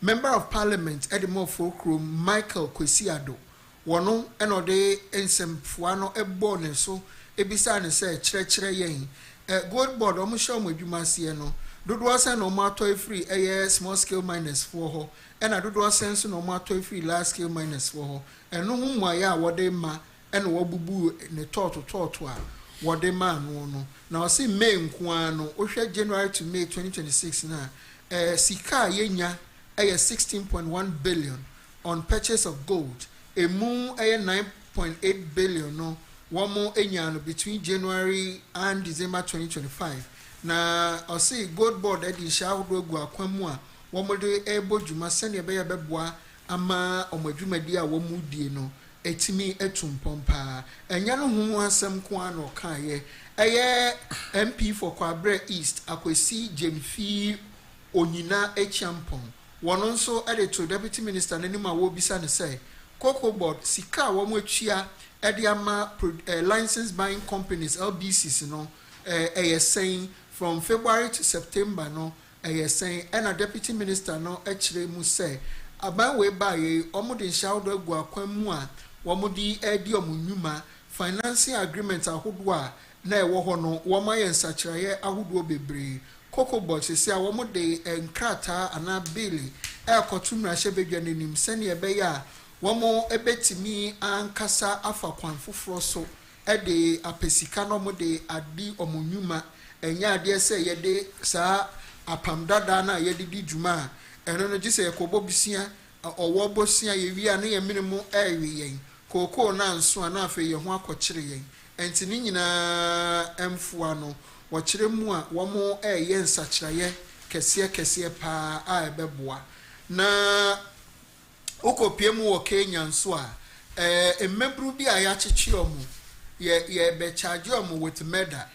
Member of Parliament Edimo Fulcrum Michael Kwesiado wono eno de ensemfuano ebone so ebisa ne say chire yen gold board omo show mo adwumase no dodo asa no mato free small scale miners for ho ena dodo asa so no mato free large scale miners for ho eno hu moya a wode ma ena wobubu ne toto a wode ma no na o say May nkoa no o hwe January to May 2026 na sika yenya 16.1 billion on purchase of gold emu 9.8 billion no womo enyano between January and December 2025 na o say gold board edi shawo gu akwamu a womo de ebo dwuma sene be beboa ama omadwumadi a womu die no etimi etumpompa enya no hu asem ko ano kaye MP for Kwabre East akwesi Jemfi Onyina Echiampon wono nso to deputy minister nanima wo bisa ne say cocoa board sika wo mo atwia ama license buying companies LBCs no saying from February to September no saying and a deputy minister no actually mu say aban we buy omo de shawdo gu akwamu a womo di edi omunuma financing agreement ahodo a na ewo ho no womo yensachiraye ahodo bebre cocoa board se a womo de enkrata ana bili ekotumra shebedwanenim sene ebe ya womo ebetimi ankasa afa kwan foforo so de apesika no mo de adi omunuma enya ade se yede sa apam dada na yede di dwuma eno no gise ekobo bisia owo bosia ye wia na ye minimum ewe yen koko na nso na afa ye ho akokire yen enti ni nyina emfoa no wɔkyerɛ mu a wɔmo ɛyɛ nsakyerɛyɛ kɛseɛ paa a ɛbɛboa na okopie mu wɔ Kenya nso a mmaburu bi a yɛakyekye ɔmo yɛ bɛkyagye ɔmo with murder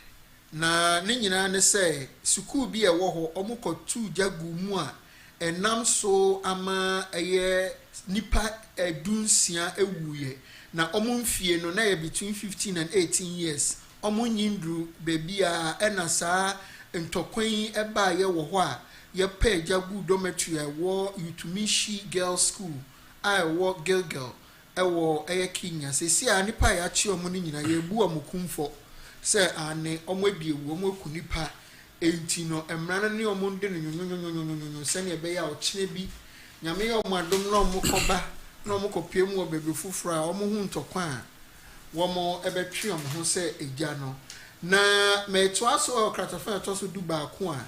na ne nyinaa ne sɛ sukuu bi ɛwɔ hɔ ɔmo kɔtu jagu mu a ɛnam so ama ɛyɛ nipa edunsia ewuye na ɔmo mfie no na yɛ between 15 and 18 years omo nyindru baby a ena saa ntokwan eba ye wo ho a ye pa jagu dormitory wo Utumishi Girls School a wo Gilgil wo Kenya se si a nipa ya chi omo ni nyina ye bu omo kumfo se ane omo ebiewu omo kunipa enti no emra ne omo ndi no se ne ebe ya o kire bi nyame ye omo adom na omo koba na omo kopie mu obebe fufura omo hu ntokwan wɔn ɛbɛtwe wɔn ho sɛ egya no na mɛtoa so ɔkratafo ɛtɔ so du baako a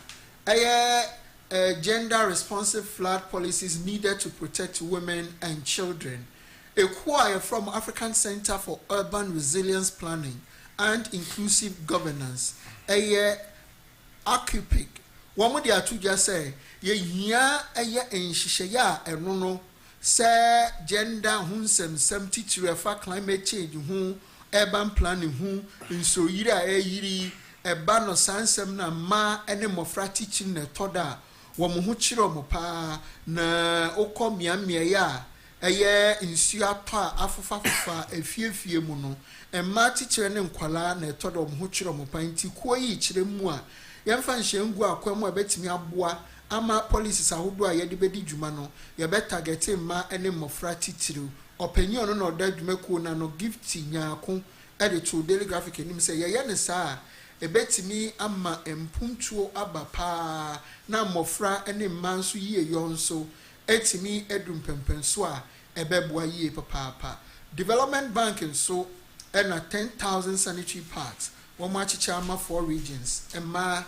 ɛyɛ gender responsive flood policies needed to protect women and children. Ekuo from African Center for Urban Resilience Planning and Inclusive Governance. ACUPIC. Wɔn mo de ato dwa sɛ yɛhia nhyehyɛeɛ a ɛno no sɛ gender ho nsɛmsɛm titiri ɛfa climate change ho urban planning ho nsoyiri a ɛyiri ɛba no saa nsɛm na mmaa ne mmɔfra titiri na ɛtɔ da wɔn ho kyerɛ wɔn paa na okɔ mmeammea a ɛyɛ nsuo atɔ a afofafofa efiefie mu no mmaa titiri ne nkwalaa na ɛtɔ da wɔn ho kyerɛ wɔn paa nti kuo yi kyerɛ mu a yɛmfa nhyɛngu akwa mu a bɛtumi aboa ama policies ahodoɔ a yɛde bɛdi dwuma no yɛbɛtargete mmaa ne mmɔfra titiri ɔpanyin no na ɔda dwuma kuo na no gift nyaako ɛde to daily graphic anim sɛ yɛyɛ ne saa ebetimi ama mpuntuo aba paa na mmɔfra ne mmaa nso yie yɔn nso etimi edum pɛmpɛnso a ɛbɛboa yie papaapa development bank nso ɛna 10,000 sanitary pads wɔn akyekyɛ ama 4 regions ɛma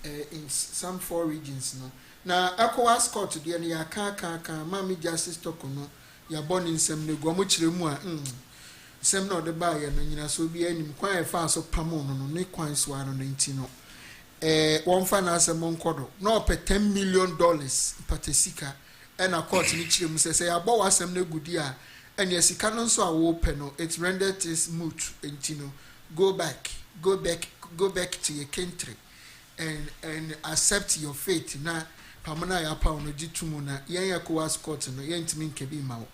in some 4 regions no na ECOWAS court deɛ no yɛaka mami justice talk no yɛabɔ ne nsɛm no gu ɔmo kyerɛ mu a nsɛm na ɔde baayɛ no nyina so bi anim kwan ɛfa so pamo no ne kwan so ano no nti no wɔmfa na asɛm nkɔ do na ɔpɛ $10 million patasika ɛna court ne kyerɛ mu sɛ yɛabɔ w'asɛm no gudi a ɛne sika no nso a wɔpɛ no it rendered this moot nti no go back to your country and accept your fate na pamona ya pa ono gitumu na yen ECOWAS court no yen timi nkebi ma wo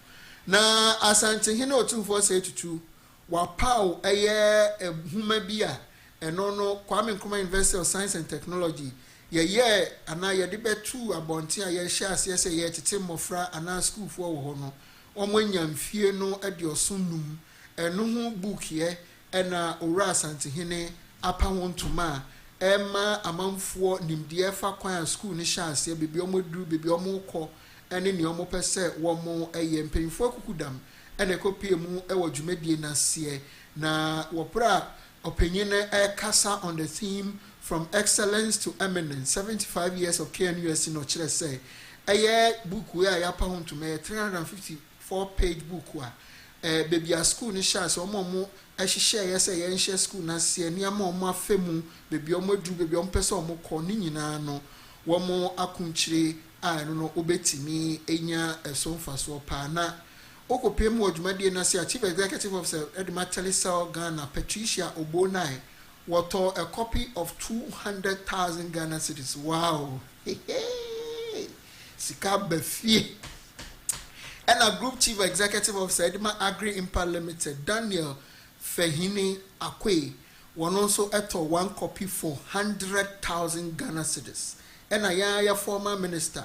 na asante hene otumfo say tutu wa paw eye ehuma bi a eno no Kwame Nkrumah University of Science and Technology ye ana ye de betu abonte a ye hye ase se ye tete mmofra ana school fo wo ho no omanya mfie no ade osonum eno ho book ye ena owura asante hene apa wontuma Emma amanfoɔ nimdeɛ fa kwan school ne hyɛ ase bebi ɔmo duru bebi ɔmo kɔ ɛne ne ɔmo pɛ sɛ wɔn ɛyɛ mpanyinfoɔ kukudam ɛna ɛkɔpie mu ɛwɔ dwumadie n'aseɛ na wɔpra ɔpanyin ɛkasa on the theme from excellence to eminence 75 years of KNUST no kyerɛ sɛ ɛyɛ book wei a yɛapa ho ntoma 354 page book a baby a school ni sha so omo ehihye ye se ye nhye school na se ni ama omo afemu baby omo dru baby omo pese omo ko ni nyina no wo mo akunkyire a no obetimi enya esonfa so pa na okopem odwumadie na se chief executive officer Edma Telecel Ghana Patricia Obonai wato a copy of 200,000 Ghana cedis. Wow. Sika befie. And a group chief executive officer Edma Agri Impact Limited Daniel Fehini Akwe won also eto one copy for 100,000 Ghana cedis. And a former minister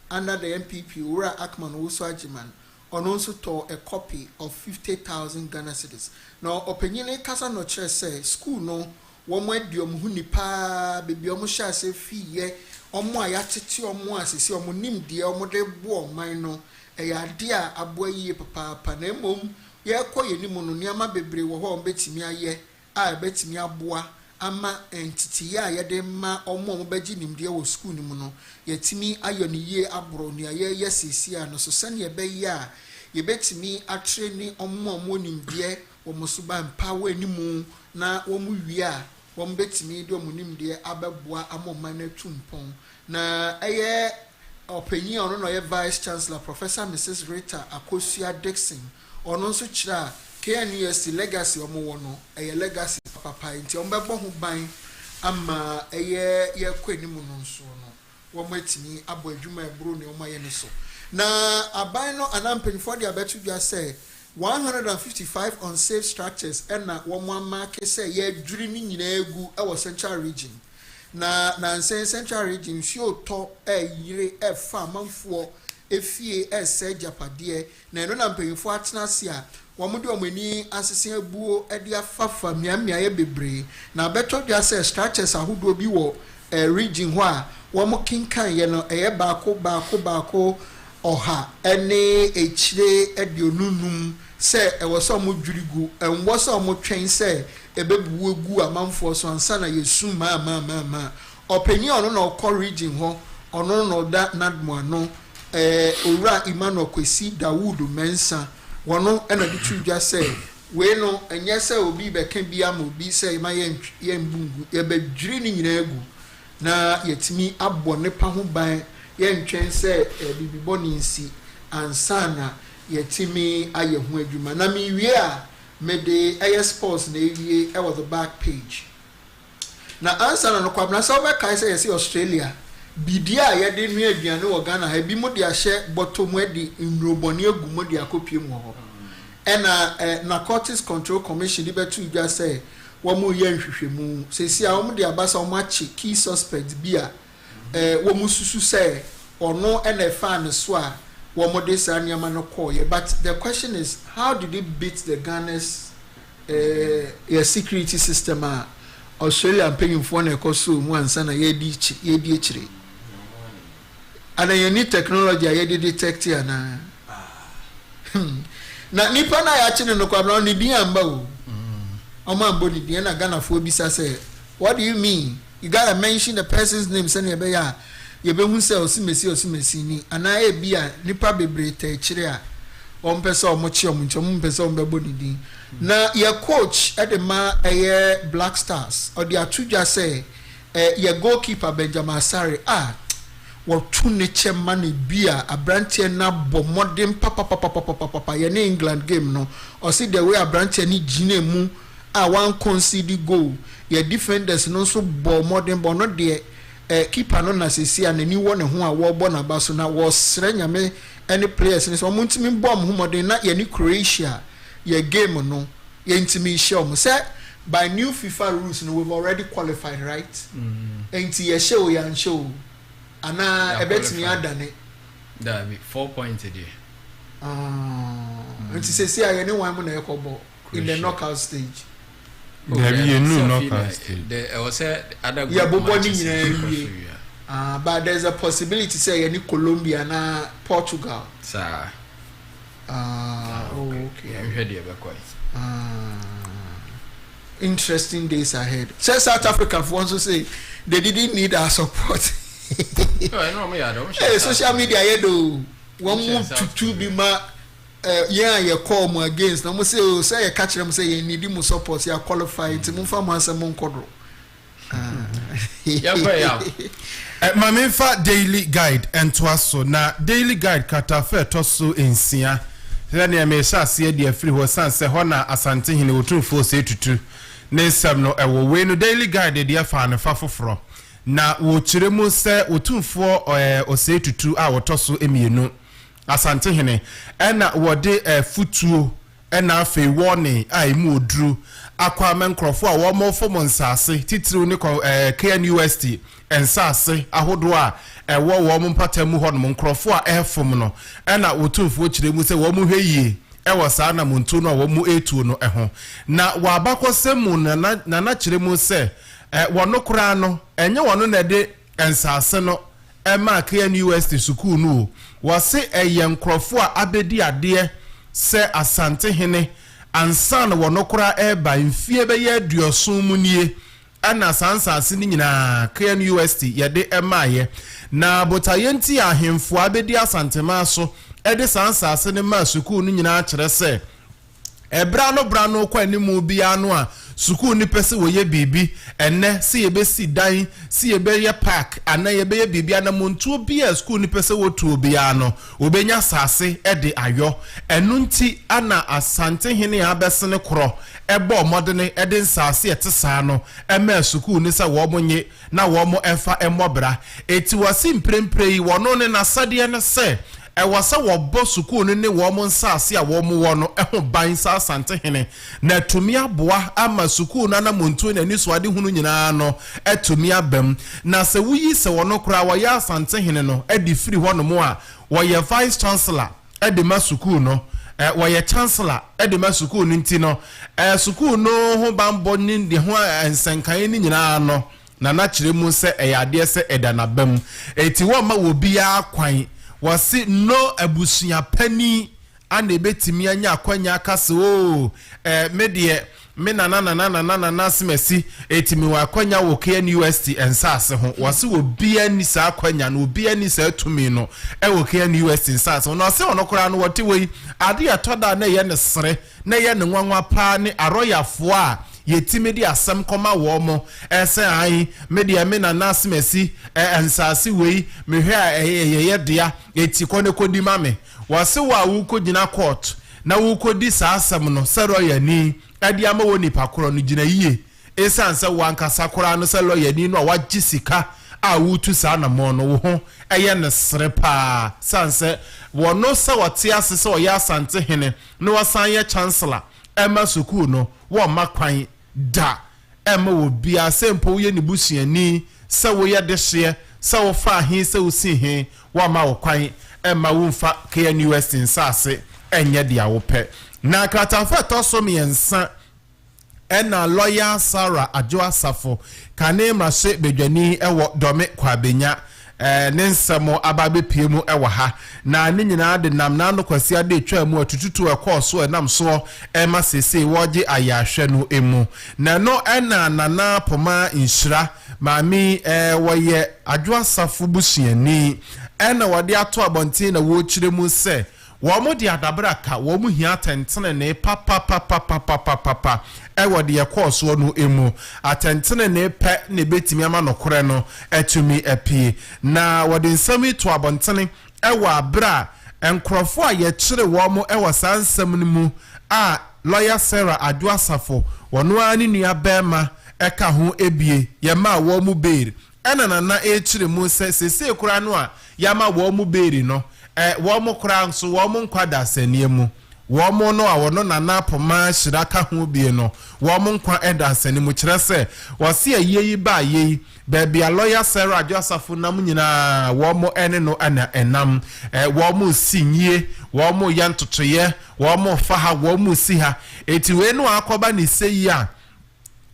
under the MPP Ura Akman Uso Ajiman on also to a copy of 50,000 Ghana cedis. Now opinion kasa no chere say school no womo ediom hu nipa bebi omo sha se fi ye omo ayatete omo asisi omo nimde omo de bo oman no eya de a aboa yie papa na emom ye koye ni mu no niama bebre wo ho betimi aye a betimi aboa ama entity ya ye de ma omo bagi nimde wo school ni mu no yetimi ayo ni ye abro ni aye yesisi a no so sane ye be ya ye betimi atre ni omo nimde wo suba mpawe ni mu na wo mu wi a wo betimi de omo nimde ababoa amoma na tumpon na eye opinion ono no ye vice chancellor Professor Mrs. Rita Akosua Dixon ono nso kira KNUST legacy omo wono eye legacy papa nti ombe bo ho ban ama eye ye kwani mu no nso no wo matimi abo adwuma ebro ne omo ye ne so na aban no anampanifo de abetu dwa say 155 unsafe structures na wo mo amake say ye dwiri ni nyina egu e wo central region na nsen central region fio to yire efa manfo efie ese japade na eno na mpanyinfo atena se a wo mo de omani asese abuo e de afafa miamia ye bebre na beto dwa say structures ahodo bi wo region ho a wo mo kinkan ye no eye baako Oha ene echire edionunum se ewoso mo dwirigu enwoso mo twen se ebebu egu amanfo so ansa na yesu ma openi ono na okọ region ho ono no da nadmo ano owura Emmanuel Kwesi Dawood Mensa wono ena di tudwa se we no enye se obi beka bia ma obi se ma ye mbungu ye bedwiri ni nyina egu na yetimi abọ nepa ho ban ye ntwen se bibibo ni nsi ansana yetimi aye ho adwuma na mi wie a me de aye sports na ewie e was the back page na ansana no kwabna se obeka se yesi Australia bidia ye de nu aduane wo Ghana ha bi mo de ahye bottom edi nroboni egu mo de akopie mu ho ena Narcotics Control Commission di betu dwa say wo mo ye nhwehwemu sesi a wo mo de abasa wo machi key suspect bia wo mo susu say ono ena fan so a wo mo de sa nyama no call ye. But the question is, how did it beat the Ghana's security system a Australia paying for na ekoso mu ansa na ye di echire ana ye ni technology a ye de detect ya na na nipa na ya chine no kwabra ni din amba o ambo ni din na Ghana fo bisa say, what do you mean? You gotta mention the person's name say na be ya ye be hu say osimesi ni ana e bia nipa bebre ta chire a on pese o mo chi o mo nchom pese o mbebo ni din na ye coach edema Black Stars or the atudwa say ye goalkeeper Benjamin Asare wɔtu ne kyɛma ne bia abrantie na bɔ modern papa ye ne England game no or see the way abrantie ni gine mu a one concede goal ye defenders no so bɔ modern bɔ no de keeper no na sesi a nani wɔ ne ho a wo bɔ na ba so na wo sre nyame any players ne so mo ntimi bɔ mo modern na ye ni Croatia ye game no ye ntimi show mo say by new FIFA rules no we've already qualified, right? Enti ye show yan show ana ebetimi adane da be 4 points there enti sesi a ye ne wan mo na ekobo in the knockout stage. There be no knockout stage. The was say other yeah bobo ni nyina but there's a possibility say ye ni Colombia na Portugal sir. Okay I'm ready about quite interesting days ahead. So South Africa for once to say they didn't need our support. Hey, social media ye do one move to be ma you call me against na mo say you catch them say you need mo support you qualify to mo fa mo answer mo nkodro Mamifa daily guide ento aso na daily guide katafe toso ensia then ya me sha se de afiri ho sanse ho na asante hene otumfo se tutu ne nsam no ewo we no daily guide de afa ne fa foforo na wo kiremu se otumfo ose tutu a wotoso emienu asante hene ena wode futuo ena afi warning a emu odru akwa menkrofo a wo mo fom nsase titiriw ne KNUST ensase ahodo a wo mo mpatamu ho no nkrofo a efom no ena otumfo kiremu se wo mo hweyie ewo saa na muntu no wo mo etuo no ho na wa abakosemu na kiremu se wono kura no enye wono na de ensase no ema KNUST school no wose eye nkrofo a abedi ade se asante hene ansa na wono kura eba mfie be ye aduoson mu nie ana sansase ni nyina KNUST yede emaye na botayenti ahemfo abedi asante ma so ede sansase ne ma school no nyina kire se ebra no kwa animu bia no a school ni pese wo ye bibi enne se ye be si dan se ye be ye park ana ye be ye bibi ana montuo bia school ni pese wo tuo bia no obenya sase ede ayo enu nti ana asante hene abesene kro ebo modene ede nsase etesa no ema school ni se wo monye na wo mo efa emobra eti wasi mprempre wono ne na sade ne se wasa wo bo suku ne wo mo nsase a wo mo wo no ho ban sa asante hene na tumi aboa ama suku na na montu na ni so ade hunu nyina no etumi abam na se wuyi se wo no kra wo ya asante hene no edi free ho no mo a wo ye vice chancellor edi ma suku no wo ye chancellor edi ma suku no nti no suku no ho bambo ni de ho ensankan ni nyina no na na kire mu se eyade se edana bam eti wo ma wo bia kwan wasi no abusuya pani ane betimi anya akwanya akase o medie me na simesi etimi wa akwanya wo KN UST ensase ho wasi obi ani sa akwanya no obi ani sa tumi no e wo KN UST ensase no se ono kora no wote wei ade atoda na ye ne sere na ye ne nwanwa pa ne aroyafo a yetimi di asem koma wo mo ese an media me na nasimesi ensase wei mehwe a ye dia eti kone kodi mame wase wa wu ko gina court na wu ko di sa asem no sero ya ni ade ama wo nipa koro no gina yie esanse wankasa koro no sero ya ni no wagye sika a wutu sa na mo no wo ho eye ne sere pa sanse wono sa wote ase se oya asante hene no wasan ye chancellor ema sukuu no wo makwan da ema wo bia sempo ye ni busuani se wo ye de hye se wo fa hin se wo si hin wo ma wo kwan ema wo mfa KN West nsase enye dia wo pe na kratafa to so miensa ena lawyer Sarah Adjo Asafo kane mrase bedwani ewo dome kwabenya ne nsemo ababe piemu ewa ha na ne nyina de nam na no kwasi ade twa mu atututu ekọọso enam so ema sese woje ayahwe no emu na no ena nana poma inshira maami woye Adjo Asafo busuani ena wode ato abontin na wo kire mu se wo mo de adabraka wo mu hia tentene ne papa ewo de yakọọso no emu atentene ne pe ne betimi ama no kore no etumi epie na wode nsami to abontene ewo abra enkrofo a ye kire wo mo ewo sansam no mu a lawyer Sarah Adjo Asafo wono ani nua bema eka ho ebie ye ma wo mu beer ena na kire mu sese kura no a ya ma wo mu beer no wo mo kura nso wo mo nkwada asanie mu wo mo no a wono nana poma shiraka ho bie no wo mo nkwa eda asanie mu kire se wo se ayeyi ba ayeyi baby a lawyer Sarah Adjo Asafo nam nyina wo mo ene no ana enam wo mo sinye wo mo yantotoye wo mo fa ha wo mo si ha eti we no akoba ni seyi a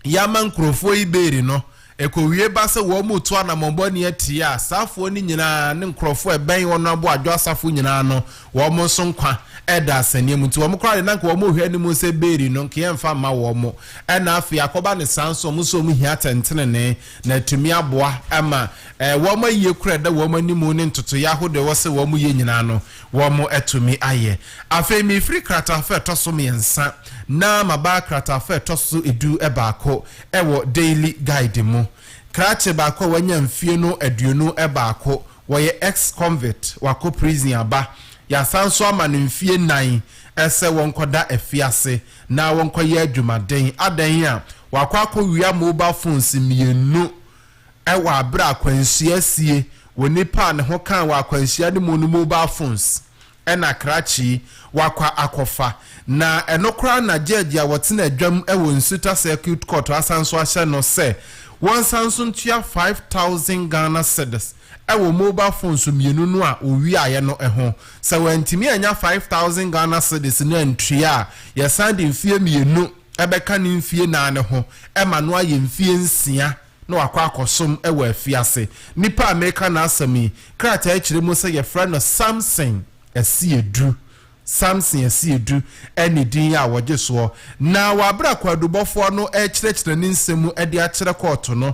yama nkrofo iberi no ekowie ba se wo mu to na mombo ne atia safo ni nyina ne nkrofo eben wono abo Adjo Asafo nyina no wo mo so nkwa eda asanie mu nti wo mo kra na nka wo mo hwe ni mu se beri no nke yemfa ma wo mo ena afi akoba ne sanso mo so mu hia tentene ne na tumi aboa ama wo mo ye kra da wo mo ni mu ne ntoto ya hode wo se wo mo ye nyina no wo mo etumi aye afi mi free krata afa to so miensa na maba krata afa to so edu ebaako ewo daily guide mu krache baako wanya mfie no aduonu ebaako wo ye ex convict wako prison aba ya sanso ama ne mfie nan ese wonkoda efiase na wonkoye adwumaden adan a wakwa wia mobile phones mienu ewa abra kwansia sie wonipa ne ho kan wa kwansia ne mo mobile phones ena krachi wakwa akofa na enokra na judge a wotena adwam ewo nsuta circuit court asanso ahye no se won sanso ntua 5000 Ghana cedis ewo mobile phones mienu no a owi aye no eho se wantimi anya 5000 Ghana cedis no antria ye sande mfie mienu ebeka ne mfie na ne ho ema no aye mfie nsia no akwa akosom ewo afiase nipa America na asami krata ekire mu se ye friend no Samson esiedu Samson esiedu eni din ya woje so na wabra kwadubofo no ekire ne nsemu ede akire court no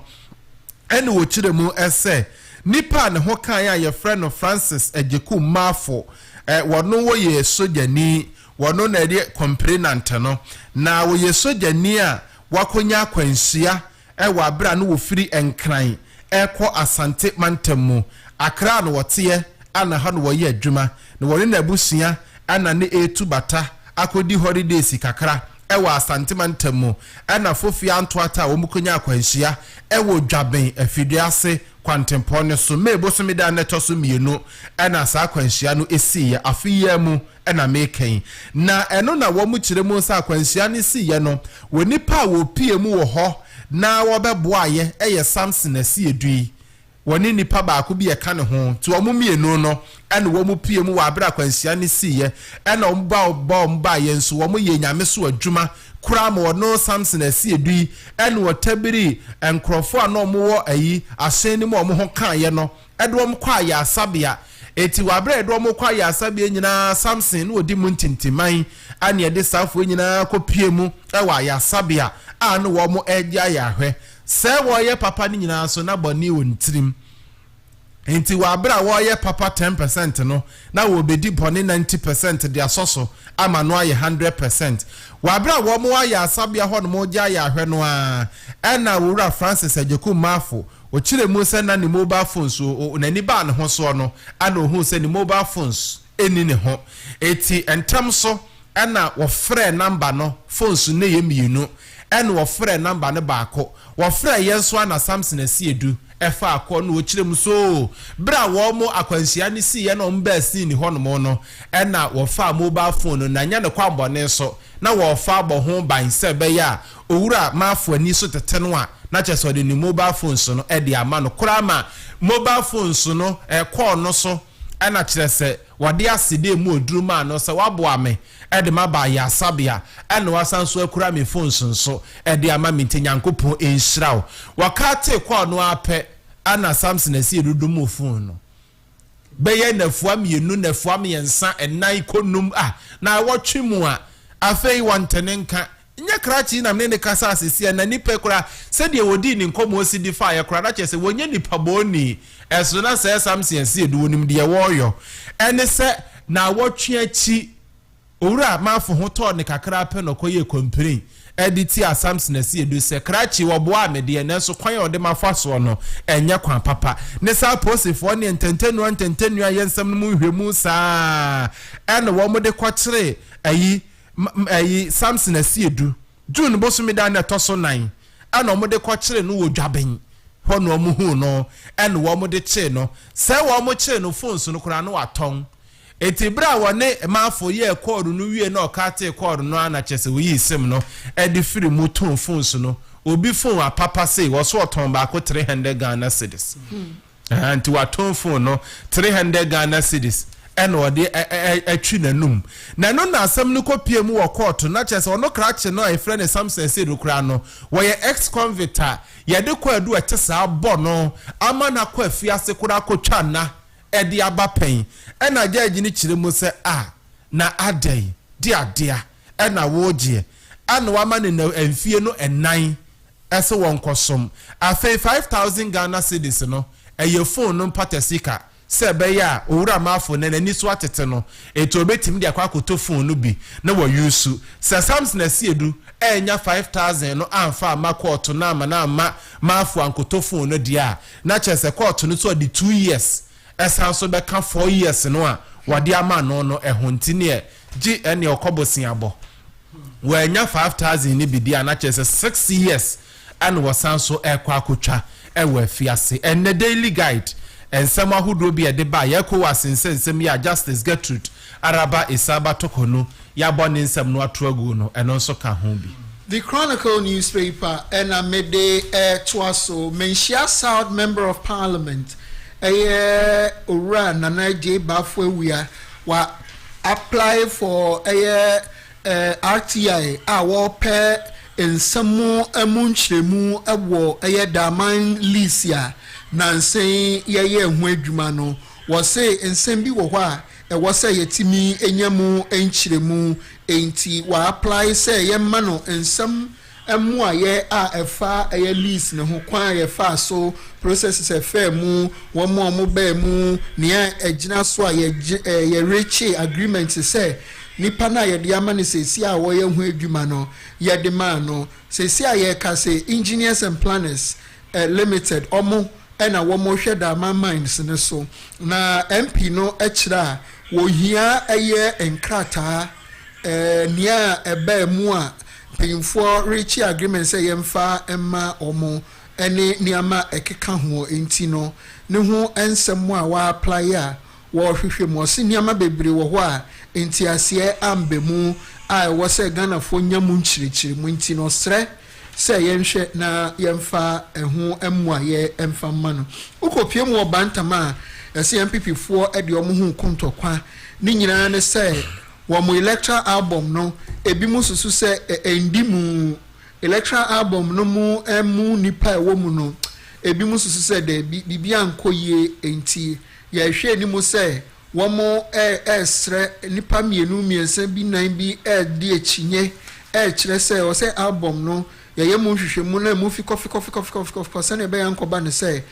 eni wo kire mu ese nipa ne ho kan ya ye friend no Francis Ejeku Mafo wono wo ye sojani wono na ede complainant no na wo ye sojani a wakonya kwansia wabra no wo firi enkran eko Asante Mantamu Akra no wote ana ha no wo ye adwuma no wori na abusia ana ne etu bata akodi holidays kakra ewa Asante Mantamu ana fofia antoata wo mukonya akwanhia ewo dwaben afiduase kwantempone so mebo so meda neto so mienu ana sa akwanhia no esiye afiya mu ana meken na eno na wo mu kire mu sa akwanhia ne siye no wonipa wo pie mu wo ho na wo beboaye eye Samson asiedui woni nipa baako bi eka ne ho ti omo mienu no ene wo mu pie mu wa abra kwansia ne siye ene omba ye nso wo mu ye nyame so adwuma kura mo no Samson asiedui ene wo tabiri enkrofo a no mo wo ayi asen ni mo ho kan ye no ede wo kwa ya asabia eti wabre do mo kwa ya asabia nyina Samson no odi mu ntintiman ane de safo nyina kopie mu ewa ya asabia anu wo mo egya ya hwe se wo ye papa ni nyina so na boni wontirim enti wabra wo ye papa 10% no na wo bedi boni 90% de asoso ama no aye 100% wabra wo mo aye asabia ho no mo gya ya hwe no a ena wura Francis Ajeku Mafo o chire mu se na ni mobile phones o nani ba ne ho so no ana ohu se ni mobile phones eni ne ho eti entam so ena wo frɛ number no phones ne ye mienu ena wo frɛ number ne baako wo frɛ yenso ana Samson Asiedu efa akọ no chire mu so bra wo mo akwansia ne si ye no mba si ni ho no mo no ena wo fa mobile phone na nya ne kwambone so na wo fa bo ho ban se be ya owura Mafo ani so tete no a na cheso de ni mobile phones no e de ama no krama mobile phones no call no so ena kire se wade aside mu oduruma no se wabo ame e de maba ya sabia ena wasanso akura me phones so e de ama me nyankopo enhirawo wakate call no ape ana Samson Asiedu dumu phone no beye nafua mienu nafua miensa enai konum na wotwe mu a afei wantenenka nya krachi na mne ne kasa asisi na nipa kura se de wodi ni nkomo osidi fa ya kura na chese wonye nipa boni eso na se Samson Asiedu wonim de woyo ene se na wotwe achi owura Mafo ho to ne kakra pe no koye complain editi a Samson Asiedu se krachi wo boa me de na so kwan ode mafaso no enye kwan papa ne sa posifo ne ntentenu ayensam no mu hwemu saa ene wo mo de kwakire ayi Samson Asiedu June bosumi da na toso 9 ana mo de kwakire no wo dwaben ho no mo hu no ene wo mo de che no se wo mo che no phones no kura no aton eti bra wone Mafo ye call no wie na okate call no ana chese wo yi sim no e de free mu ton phones no obi phone a papa say wo so oton ba ko 300 Ghana cedis anti wa ton phone no 300 Ghana cedis eno ode atwi nanum na no na asam no kopie mu wo court na chese ono krache no e friend Samson Asiedu kra no wo ye ex convict ye de ko adu atesa abo no ama na ko afiase kura akotwa na edi abapen ena judge ni chire mu se na adai dia ena woje ana wama ne na emfie no enan ese won kosom afi 5000 Ghana cedis no eye phone no patasika se be ya owura Mafo na nani so atete no eto obetim de akwa koto phone no bi na wo yusu se Samson Asiedu enya 5000 no amfa ma court na ama Mafo ankoto phone no dia na chese court no so di 2 years esa so be ka 4 years no a wade ama no ehonti ne gi ene okobosin abo we nya 5000 ni bidia na chese 6 years and wasanso ekwa akotwa ewe fiase ene daily guide ensem ahodo bi ede ba yeko wasensensem ya Justice Gertrude Araba Isaba Tokono ya boni nsem no atoagu no eno nso ka ho bi. The Chronicle newspaper and Amede Twaso Menshia South Member of Parliament Ura Nana J Bafwe wa apply for RTI our pair in some munchemu ewo daman lisia nansen ye hwedwuma no wo say ensem bi wo hwa wo say yetimi enyamu enchiremu enti wa apply say ye ma no ensem emu aye efa list ne ho kwan ye fa so processes efa mu wo mo ba mu ne agina so ye reach agreement say nipa na ye de ama ne sesi a wo ye ho adwuma no ye de ma no sesi a ye ka say engineers and planners limited omo ena wo mo hwe da ma mines ne so na MP no ekira wo hia eye enkrata nia eba mu a pinfo reach agreement say yemfa emma omo ene niama ekeka ho enti no ne ho ensem a wa apply a wo hwehwe mo se niama bebre wo ho a enti ase ambemu a wo se Ghana fo nyamu nchirichiri mu enti no sre se yenhwe na yemfa eho emu aye emfa ma no ukopie mu obantama ese MPP fo ede omo hu kontokwa ni nyina ne se wo mo electoral album no ebi mu susu se endimu electoral album no mu emu nipa ewo mu no ebi mu susu se de bibia nkoye enti ye hwe ni mu say womo esre nipa mienu miensa bi nan bi di echinye kire say o say album no ye mu hwehwe mu na mu fi kofi say na be yankoba ne say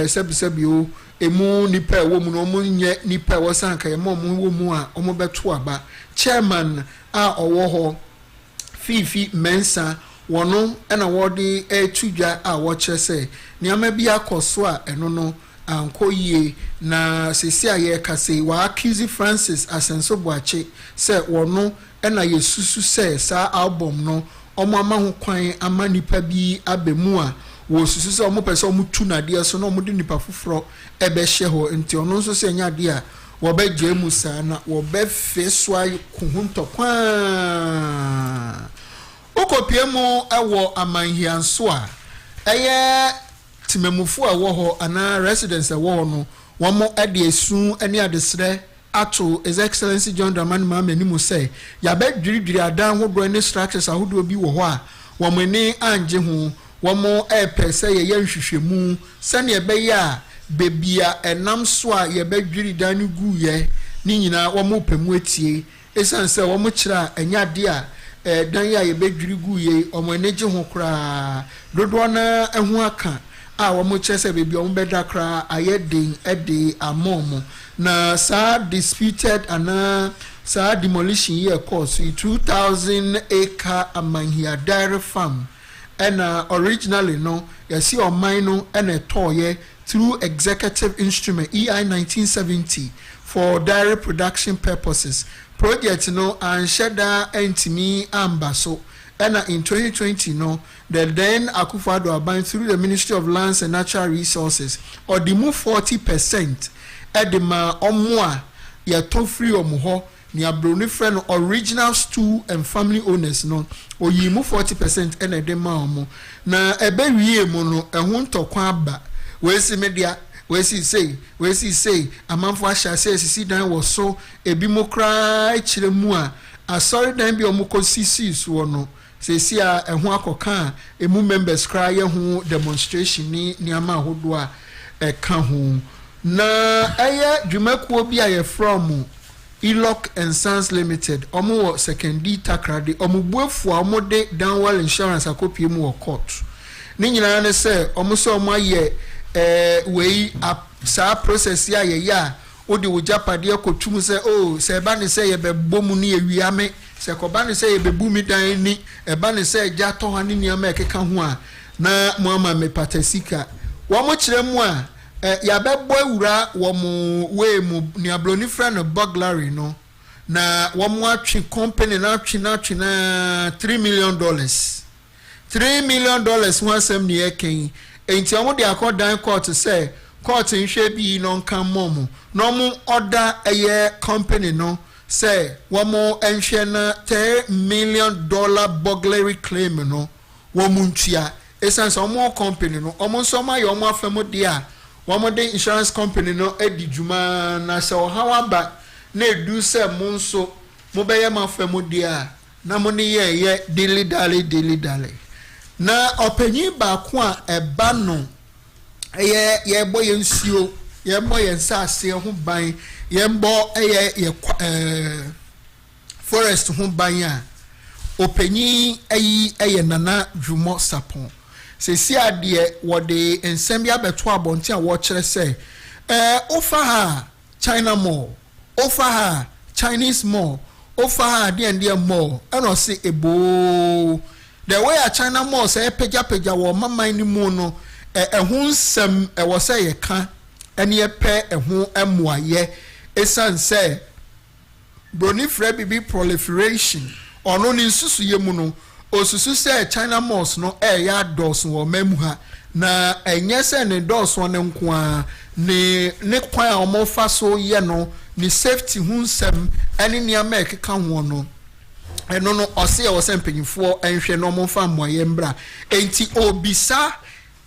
sebi o emu nipa wo mu no mu nye nipa wo sanka ye mo mu wo mu a o mo beto aba chairman a owo ho fifi mensa wono na wodi etudwa a wo kire say niama bi akoso a eno no ankoyie na sesi aye kase wa accuse Francis Asenso Boache say wono na yesusu say sa album no omo ama ho kwan ama nipa bi abemu a wo susu say omo pese omo tu na de so na omo de nipa foforo ebe hye ho nti ono nso say nya de a wo be jemu sa na wo be fe so ay kuhunto kwa okopie mu ewo amanhianso a eye timemufo a wo ho ana residents a wo no womo ade esu ani adesre ato His Excellency John Dramani Mahama ni mu say ya be dwiridwiri adan hodo ne structures ahodo bi wo ho a womo ni anje ho womo pese ye nhwehwemu sane ebe ya bebia enam so a ye be dwiri dan ni guye ni nyina womo pemu etie esan say womo kira enya de a dan ya ye be dwiri guye womo eneje ho kra dodo na ehu aka a womo chese bebi womo beda kra ayedin ede amomo na sa disputed ana sa demolition year course 2000 acre amanhia dairy farm and originally no you see on mine and a toy through executive instrument EI 1970 for dairy production purposes project no and sheda entimi ambaso and in 2020 no the then Akufo-Addo Aban through the Ministry of Lands and Natural Resources or the move 40% edema omwa ya to free omuho ni abroni friend original stool and family owners no oyimu 40% ene edema omo na ebe wie mu no ehun ntokwa aba wesi media wesi say amanfo ahya say sisi dan wo so ebi mo kra kire mu a asori dan bi omo kosisi so no sisi a ehun akoka emu members kra ye hu demonstration ni ama hodo a eka hu na eye dwumakuo bi aye from Elok and Sons Limited omo secondary takrade omo buefu omo de Downwell Insurance akopie mu court ni nyina ne se omo so omo aye wei sa process ya ye ya odi wo japade akotum se oh se ba ne se ye bebbo mu ne ewiame se ko ba ne se ye bebu mi dan ni e ba ne se ja to ha ne niam ekeka ho a na mo ama me patasika wo mo kire mu a ya bebbo awura wo mo we mu ni abloni friend burglary no na wo mo atwe company na atwe na $3 million $3 million ho asem ne eken enti omo de akodan court say court nhwe bi no nkan momo no mo order eye company no say wo mo enhwe na $10 million burglary claim no wo mo ntua essence omo company no omo so ma ye omo afemo de a wo mo de insurance company no edi djuma na se o hawa ba na edu se mo nso mo be ye ma afemo de a na mo ni ye daily dally na opanyi ba ko a eba no ye boy nsuo ye boy nsase ho ban ye mbo ye forest ho ban a opanyi ayi nana dwumo sapon sesi ade wo de ensem bia beto abonte a wo kire se ofa ha China mall ofa ha Chinese mall ofa ha de mall and say ebo the way a China mall say peja wo mama ni mu no ehun sem wo say ye ka ene ye pe ehun emoaye esan say broni free bibi proliferation ono ni susu ye mu no osusu say China malls no ya dos wo mamu ha na enye say ne dos wo ne nko a ne kwan a omo fa so ye no ni safety hun sem ene ni ameke ka ho no eno no ose wo sem panyifo enhwe no mo fa moye mbra enti obisa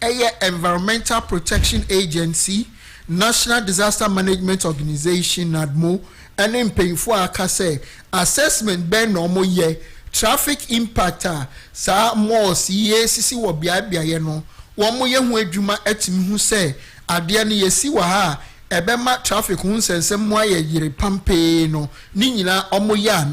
eye Environmental Protection Agency National Disaster Management Organization NADMO ene mpanyifo aka say assessment ben no mo ye traffic impact sa malls ye sisi wo bia ye no wo mo ye hu adwuma atimi hu say ade ne yesi wa ha ebema traffic hu nsensem mu aye yire pampe no ni nyina omoya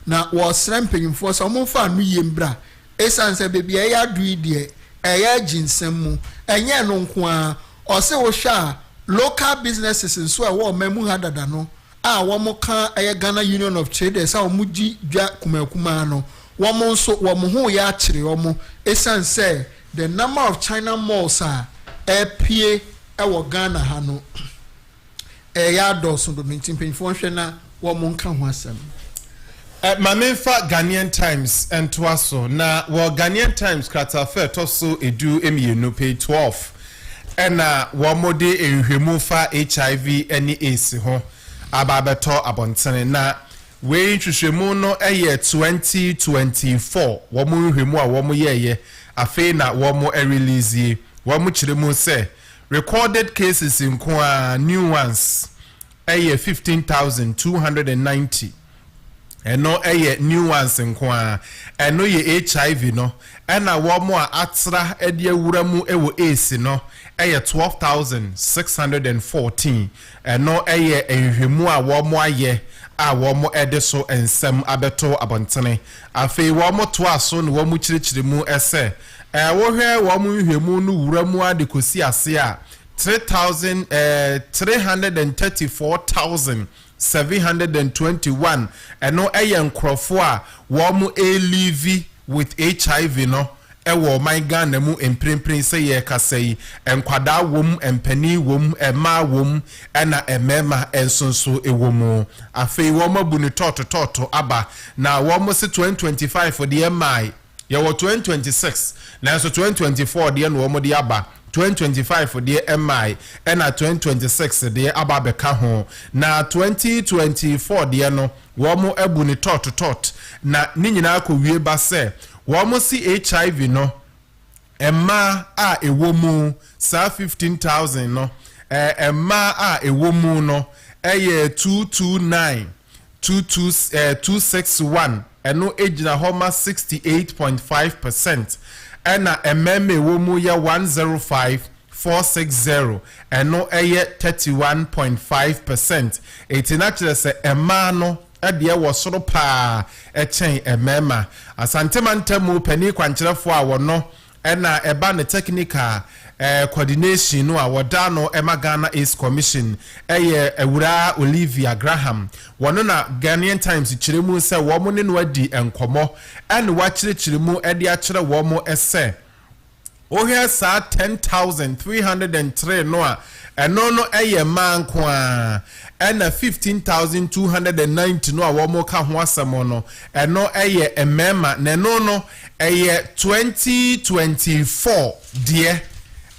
na wo srempanyimfo so omfa anu yembra esanse bebia ya duide eya ginsem mu enye no nko a ose wo hwa local businesses nso a wo mamu hadada no a wo mo ka eye Ghana Union of Traders a wo mugi dwa kumakuma no wo mo nso wo mo ho ya akire wo mo esanse the number of China malls are apie ewo Ghana ha no ya doso do ntimpanyimfo hwe na wo mo nka ho asem. Mamenfa Ghanaian Times and Twaso na wo Ghanaian Times krata fe toso edu emienu page 12 ena wo mode ehwemu fa HIV ani AC ho ababeto abontene na we nhwehwemu no eye 2024 wo mo nhwemu a wo mo yeye afi na wo mo release wo mo kiremu se recorded cases in new ones eye 15,290 eno eye new ones nkwa eno ye HIV no ena wo mo a atra ede awura mu ewo AC no eye 12,614 eno eye ehwemu a wo mo aye a wo mo ede so ensem abeto abontene afi wo mo to aso no wo mo kirikiremu ese wo hwe wo mo nhwemu no wura mu ade kosi ase a 334,721 eno eye nkrofo a wo mo live with HIV no ewo my Ghana mu emprempren se ye kasai enkwada wom empani wom ema wom ena emema ensonso ewomu afei wo mabu ni toto aba na wo mo se 2025 for the MI ye wo 2026 na so 2024 de no wo mo de aba 2025 for the MI ena 2026 de aba beka ho na 2024 de no wo mo abu ni toto na ni nyina ko wie ba se wo si HIV no emma a ewomu sa 15,000 no emma a ewomu no eye 229,261 eno ejina homa 68.5% ena emma ewomu ya 105,460 eno eye 31.5% etina kire se emma no ade wo soro pa echen emema asantemantamu pani kwankyerefo a wono ena eba ne technical coordination no a woda no ema Ghana Ace Commission eye ewura Olivia Graham wono na Ghanaian Times kiremu se wo mo ne no adi enkomo ene wa kirikiremu ede a kire wo mo ese ohia sa 10,303 no a eno no eye manko a ena 15,290 no a wo mo ka ho asemo no eno eye emema na eno no eye 2024 die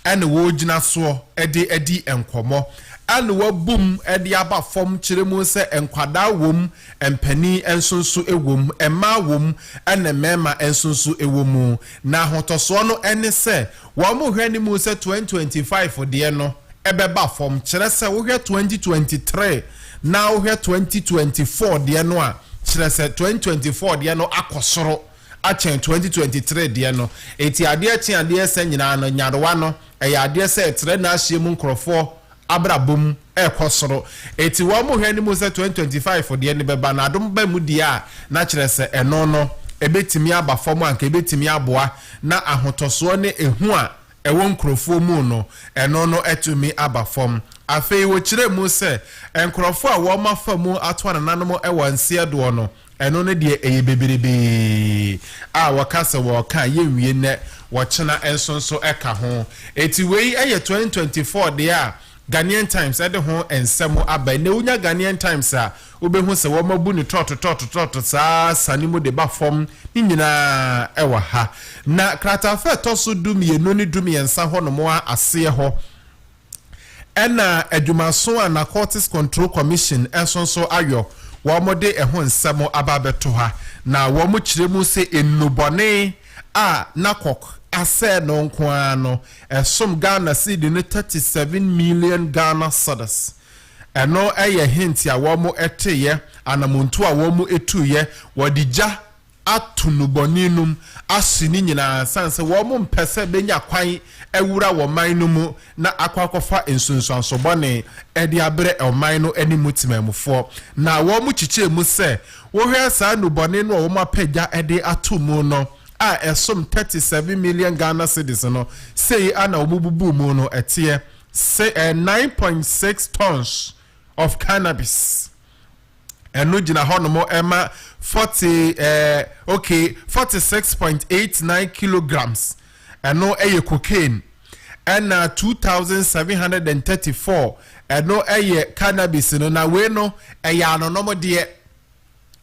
ene wo gina so edi enkomo ane wabum edi aba fom kiremu se enkwada wom empani ensonso ewom emma wom ene mema ensonso ewomu na hotoso no ene se wo mo hwani mu se 2025 de no ebeba fom kire se wo hwe 2023 na wo hwe 2024 de no a kire se 2024 de no akosoro achen 2023 de no eti ade achen ade se nyina no nyarewa no eya ade se etre na ahye mu nkrofo abrabum ekosoro eti wo mo hwani mu se 2025 de ne beba na adom ba mu dia na kire se eno no ebetimi aba fom anka ebetimi aboa na ahotoso ne ehu a ewo nkrofo mu no eno no etumi aba fom afei wo kire mu se enkrofo a wo mafa mu ato anananom ewo nsie do no eno ne de eye bebirebe a wakasa wo kan ye wie ne wo chena ensonso eka ho eti wei eye 2024 de a Ghanaian Times ede ho ensemo aba ne unya Ghanaian Times a obehu se wo mabu ni toto sa sanimu de ba fom ni nyina ewa ha na krata fa toso dumie no ni dumie nsa ho no mo ase ho ena adumaso a Narcotics Control Commission ensonso ayo wo mo de ho ensemo aba beto ha na wo mo kiremu se enubone a nakok ase no nkwa no esom Ghana seed ni 37 million Ghana cedis eno eye hint ya wo mo eteye anamuntu a wo mo etuye wodigya atunuboninum asini nyina sanse wo mo mpese benya kwan ewura wo man no mu na akwakofa ensunsuanso bone ede abre oman no animu timamufo na wo mu chiche mu se wo hwe sa nubone no wo mapagya ede atumu no a esom 37 million Ghana cedis no sei ana obububu mu no etie 9.6 tons of cannabis eno gina honomo ema 46.89 kilograms eno eye cocaine ena 2734 eno eye cannabis no na we no eye anonomo de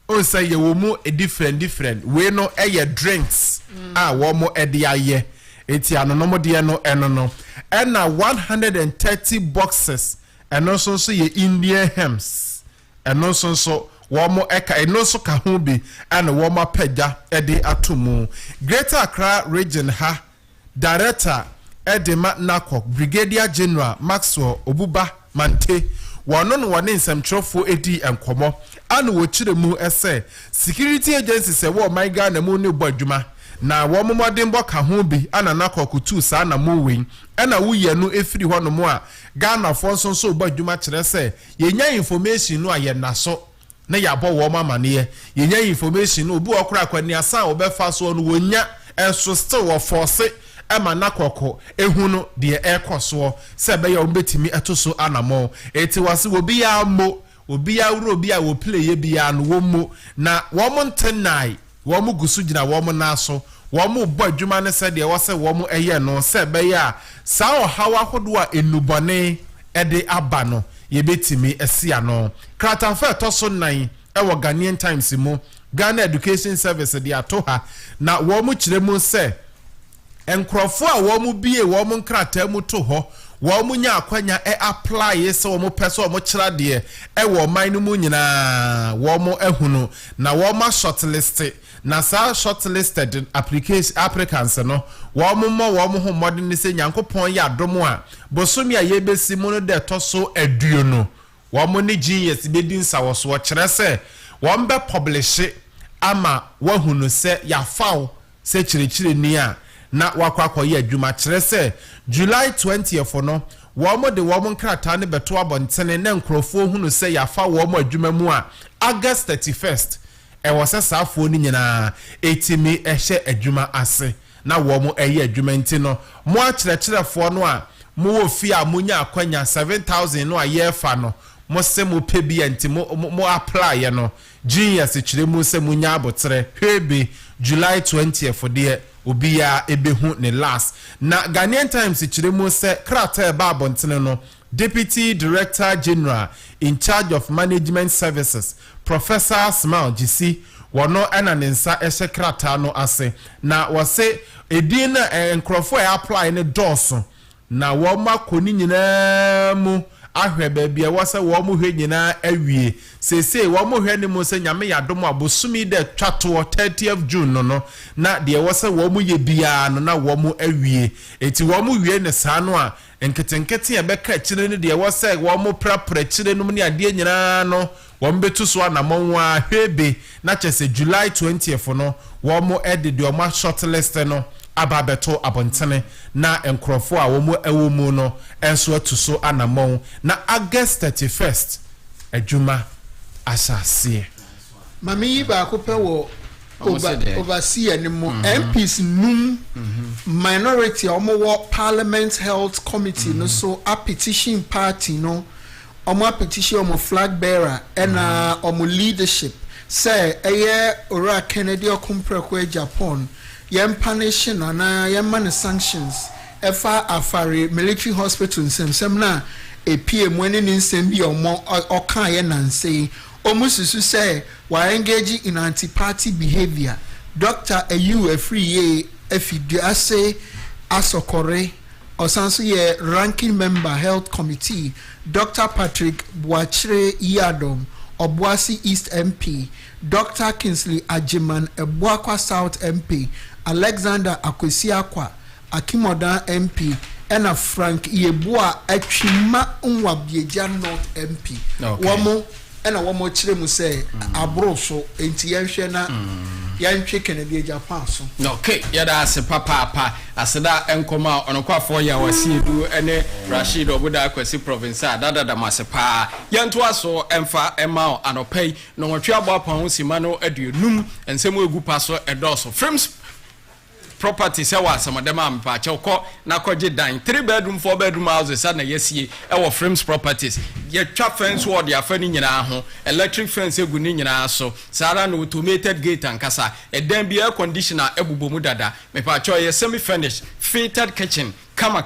o say ye wo mu different we no eye drinks wo mo ede aye eti anonomo de no eno no ena 130 boxes eno so ye Indian hems eno so womo eka eno so ka ho bi ana womo pagya ede atomu Greater Accra region ha director Edema Nako Brigadier General Maxwell Obuba Mante wono no wone nsamtrofo edi enkomo ana wo kire mu ese security agencies se wo my Ghana mu ne bodwuma na wo momodin bo ka ho bi ana Nako kutu sa na mu wen ana wo ye no efiri ho no mu a Ghana fo so bodwuma kire se yenya information no aye naso na yabo wo mamane yenya information no obi okura kwani asa obefa so no wonya enso still wo force ema nakoko ehunu de ekoso se be ya ombetimi etoso anamo eti wase obi ya mo obi ya wuro obi ya wo play ye bia no wo mo na wo mo ntenai wo mo gusu gina wo mo naso wo mo bo adwuma ne se de wo se wo mo eye no se be ya sa o hawa hodo a enubone ede aba no yebetimi esia no kratanfa toso nan ewo Ghanaian Times mu Ghana Education Service de atoha na wo mo kire mu se enkrofo a wo mu bie wo mu nkrata mu to ho wo mu nya akwanya apply se wo mu pese wo mu kira de wo man no mu nyina wo mu ehunu na wo ma shortlist na sa shortlisted applicants no wo mu wo mu ho modern ni se nyankopon ya domo a bosomi a yebesi mu no de toso aduo no wo mu ni genius be din sa wo so kire se wo mbe publish ama wo hunu se ya faw se kire ni a na wakwakọ ye adwuma kire se July 20th no wo mo de wo mo nkrata ne beto abontene na nkrofo hunu se ya fa wo mo adwuma mu a August 31st e wo se safo ni nyina etimi ehye adwuma ase na wo mo eye adwuma nti no mo akirechirefo no a mo wo fi a munya akwanya 7000 no a ye fa no mo se mo pebi anti mo apply ye no genius kire mu se munya abotre hwebe July 20th for there obiya ebehu ne last na Ghanaian Times kire mu se krata ba abontene no Deputy Director General in charge of Management Services Professor Smile GC wono ananensa ehye krata no ase na wose edin na enkrofo apply ne doso na wo makoni nyina mu ahwe baabi a wase wo mo hwe nyina awie sese wo mo hwe ne mo se nyame yadom abosumi de twato 30th June no na de wase wo mo ye bia no na wo mo awie eti wo mo wie ne saa no a enketenkete e beka kire ne de wase wo mo prapra kire no ne ade nyina no wo mbetu so na monwa hwebe na chese July 20th no wo mo edede o ma shortlist no ababeto abontene na enkrofo a wo mo ewo mu no enso atuso anamon na August 31st adwuma asase mami ba ko pe wo overseer ni mo MPs num minority omo Parliament Health Committee no so a petition party no omo petition omo flag bearer and omo leadership say eye ora Kennedy okumpreko Japan yem punishing na yem man sanctions efa afare military hospital nsem na epiem wani ni nsem bi okan ye nanse omususu say wa engage in anti-party behavior Dr. Ayu free ye efidu ase asokore osanso ye ranking member health committee Dr. Patrick Boachre Yadom Obuasi East MP Dr. Kingsley Ajiman Ebuakwa South MP Alexander Akwesiakwa Akimodan MP and Frank Yebua Echima Unwabieja North MP. Wamo and a womo chiremu say abro so enti yenhwe na yan chicken e Japan so okay yada ase papa aseda enkoma onokwafo ya wasiedu ene Rashid Obuda Kwesi province dada masepa yanto aso emfa emao anopei no nwotwe abo apon sima no aduonum ensem egu paso edoso frames property se wa samadema ampa cheko na koje dan 3 bedroom 4 bedroom houses na yesie e wo frames properties ye twa fence word ya fa ni nyina ho electric fence egu ni nyina so sara no automated gate ankasa e dan bi air conditioner ebubomu dada me pa cho ye semi furnished fitted kitchen kama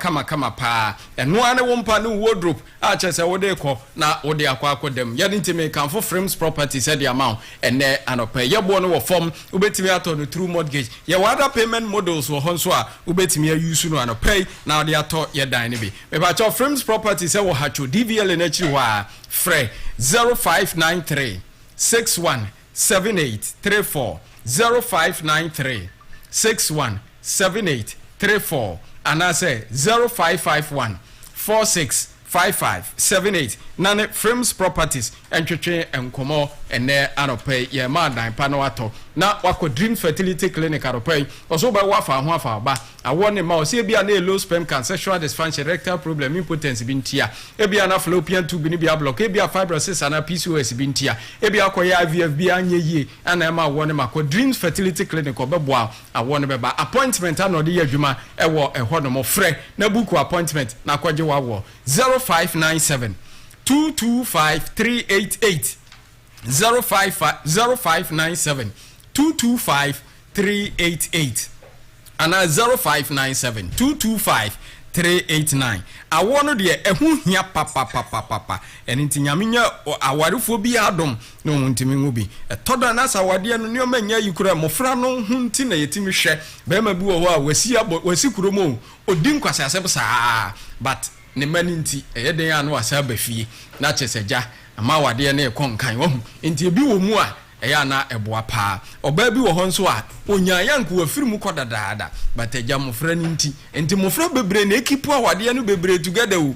pa eno ane wompa no wardrobe a chese wode ko na wode akwa dem ye ntime kan for frames property said the amount ene anopa ye bo no wo form ubetimi ato no through mortgage ye wada payment models wo honso a ubetimi use no anopa na wode ato ye dan ne bi me ba cho frames property say wo hacho DVL na chi wa free 0593 617834 0593 617834 and I say 0551 465578 nane frames properties entwetwe enkomo ene anope ye ma dan pa no ato na wako dream fertility clinic arope oso ba wafa ho afa ba awone ma osie bia na low sperm cancer sexual dysfunction rectal problem impotence bintia ebia na fallopian tube ni bia block ebia fibrosis ana PCOS bintia ebia akoya IVF bia anye yie ana ma awone ma ko dream fertility clinic obeboa awone beba appointment ana ode yadwuma ewo ehono mo frɛ na buku appointment na kwaje wawo 0597 225388 0597 225388 and 0597 225389 awono de ehu hia papa enti nyamenya awarefo bi adom no ntimi ngu bi etodo na sawade no ne omanya yikura mofra no hunti na yetimi hwe be ma bi wo ho a wasi kuromo odi nkwase asem saa but ne mani nti eyeden ya no asa ba fie na cheseja ama wade na ekonkan wo enti ebi wo mu a eya na eboa pa oba bi wo ho nso a onya yanku afiri mu kodadaada but eja mofra ni nti enti mofra bebre na ekipu a wade no bebre together wo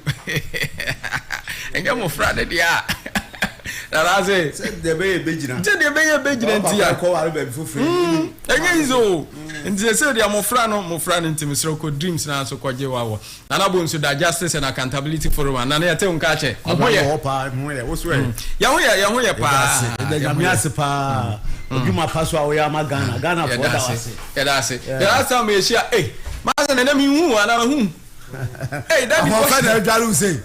enja mofra de dia na say de be bejina nti ya ko ware be fufure enye izo nti say de mofra no nti misro ko dreams na so kwaje wawo na na bo nso da justice and accountability forum na na yete unka che mo pa mo ye wo so ya ho ye pa de jamiase pa oduma paso a wo ya magana Ghana for da wase ya da se ya sa me shia ma na mi hu ana hu that mo fa na jalu say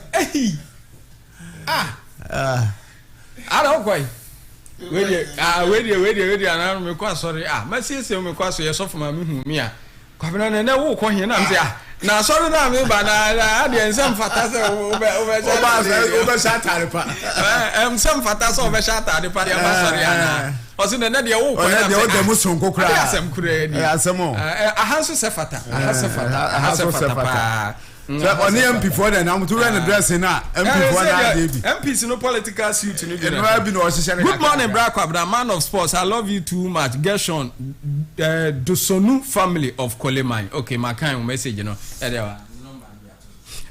I don't quite. Wait, and I'm quite sorry. My sister, me quite so yourself from me. Kwabena na wo ko hin na mse na sorry na me ba na de ensem fata se over shatare pa ensem fata se over shatare pa de ba sorry ana o se na de wo ko na de o de musun ko kura asem kura ni asem o ahanso se fata pa so oni MP for the na mutu na dress na MP for na dey bi MPs no political suit ni bi na bi no osise na good morning bra kwabra man of sports I love you too much Gershon Dosonu family of Coleman okay my kind message no edewa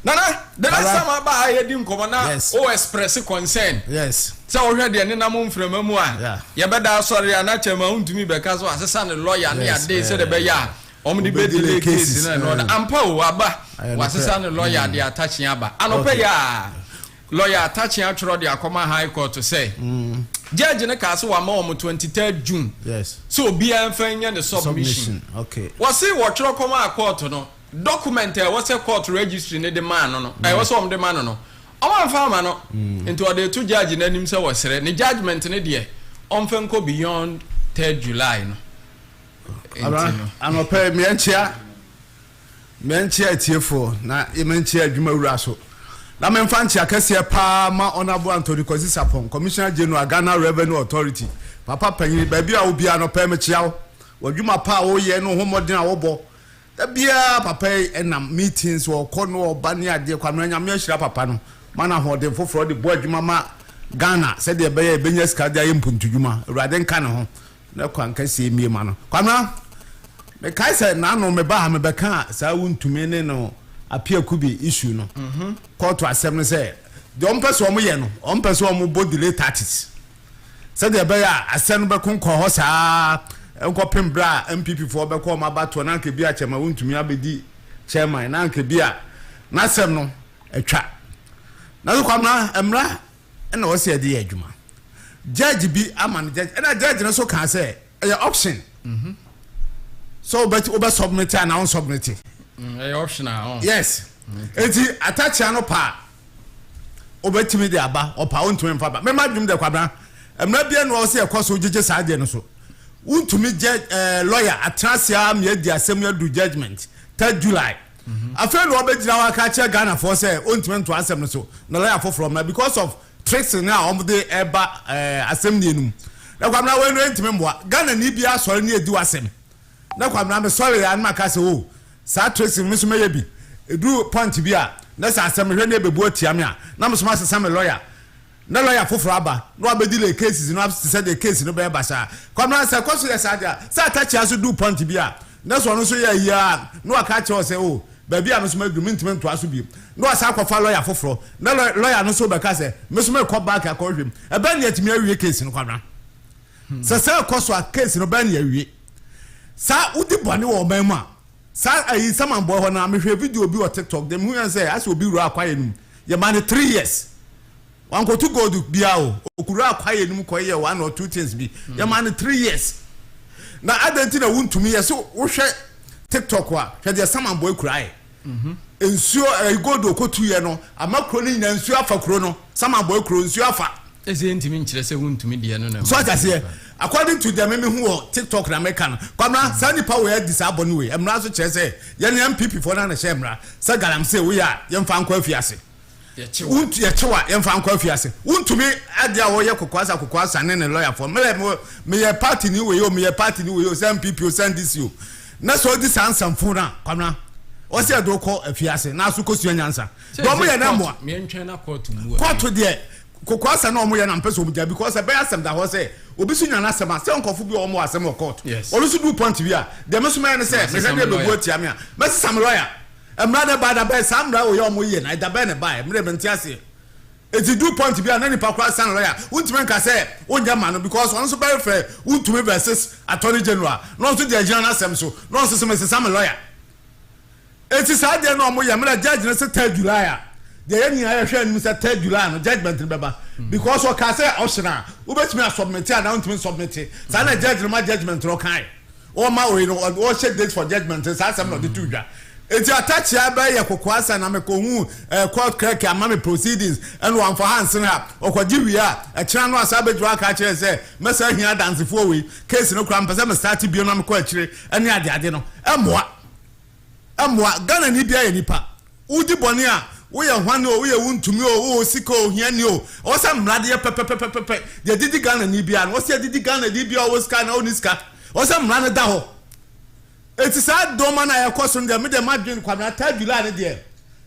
nana the last time I heard him come na o express concern yes so we heard the na mo mframa mu a ye beda sorry na chema untumi be ka so asesa ne lawyer ne ade say the be ya omni be delay case na no ampa o aba wasesa no lawyer dey attach aba anope ya lawyer attach atro dey akoma high court to say judge ne ka so wa ma 23rd June yes so bi anfanya the submission okay was say what tro koma court no document e was court registry ne the man no e was on the man no o man fa ma no into the two judge na nim say wasere ne judgment ne de on fenko beyond 3rd July no anope menchia tiefo na menchia adwuma wura so na memfa nchia kase pa ma honorable Anthony Kozisapon Commissioner General Ghana Revenue Authority papa panyin ba bia obi anope mechia wadwuma pa wo ye no homodin a wobo da bia papa enam meetings wo kono oba ne ade kwano anyame ahira papa no mana hode foforo de bo adwuma ma Ghana se de be ye benya skade aye mpuntudwuma urade nka ne ho na kwankase emie ma no kwano me kai say na no me ba ha me be kan sa wuntumi ne no apia kubi issue no court asem no say the on person mo ye no on person mo bo delay 30s say the be ya asem be kon ko ho sa enko pembra MPP for be ko ma bato na nke bia chema wontumi abedi chairman na nke bia na sem no atwa na so kwamna emra na wo se de adwuma judge bi aman judge na judge no so kan say option so but oba submit and on submit optional yes enti attach no pa obetimi de aba opa ontumi mfa ba me madwum de kwabra emra bia no wo se ekoso jeje saade no so untumi lawyer atrasia me di asem adu judgment 3 July after no obejira wa ka che Ghana for say ontumi to asem no so no lawyer for from because of tricks now on the eba asem ni enum na kwamna we no entumi mboa Ghana ni bia asore ni edi asem na kwamna me sorry an maka se o sa tricks me so me bi edu point bia na sa asem hwe na bebu atiam a na me so ma sesa me lawyer na lawyer foforo aba no abedi le cases no abse say the case no be basa kwamna say koso yes adia say attach aso do point bia na so no so ya ya no aka che o say o ba bia me so ma agreement to aso bi no asa akwafa lawyer foforo na lawyer no so be ka say me so ma call back akọhwem e ba ne atimi awie case no kwamna say koso a case no ba ne awie sa udi bone wo man mu a sa ayi saman boy ho na me hwe video bi o TikTok dem hu say as obi ru akwaye num ye man 3 years wanko to go do bia o okuru akwaye num ko ye 1 or 2 things bi ye man 3 years na adenti na wuntumi ye so wo hwe TikTok wa hwe de saman boy kurae ensuo go do ko 2 ye no amakro ni nyina ensuo afa kro no saman boy kro ensuo afa ese ntimi nkyere se wuntumi de no na so atase according to them me hu TikTok na American kwamna sani pa we disable no we emra so kire se ye ne MPP for na shemra sa galam se we ya ye mfa nkwa afiase ye chewa ye mfa nkwa afiase untumi ade a wo ye kokwasa ne lawyer for me ye party ni we yo me ye party ni we yo se MPP o send this you na so this answer funa kwamna o se do ko afiase na so kosu anyansa do mo ye na mo me ntwen na court mu court de kokwasa na omo ye na mpeso omuja because be asem da ho say obi su nyana asem a say onkofu bi omo asem o court olu su do point bi a de me so me say me say be bu atia me a me sam lawyer emra de ba da be sam ra o ye omo ye na da be ne ba me be ntiase eti do point bi a na ni pa kwa san lawyer untime nka say onja ma no because on so be fair untime versus attorney general no so de general asem so no so me sam lawyer eti sa de no omo ye me judge na say 3 July the any I share in Mr. 3 July no judgment remember because what can say optional who bet me submit and don't me submit so na judge my judgment ro kan o ma we no o check date for judgment so am not the two dwa eti attach ya ba ye kokoasa na me ko hu court clerk am me proceedings and one for hands na okoji wi a kira no asa beju aka kire say me say hia dance for we case no kra mpese me start bi no me ko akire ene ade no emoa Ghana ni bia ye nipa udi boni a we are one we are wuntumi o siko hia ni o sa mrade ye pepepepepe de didi Ghana ni bia no se didi Ghana di bia o ska na o ni ska o sa mrade da ho eti sa do ma na ye koso de me de madwen kwamna 3 July ne de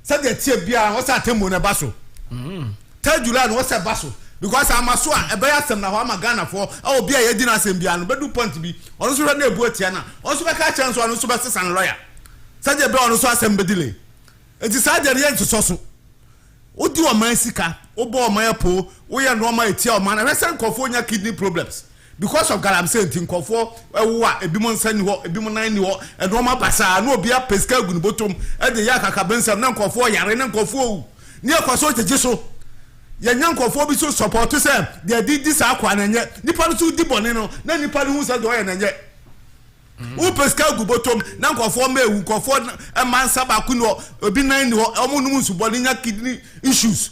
sa de tie bia o sa temo na baso 3 July no se baso because amaso a ebe ya sem na ho ama Ghana for o bia ye di na sem bia no bedu point bi ono so na ebu atia na ono so be ka chance ono so be sesan lawyer sa de be ono so asem bedile eti sa de ye ntoso odi o man sika obo o man po wo ye no ma etia o man na resen kofo nya kidney problems because of galam say tin kofo ewo a ebi mo nsa ni ho ebi mo nan ni ho e no ma basa na obi a pesca gu ni botom e de ya kaka bensam na kofo yare na kofo wu ni ekwaso teje so ye nya kofo bi so support say de di sa akwa na nye nipa no so di bone no na nipa no hu sa do ye na nye u pesca gu botom na nkofo ma ewu nkofo man saba ku no obi nan ni ho omo num nsubo ni nya kidney issues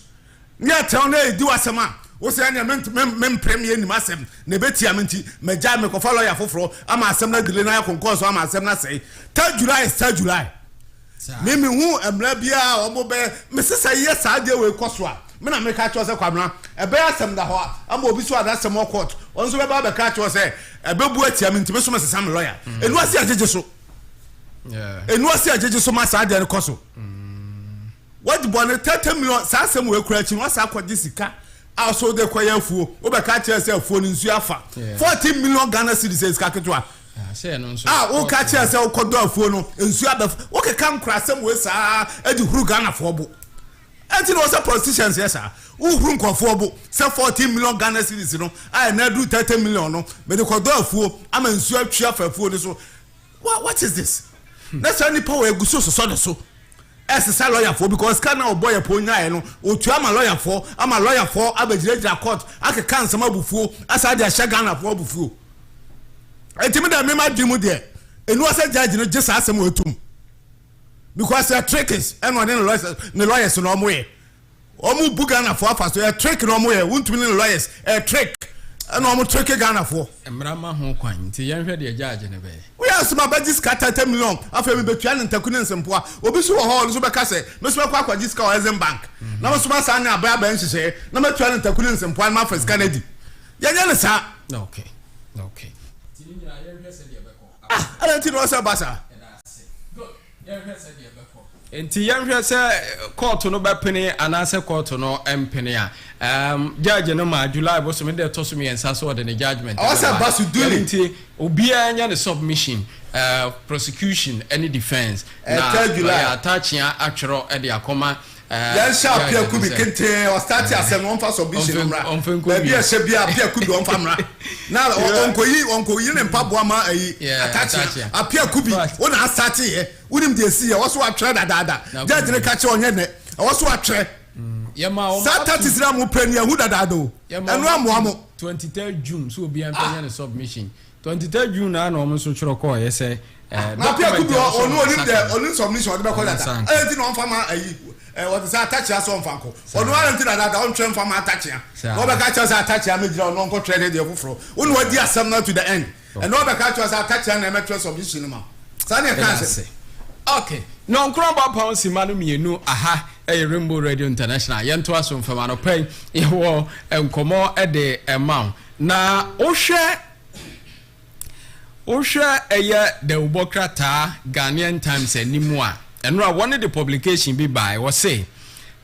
nya town na edi wasema wo se anya mem premier ni masem na betia menti meja me ko follow ya foforo ama asem na dile na ya konkoso ama asem na sei 3 July is 3 July mimi hu emra bia omo be me sesa ye sa de we koso a me na me ka cho se kwamna ebe asem da ho ama obi so ada asem court onso be ba be ka cho se ebe bu atia menti be so me sesa me lawyer enu asi ajeje so enu asi ajeje so ma sa de koso what born 30 million sa asem we kura chi no sa akwaje sika also de kwayafuo obeka che se afuo ni nsu afa 14 million Ghana cedis ka ketwa say no nso o ka che se okodo afuo no nsu abef o ke kan kura asem we sa edi huru Ghana fo bo Until was a politicians, yes, sir. Who conformable, say 14 million Ghana cedis, you know. I never do 30 million, no. But the Cordoa fool, I'm in sweat chef for food. So, what is this? That's only power so. As a lawyer for because can now boy a ponya, no, or to I'm a lawyer for, I'm a legislator court, I can cancel my buffo, as I did Shagana for buffo. I think that me dimu there. And was a judge, you know, just ask them to. Because they are trickers, and one in the lawyers no way. Omu Bugana for us, a trick no way, won't win the lawyers, a trick, and almost trick a Ghana for. And Brahma Hong to young ready a judge in a way. We asked my budget scatter 10 million after we began and Takunas and Poa, Obisu Hall, Zubacase, Mr. Quaka Disco as in bank. Number Sumasana, Baba, say, number 12 and Takunas and Poa Maffers Kennedy. Yanasa. Okay. I don't think what's a bassa. Enti yɛhwɛ sɛ court no bɛpene anaasɛ court no empene a judge no ma July bo so me de to so me ensa so de judgment awasa basu duli enti obiara nya the submission prosecution any defense na July attaching atwero e de akoma yan sha pia kubi kente o start asem on fa submission mra ba bia se bia pia kubi on fa mra na onkoyi ne mpaboa ma ayi attaching apia kubi wona start here unim de si ya waso atwere dadada judge ne ka che onye ne waso atwere yema o start tisira mu premier hu dadado enu amoamo 23 June so obi ampanya ne submission 23 June na o mo so twere ko ye se na pia kubi onu onim de onu submission o de be ko data e ti no on fa ma ayi what is attach ya so mfanko onu warranty that on train for my attach ya no be catch us attach ya me gira on ko trade dey fufuro onu wadi asem na to the end and no be catch us attach ya na metro submission ma sani cancel okay no nkron ba pound si manu mienu aha Rainbow Radio International yento aso mfama no pai ewo enkomo e de emau na ohwe eye de ubokrata Ghanaian Times animu a and one of the publication be by was say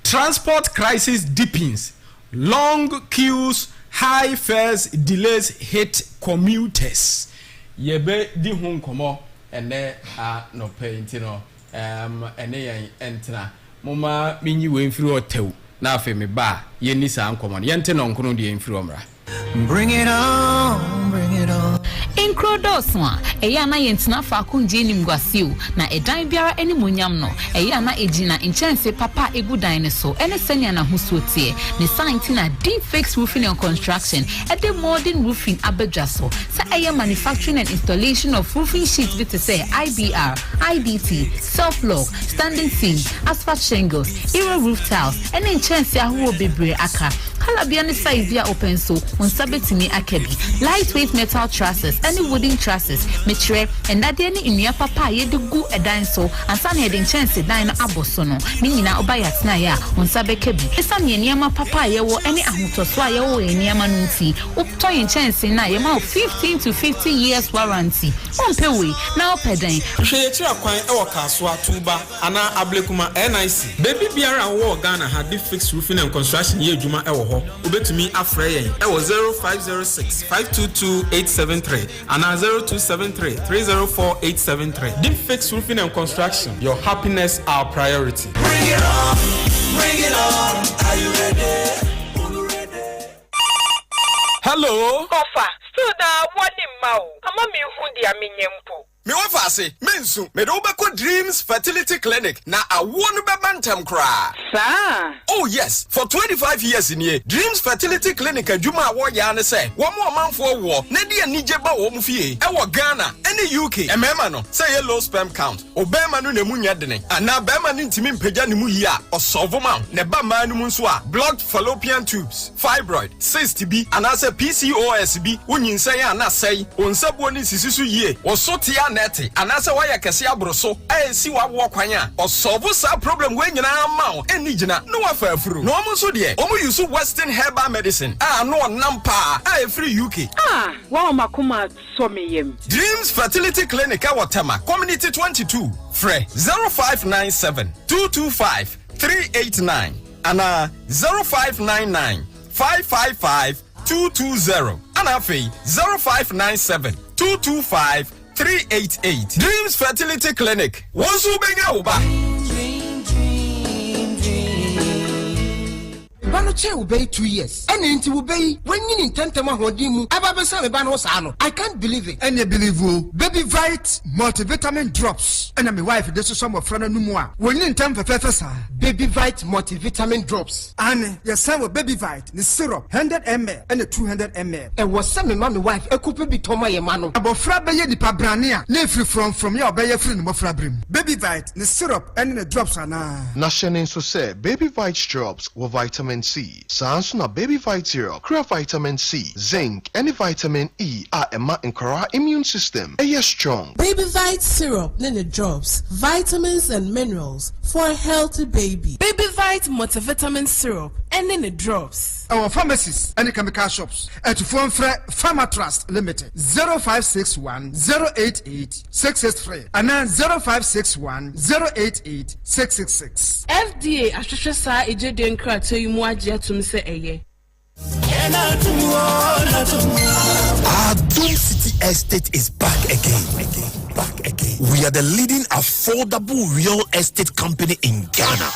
transport crisis deepens, long queues, high fares, delays hit commuters. Yebe di hun komo and there are no paying and they enter mama mini way through hotel na fe me ba ye ni sa ankomo yente no nkono de enfiromra. Bring it on, bring it on. Incrodoswa, Eyana Yentina Fakunji Nimguasiu, na Edan Biara any Munyam no, Eyana Ejina in chance papa egu dinosaur, and a Seniana Husutie, Nisantina deep fixed roofing and construction, at the modern roofing Abejaso, Sa manufacturing and installation of roofing sheets with say IBR, IBT, self-log, standing seam, asphalt shingles, era roof tiles, and in chance Yahu Bibre Aka. Halabiani size via open so on sabetini akebi lightweight metal trusses any wooden trusses metre and that any in your papa ye do go a dine so and san heading chance dine abosono minina obayat na ya on sabekebi esan ye niama papa ye wo any ahuto so ye wo ye niama nunti uptoyin chance na ye ma 15 to 50 years warranty on pewe na opeden hwe tira kwan e wo kaso atuba ana ablekuma NIC baby biara wo Ghana had the fixed roofing and construction ye adwuma e wo ubetumi afra yen e wo 0506 522 873 and 0273 304 873 Deep Fix Roofing and Construction, your happiness our priority. Bring it on, are you ready? Hello Ofa still da wani mau ama mi hundi aminyempo Me wafa ase mensu me do beko Dreams Fertility Clinic na awonu be bantam kra sa oh yes for 25 years in here Dreams Fertility Clinic adwuma wo ya ne se wo mo manfo wo na de anije ba wo mu fie e wo Ghana ene UK emema no say ye low sperm count obema no na mu nya dene ana bema no ntimi mpagya ne mu yi a osovo ma ne ba ma no mu nso a blocked fallopian tubes fibroid cyst bi ana say PCOS bi wonyinsan ya na sei onsabo ni sisisu yie wo sotia neti anase waya kese abroso si wawo kwan a osovo sa problem we nyina ma eni gina no wafa afuru no omo so de omo use Western herbal medicine no nampa free UK wa makoma so meyem Dreams Fertility Clinic Awatama Community 22 Fre 0597 225 389 ana 0599 555 220 ana fe 0597 225 388 Dreams Fertility Clinic. Wonsu benya uba. ba no che wo be 2 years ene nti wo be wanyi ni ntantama hodin mu aba be sa me ba no sa no I can't believe it. Ene believe wo baby vite multivitamin drops ene me wife this is some of frana numu a wanyi ntam fefefe sa baby vite multivitamin drops ane yes say baby vite the syrup 100 ml and 200 ml e was say me ma me wife e couple bi toma ye ma no abofra be ye dipa brane a na free from ya obeye free no mofra brim baby vite the syrup and the drops ana na shenin so say baby vite drops with vitamin C sans na baby vite syrup crea vitamin C zinc and vitamin E are emma nkora immune system e strong baby vite syrup and the drops vitamins and minerals for a healthy baby baby vite multivitamin syrup and in the drops our pharmacies and chemical shops at phone Pharma Trust Limited 0561 088 663 and 0561 088 666 FDA ahwehwɛ saa ejede nkrato yi mu agye atum sɛ ɛyɛ Adum City Estate is back again. We are the leading affordable real estate company in Ghana.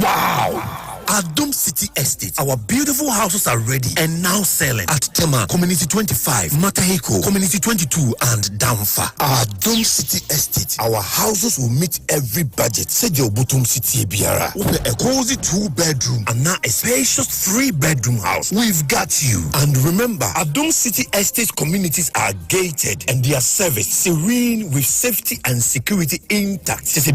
Wow! Adum City Estate. Our beautiful houses are ready and now selling at Tema, Community 25, Mataheko, Community 22, and Damfa. Adum City Estate. Our houses will meet every budget. Sejo Butum City Biara. A cozy 2-bedroom and now a spacious 3-bedroom house. We've got you. And remember, Adum City Estate communities are gated and their service serene with safety and security intact. And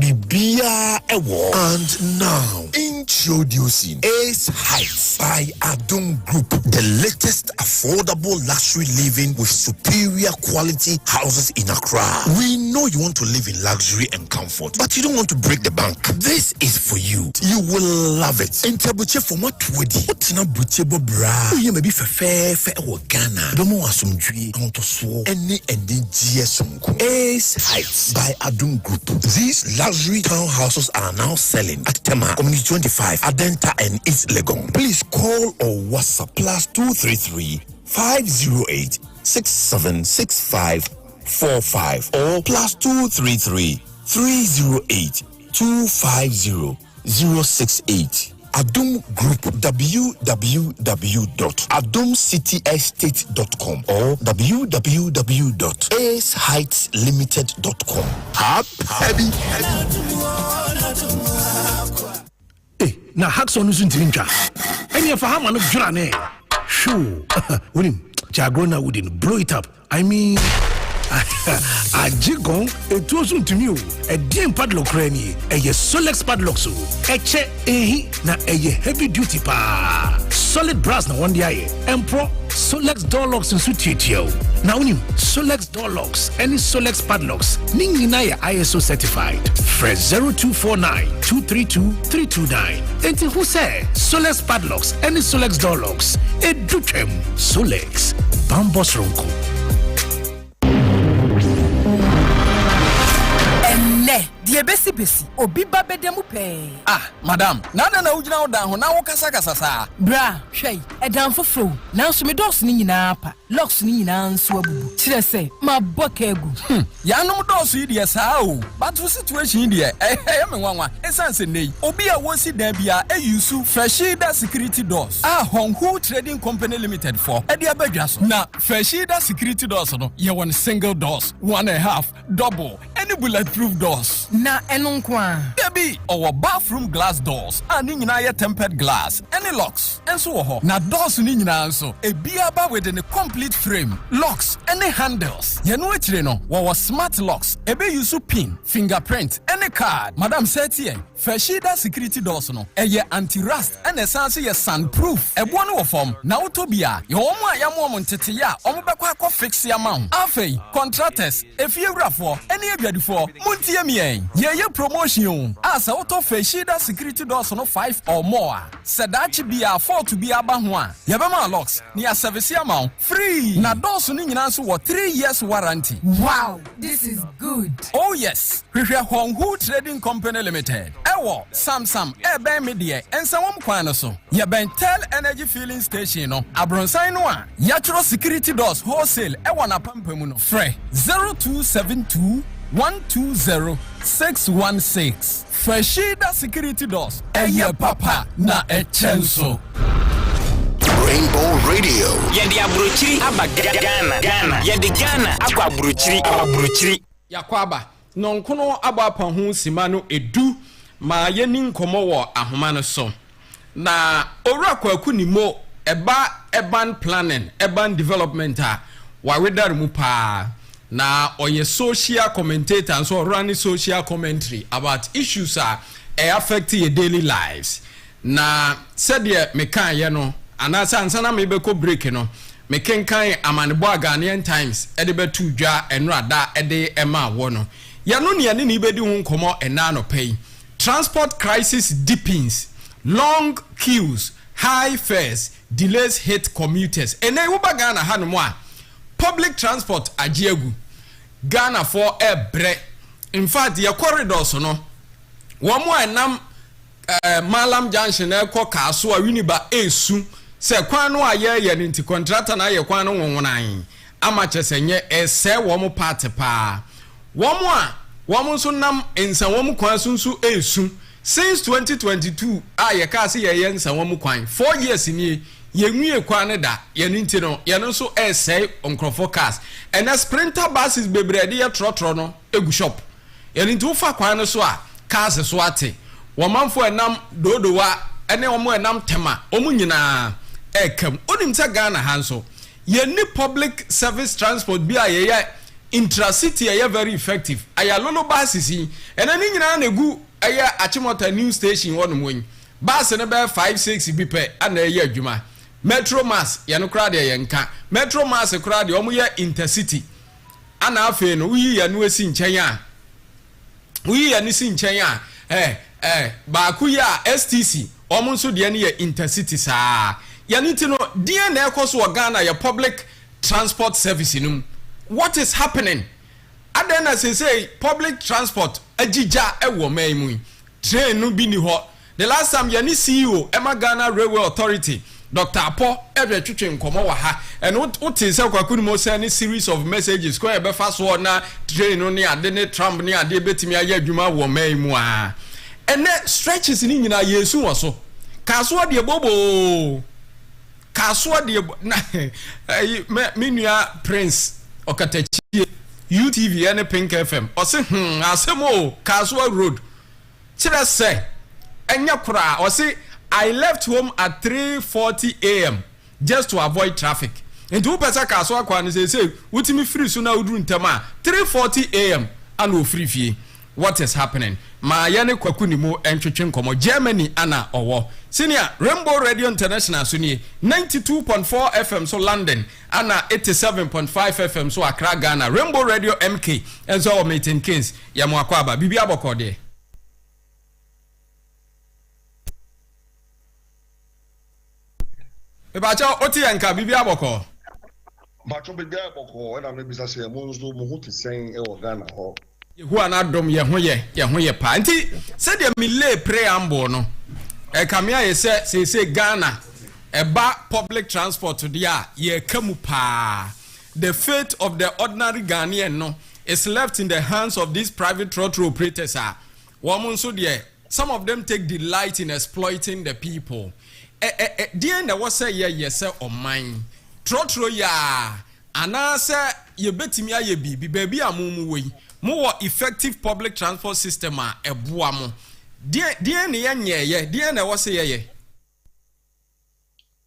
now, introducing Ace Heights by Adum Group, the latest affordable luxury living with superior quality houses in Accra. We know you want to live in luxury and comfort, but you don't want to break the bank. This is for you. You will love it. Interbuche for what woody. What's not buchebo bra? You may be fair or Ghana. Don't want some tree on to swore any and Ace Heights by Adum Group. These luxury townhouses are now selling at Tema, Community 25, Adenta and East Legon. Please call or WhatsApp +233 508 676545 or +233 308 250 068. Adum Group, www.adumcityestate.com or www.aceheightslimited.com. Happy. Na Hackson is in Tinja. And if I am Jurane, sure, winning Jagrona wouldn't blow it up. I mean, a jigon, it wasn't to you, a dim padlock cranny, a Solex padlock so, a che, na a heavy duty pa. Solid brass na one day, and pro Solex door locks and suitio. Now, Solex door locks, any Solex padlocks, Ninginaya ISO certified. Fresh 0249 232 329. And who say Solex padlocks, any Solex door locks, a Duchem Solex Bambos Ronco. Die besi obi ba bedemu pe. Madam, nana na ujina oda ho na wo kasa sa. Bra, hwei, edam foforo. Na so me dos ni nyina pa. Locks ni nyina nso abubu. Kire se, ma boka egu. Ya no dos yi de sa o. But situation de me nwanwa. Esanse nei. Obi a wo si dan bia use Freshida Security Doors. Honhu Trading Company Limited for. E de abadwa so. Na Freshida Security Doors no, ye one single doors, 1.5, double, any bulletproof doors. Na enunkwa baby our bathroom glass doors and nyina ye tempered glass any locks enso wo ho na doors ni nyina nso e biaba within a complete frame locks any handles ye no akire no wo smart locks e be use pin fingerprint any card madam setien Freshida Security Doors no e ye anti-rust and essence ye sandproof e bo no wo form na utobia ye wo mu ayamo mo ntete ya o mo bekwa akọ fix ya ma ho afei contractors if you grafo any aduadifo muntie mi Ye promotion as auto Freshida Security Doors no 5 or more. Sedachi bia 4 to be aba ho a. Ye be ma locks near service amount free. Na doors ni nyina so 3 years warranty. Wow, this is good. Oh yes. Hwehwe Honhu Trading Company Limited. Ewo Samsam ebe media ensawom kwan no so. Ye ben Tel Energy Filling Station no. Abronsan no a. Yatro Security Doors wholesale ewo na pampamu no. Free 0272 120-616. Freshida Security Doors. Eye papa na echenso. Rainbow Radio. Yedi abruchiri aba Ghana. Yedi Ghana akwa abruchiri. Yakwaba nonkono aba pa ho sima no edu ma yeni nkomo wo ahoma no so. Na owura kwaku nimo urban planning, urban development a wawedare mu pa. Na oye social commentator and so running social commentary about issues affect your daily lives. Na said ye mekan ye no anasa ansana mebeko break no mekenkan amanebo Ghanaian Times edebe tudwa enrada ede ema wo no ya no ne ne ibedi hu nkomo ena no pay. Transport crisis deepens, long queues, high fares, delays hit commuters. Ene wo ba Ghana hanmo a public transport agiegu Ghana for bre. In fact your corridors no one more enam Malam Junction eko kaso a Winiba esu se kwan no aye ye nti contractor na ye kwan no wonwonan amache senye ese wo mo party pa wo mo so nam ensa wo mo kwan sunsu esu since 2022 ye ka se ye ensa wo mo kwan 4 years ni ye nwie kwan ne da ye nti no ye no so ese onkrofo cars and a sprinter buses bebrede ye trotro no egu shop ye nti wo fa kwan no so a cars so ate womanfo enam dodowa ene omo enam tema omu nyina ekam onim se Ghana hanso ye ni public service transport bi aye intracity aye very effective aya lolo buses ene ni nyina na egu aye Achimota new station wonum won bus ne be 5-6 bi pe ana aye adwuma metro mass ye no kra de ye nka metro mass kra de omo ye intercity ana afi no uyi ya no esi nchen a uyi ya ni si nchen a baaku ya STC omunso de ne ye intercity saa ya niti no de na ekoso o Ghana ya public transport service num. What is happening? Adena say public transport agija ewo maimu train no bi ni ho. The last time ya ni CEO Emma Ghana Railway Authority Dr. Apo ebe twetwe nkomo wa ha and what is kwaku ni mo say any series of messages ko e be fa so na train no ne ade ne tram ne ade betimi aye adwuma wo maimu a ene stretches ni nyina yesu wo so kaso de bobo kaso de na menua Prince Okatachi UTV and Pink FM o se asemo kaso road kire se enya kura o se I left home at 3:40 a.m. just to avoid traffic and who pesa kaso akwa ni say wutimi free so na uduru ntama 3:40 a.m. and o free fie. What is happening? Ma yane kwaku ni mo entwetwe nkomo Germany ana owo. Senior Rainbow Radio International suni 92.4 FM so London ana 87.5 FM so Accra Ghana. Rainbow Radio MK enso o meeting Kings ya mo akwaba bibi abokode. Ebacha oti yanka bibi aboko. Bacho bibi aboko na me bisa se mo nzo mo ho tisen e o Ghana ho. Yehu anadom ye ho ye pa nti se de mi lay preamble no kamia ye se Ghana eba public transport dia ye kamu pa. The fate of the ordinary Ghanaian no is left in the hands of these private trotro operators womun so de some of them take delight in exploiting the people dia na wo say ye say oman trotro ya ana se ye betimi aye bibi amumu we more effective public transport system eboa mo die ne ye die na wo se ye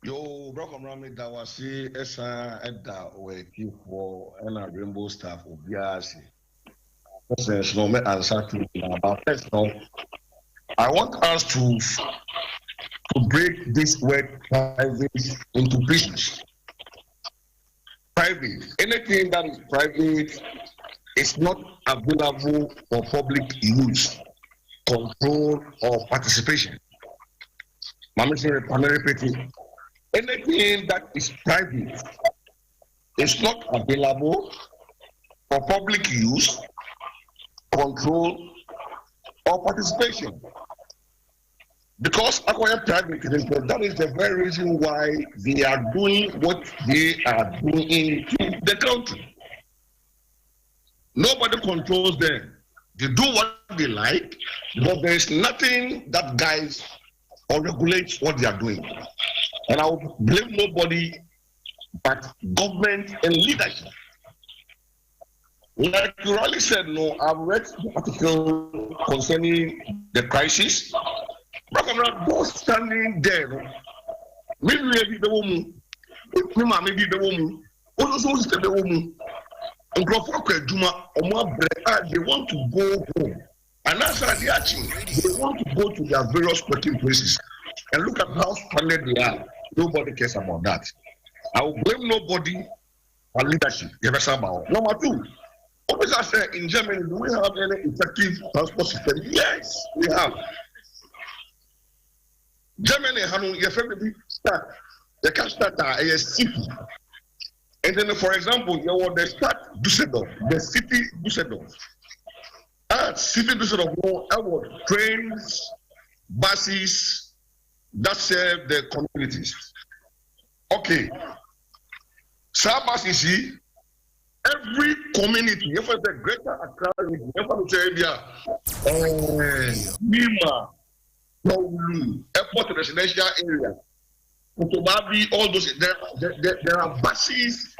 yo bro comrade that was see esa edda we people and Rainbow staff obiase so no me answer to about first no I want us to break this word private into pieces. Private, anything that is private is not available for public use, control, or participation. Anything that is private is not available for public use, control, or participation. Because acquired private, that is the very reason why they are doing what they are doing to the country. Nobody controls them. They do what they like, but there is nothing that guides or regulates what they are doing. And I will blame nobody but government and leadership. Like you already said, no, I've read the article concerning the crisis. But I'm not standing there. Maybe the woman, maybe the woman, also the woman. They want to go home. And that's how they actually they want to go to their various working places. And look at how stranded they are. Nobody cares about that. I will blame nobody on leadership. Number two, always I say in Germany, do we have any effective transport system? Yes, we have. Germany, you can start a city. And then, for example, you want to start Düsseldorf, the city Düsseldorf. City Düsseldorf, trains, buses that serve the communities. Okay. Sabas is every community, if it's a greater Accra, Nima, Airport residential area. All those there are buses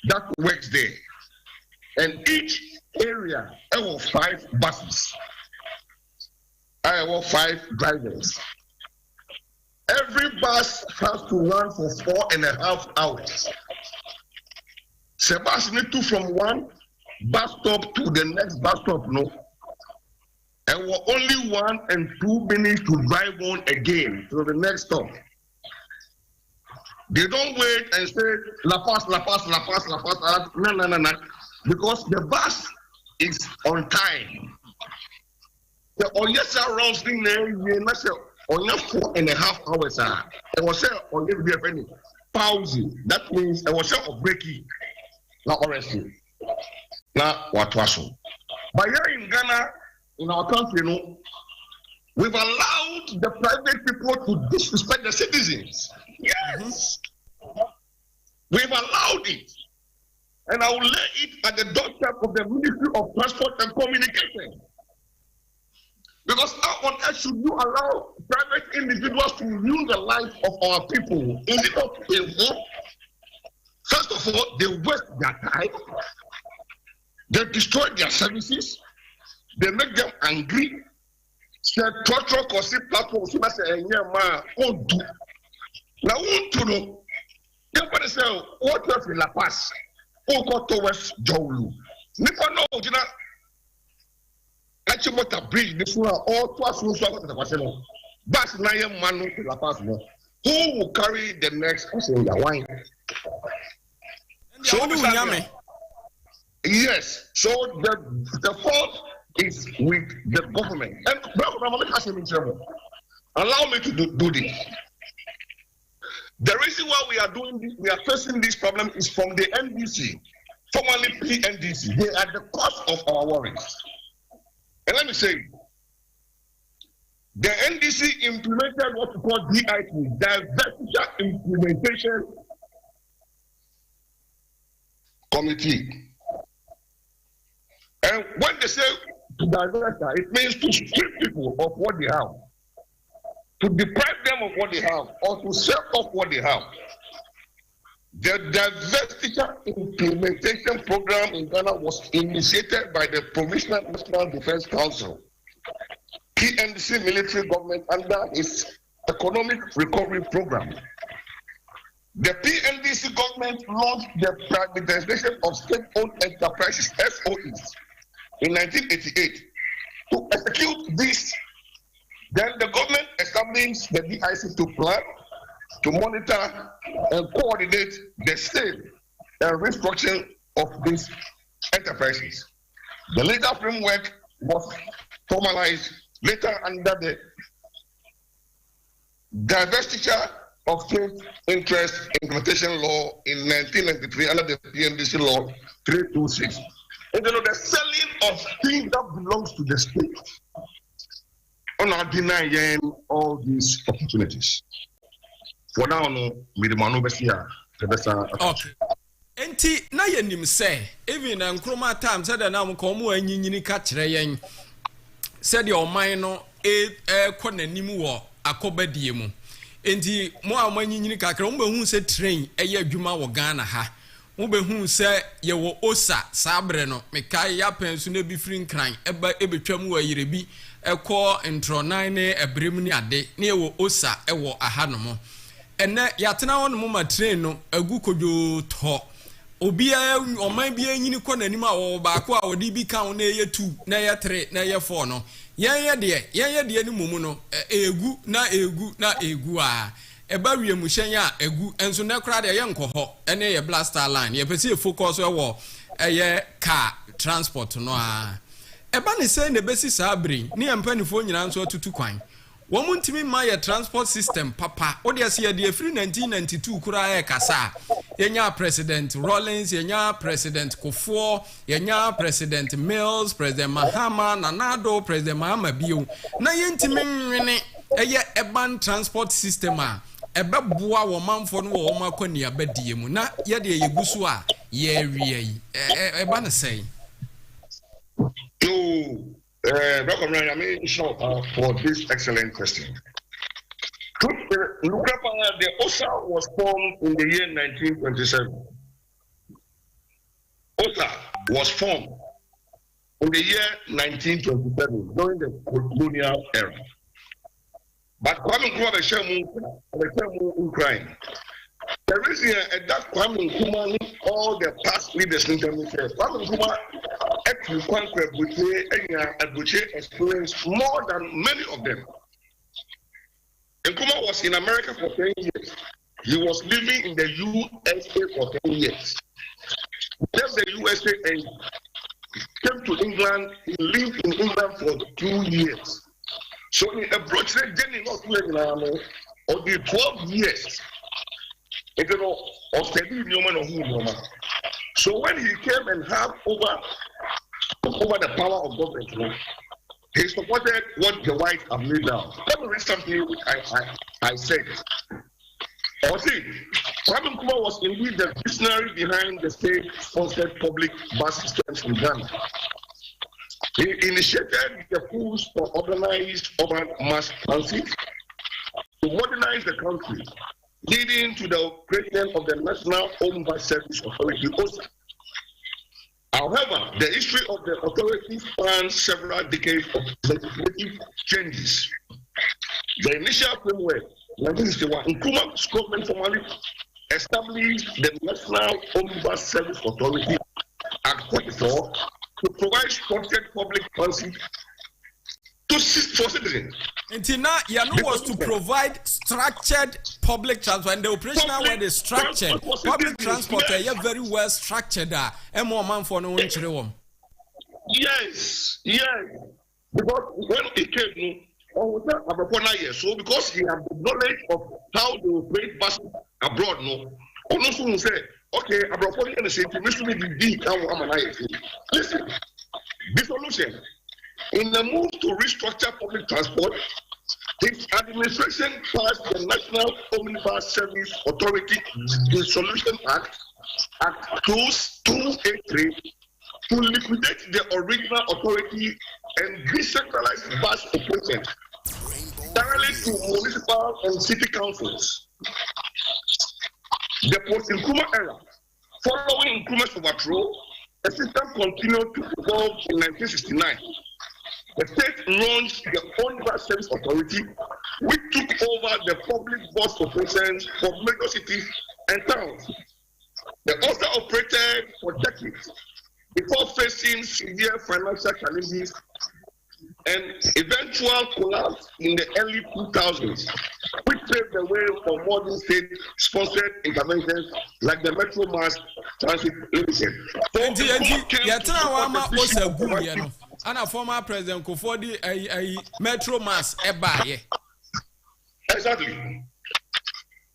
that works there, and each area I have 5 buses. I have 5 drivers. Every bus has to run for 4.5 hours. Sebastian need to from one bus stop to the next bus stop, no. And we're only 1 and 2 minutes to drive on again to the next stop. They don't wait and say La Paz. No. Because the bus is on time. The Oyesa rounds thing there, you must say, only 4.5 hours. I was saying, on every penny. Pause. That means I was saying of breaking. Now, honestly. Now, what was so? But here in Ghana, in our country, you know, we've allowed the private people to disrespect the citizens. Yes. We've allowed it. And I will lay it at the doorstep of the Ministry of Transport and Communication. Because how on earth should you allow private individuals to ruin the life of our people? Is it not painful? First of all, they waste their time. They destroy their services. They make them angry. Say, torture, cause platform, so that's a man, won't do. Now, won't to know. Everybody say, what if in La Paz? Who got towards Jowlu? Never know, you know. Actually, what a bridge, this one, all twice, the question. But now, man, to La Paz, who will carry the next person in the wine? So, yes, so the fault is with the government. And allow me to do this. The reason why we are doing this, we are facing this problem is from the NDC, formerly PNDC. They are the cause of our worries. And let me say, the NDC implemented what we call DIT, Diversity Implementation Committee. And when they say to divert, it means to strip people of what they have, to deprive them of what they have, or to sell off what they have. The Diversity Implementation Program in Ghana was initiated by the Provisional National Defense Council, PNDC military government, under its Economic Recovery Program. The PNDC government launched the privatization of state-owned enterprises, SOEs, in 1988. To execute this, then the government established the DIC to plan, to monitor and coordinate the sale and restructuring of these enterprises. The legal framework was formalized later under the Divestiture of State Interest Implementation Law in 1993 under the PNDC Law 326. And the selling of things that belongs to the state. On not denying all these opportunities. For now, no, with the Manobesia, the best. Okay. Enti na yenim say even na nkroma time said na mo ko mo anyinyini ka kire yen said your mind no kɔ nanim wo akobadie mu enti mo a manyinyini kakra mo behu se train eye adwuma wo Ghana ha mo behu se ye wo osa sabre no mekai ya pensu na bi free nkran eba ebetwam wo ayire bi ekọ intro 9 ne ebrem ni ade na ye wo osa ewo aha no mo ene yatena won mo ma train no agu kodwo to obia oman bia nyini kọ nanim a wo baako a wodi bi kan na ye 2 na ye 3 na ye 4 no yen ye de ni mumu no egu na egu a eba wiem hyen a egu enso na kra de ye nkọ ene ye blaster line ye pese focus wo ye car transport no a eba ne say ne besi sabri ne empanifo nyina nso atutu kwan wo muntimi ma ye transport system papa o de se ye de free 1992 kura ye kasa yenya president Rollins yenya president Kofo yenya president Mills president Mahama Nanado president Mahama Bio na yentimi nwene eye urban transport system a ebeboa wo manfo no wo makoni abadie mu na ye de yeguso a ye wie yi eba na say welcome, I'm sure for this excellent question. The OSA was formed in the year 1927. OSA was formed in the year 1927 during the colonial era. But Kwame Nkrumah the Ukraine. The reason that Kwame Nkrumah, all the past leaders in terms of Kwame Nkrumah experienced more than many of them. Nkrumah was in America for 10 years. He was living in the USA for 10 years. He left the USA and came to England. He lived in England for 2 years. So he approached the journey not of the 12 years. So when he came and had over the power of government, he supported what the whites have laid down. Let me read something which I said. Kwame Nkrumah was indeed the visionary behind the state-sponsored public bus systems in Ghana. He initiated the push for organized urban mass transit to modernize the country, leading to the creation of the National Home Bus Service Authority, OSA. However, the history of the authority spans several decades of legislative changes. The initial framework, 1961, Nkrumah's government formally established the National Home Bus Service Authority, Act 44, to provide structured public transit for citizens. Until now, Yanu was to provide structured public transport, and the operational word is structured. Public transport is very well structured. Yes. Because when he came, so because he had the knowledge of how they operate buses abroad, also say, okay, abroad and say, listen, the solution. In the move to restructure public transport, his administration passed the National Omnibus Service Authority Dissolution Act 283 to liquidate the original authority and decentralize bus operations directly to municipal and city councils. The post-Nkrumah era, following Nkrumah's overthrow, the system continued to evolve in 1969. The state launched the Omnibus Service Authority, which took over the public bus operations for major cities and towns. They also operated for decades before facing severe financial challenges and eventual collapse in the early 2000s, which paved the way for modern state-sponsored interventions like the Metro Mass Transit Limited. And a former President Kofodi a Metro Mass ebaye. Exactly.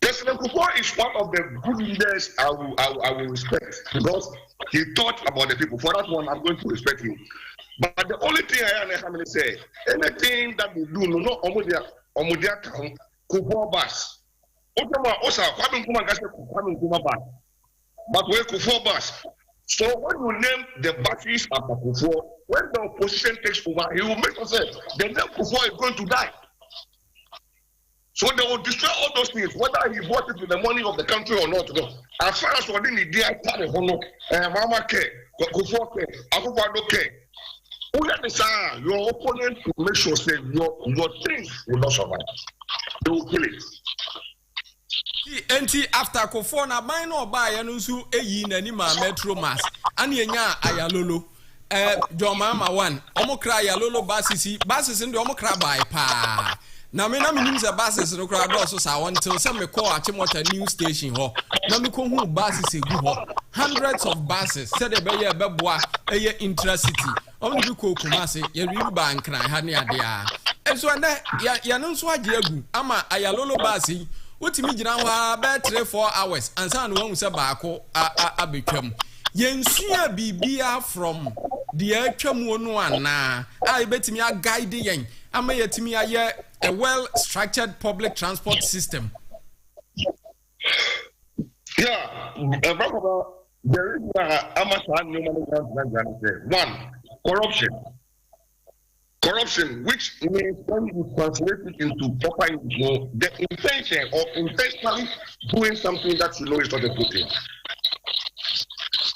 President Kofo is one of the good leaders I will respect because he thought about the people. For that one, I'm going to respect him. But the only thing I am say, anything that we do, no omudia kan Kofo bus. Osa Kwame Nkrumah bus. But where Kofo bus. So when you name the buses after Kofo, when the opposition takes over, he will make us say the name Kofo is going to die. So they will destroy all those things, whether he bought it with the money of the country or not. As far as what in the day, Mama care, Kufo care, Akufado care. Your opponent will make sure that your things will not survive. They will kill it. Enti after Kufo na minor buy and also a yin and metro mass. And yenya ayalolo. Jomama one. Omokra ayalolo basis in the omokra by pa. Na me na minim se buses no crowd also sa until some me call Achimota new station ho. Na me ko hu buses egu ho. Hundreds of buses said e be ye beboa eye intracity. Only be ko Kumasi ye rim bank na ha ne ade a. Enso na ya no nso age egu ama ayalolo bus yi wotimi gina ho about 3-4 hours ansa no hu se baako abetwam. Yensua bibia from the atwam no ana a betimi a guide yen ama yetimi aye a well-structured public transport system. Yeah, there is one, corruption. Corruption, which means when you translate it into proper English, the intention or intentionally doing something that you know is not a good thing.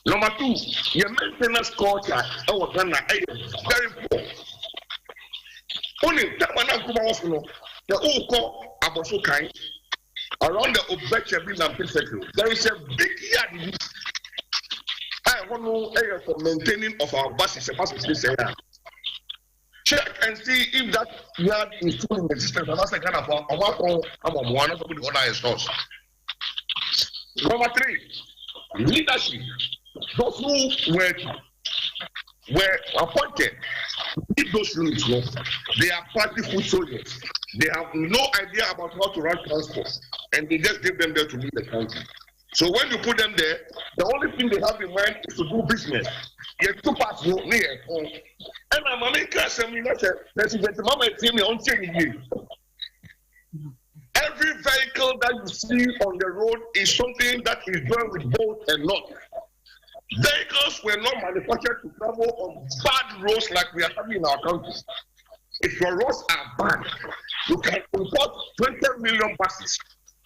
Number two, your maintenance culture is very poor. Only the old call Abosokai around the Obechebi and Secretary. There is a big yard. I want to know for maintaining of our buses. Check and see if that yard is still in existence. And that's the kind of one of the other stores. Number three, leadership. Those who were appointed in those units, they are party food soldiers. They have no idea about how to run transport, and they just give them there to lead the country. So when you put them there, the only thing they have in mind is to do business. You two parts near home. And I'm making every vehicle that you see on the road is something that is done with bolt and nut. Vehicles were not manufactured to travel on bad roads like we are having in our country. If your roads are bad, you can import 20 million buses.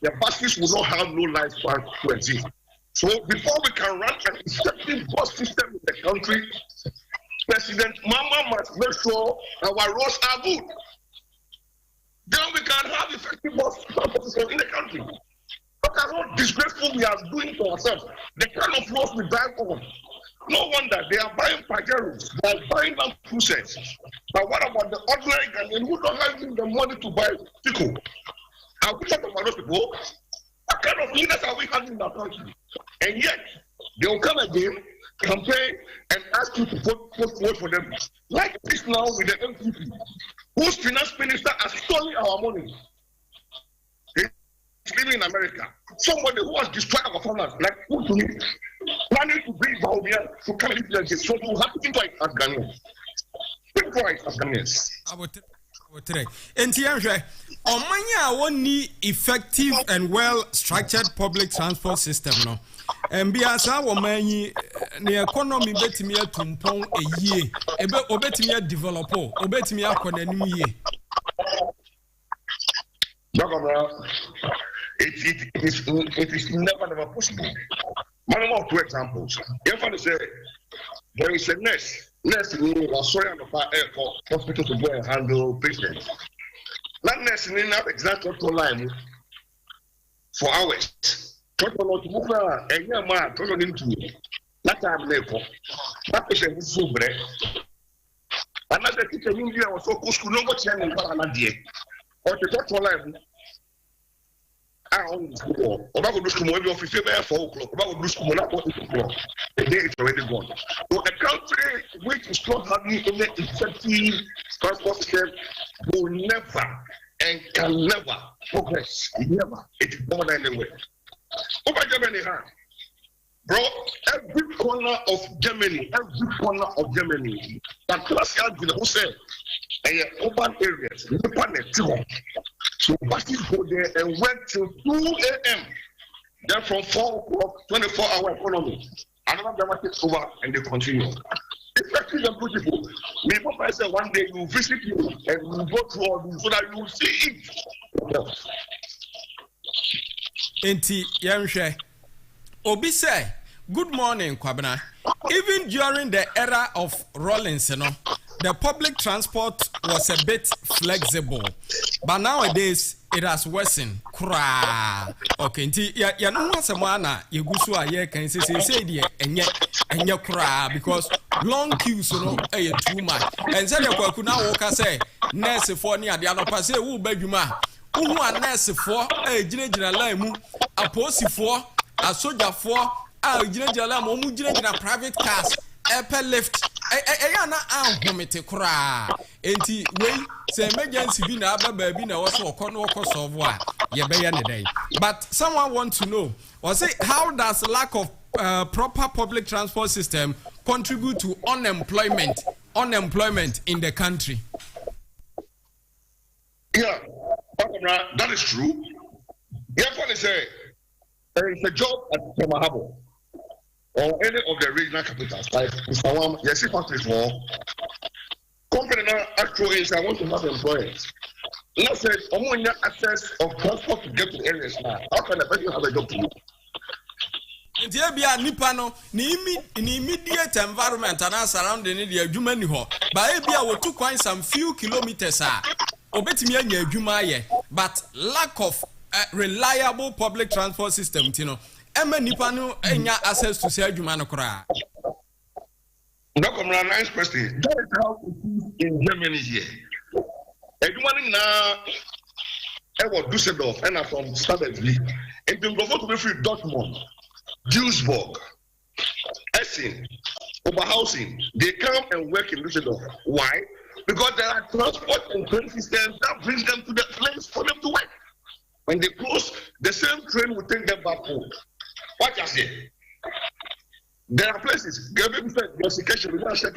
The buses will not have no lifespan to exist. So before we can run an effective bus system in the country, President Mama must make sure our roads are good. Then we can have effective bus system in the country. Look at how disgraceful we are doing to ourselves. The kind of roads we drive on. No wonder they are buying Pajeros, they are buying them cruises. But what about the ordinary Ghanaian who don't have the money to buy Tico? Are we talking about those people? What kind of leaders are we having in our country? And yet, they will come again, campaign, and ask you to vote for them. Like this now with the MPP, whose finance minister has stolen our money. He's living in America. Somebody who has destroyed our farmers, like who to me, planning to bring Baobia to come and live there. So you have to think like Afghanians. Think like Afghanians. Omanya woni effective and well-structured public transport system no. Biasa womanyi the economy betimi atumpon eyie ebe obetimi develop obetimi akona nim yie. It is never possible. One two examples. If I say there is a nurse was sorry on the airport hospital to go and handle patients. That nurse in that exact line for hours. Total to move a young man told him to me. That time therefore. That patient is so bread. Another teacher in India was so cool, no much and or the total line. About to do school maybe of 4 o'clock. About to do school not 8 o'clock. The day is already gone. So a country which is not having any effective transport system will never and can never progress. Never. It's more than anywhere. Over Germany, bro, every corner of Germany, that classical who said, urban areas, so buses go there and work till 2 a.m. Then from 4 o'clock, 24-hour economy. Another government takes over and they continue. Effective and beautiful. Me, Papa said one day you visit you and you go through all this so that you will see it. enti yɛnhwɛ obi say good morning Kwabena. Even during the era of Rollins, the public transport was a bit flexible, but nowadays it has worsened. Okay, ya no wasemana yegusu aye kan say dey enye kra because long queues too much. And say the kwaku na wo ka say nurse for ni ade anopa say wo badwuma uhu a nurse for ginagina line mu aposifo asojafoɔ a ginagina mo mu ginagina private cars air lift na ahomete kura enti wey say emergency bi na aba bi na wo so okono solve a ye be ye ne dey. But someone want to know or say how does lack of proper public transport system contribute to unemployment in the country? Yeah, that is true. Therefore, say there is a job at Tomahabo or any of the regional capitals, like Mr. Wam, yes, if factories for company now actually is I want to have employers. Let's say among access of transport to get to areas now. How can a person have a job to do? Ntia bia nipa no ni immediate environment and surrounding the adwuma ni ho ba e bia wo tu kwan some few kilometers a obetimi anya adwuma ye but lack of reliable public transport system tino ema nipa no anya access to say adwuma no kra. Dr. Nice question. That is how it is in Germany here. Adwuma na e wo Düsseldorf and from Stadtleaf it will go to be free Dortmund, Duisburg, Essen, Oberhausen. They come and work in Düsseldorf. Why? Because there are transport and train systems that brings them to the place for them to work. When they close, the same train will take them back home. What I say? There are places. There's a case we don't check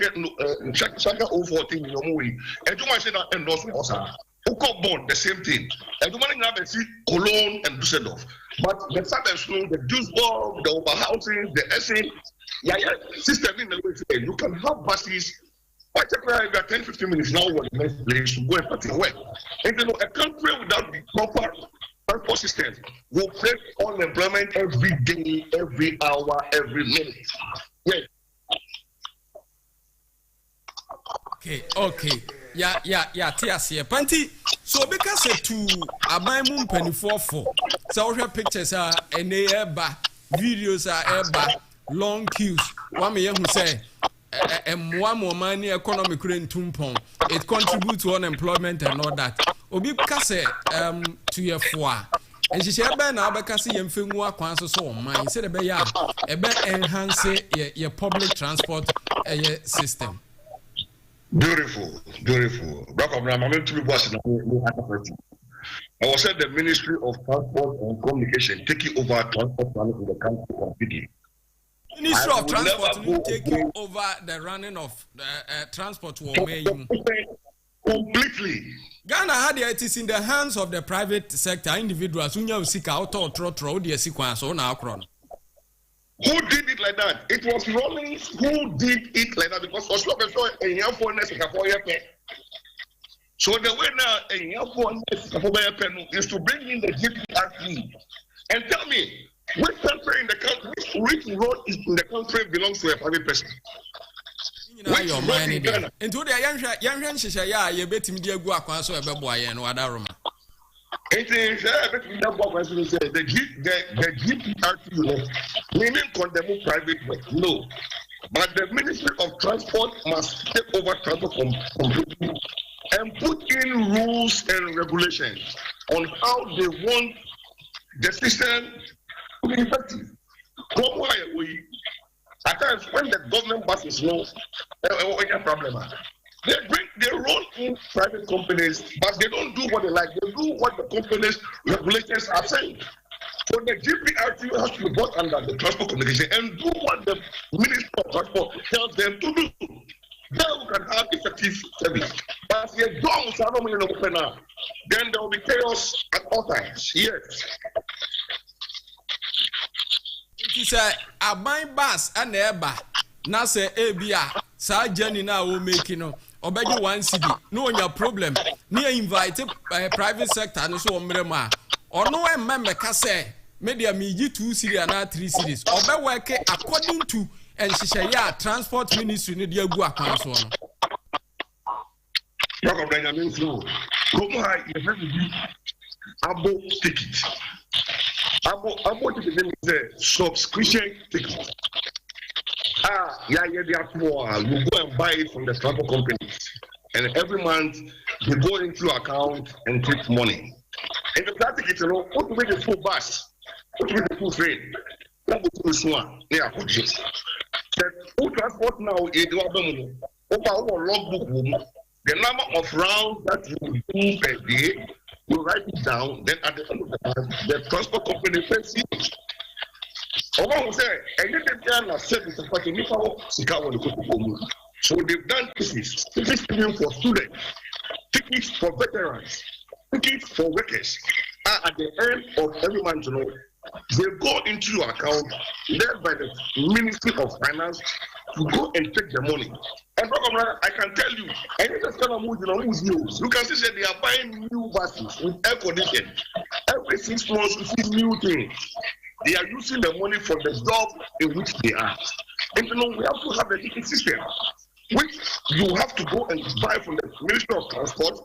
014 in your movie. And you might say that endorsement also. Born the same thing. And you might see Cologne and Düsseldorf. But the Southern the Duisburg, the Oberhausen, the Essen, system in the way you can have buses. Why take you got 10-15 minutes now what the next place to go and put away. And you know a country without the proper transport system will face unemployment every day, every hour, every minute. Yes. Okay. Yeah, Tiasia. Panti, so because to Abaimun penny for so her pictures are and videos are long queues. One may who say one more money economic rent tumpon. It contributes to unemployment and all that. Obi kase to your four. And she said, "Ben, I because you film work once so mine." Said, "Be ya, enhance your public transport system." Beautiful. Black of Ram, I'm going to be watching. I was at the Ministry of Transport and Communication taking over transport planning in the country completely. Ministry of Transport taking over the running of transport completely. Ghana had it is in the hands of the private sector individuals who know seek out or trotro the sequence on our crown. Who did it like that? It was Rollins who did it like that because Oslo a young foreigners so the way now a young foreigners is to bring in the GPRT and tell me which country in the country, which road is in the country belongs to a private person. Which road in Ghana? Into the young Shisha, you bet me dear Guaca, so a baboy and Wadaruma. It is the GPRT meaning condemn private work. No. But the Ministry of Transport must take over transport completely and put in rules and regulations on how they want the system to be effective. At times when the government buses no problem. They roll in private companies, but they don't do what they like. They do what the companies regulators are saying. So the GPRT has to be brought under the transport communication and do what the Ministry of Transport tells them to do. Then we can have effective service. But if you don't open up, then there will be chaos at all times. Yes. It is a my bus and eba. Now say ABA, sa journey now will make obey one city. No your problem. Near invite private sector and so on. Or no member can say media me 2 series and 3 series obe work according to and shishaya transport ministry ne dia gu akwan so no Talk of Benjamin Flow. Come on, you have to be abo ticket. Abo ticket is a subscription ticket. Yeah, they are small. You go and buy it from the transport companies, and every month they go into your account and take money. And the plastic ticket, you know, what to make the full bus, what to make the full train, what to do one, they are purchased. Who transport now is the logbook. The number of rounds that you do per day, you write it down, then at the end of the month, the transport company pays it. So they've done tickets for students, tickets for veterans, tickets for workers. At the end of every month, you know, they go into your account, led by the Ministry of Finance, to go and take the money. And I can tell you, any kind of news, you can see that they are buying new buses with air conditioning. Every 6 months, you see new things. They are using the money for the job in which they are. And you know, we have to have a ticket system, which you have to go and buy from the Ministry of Transport,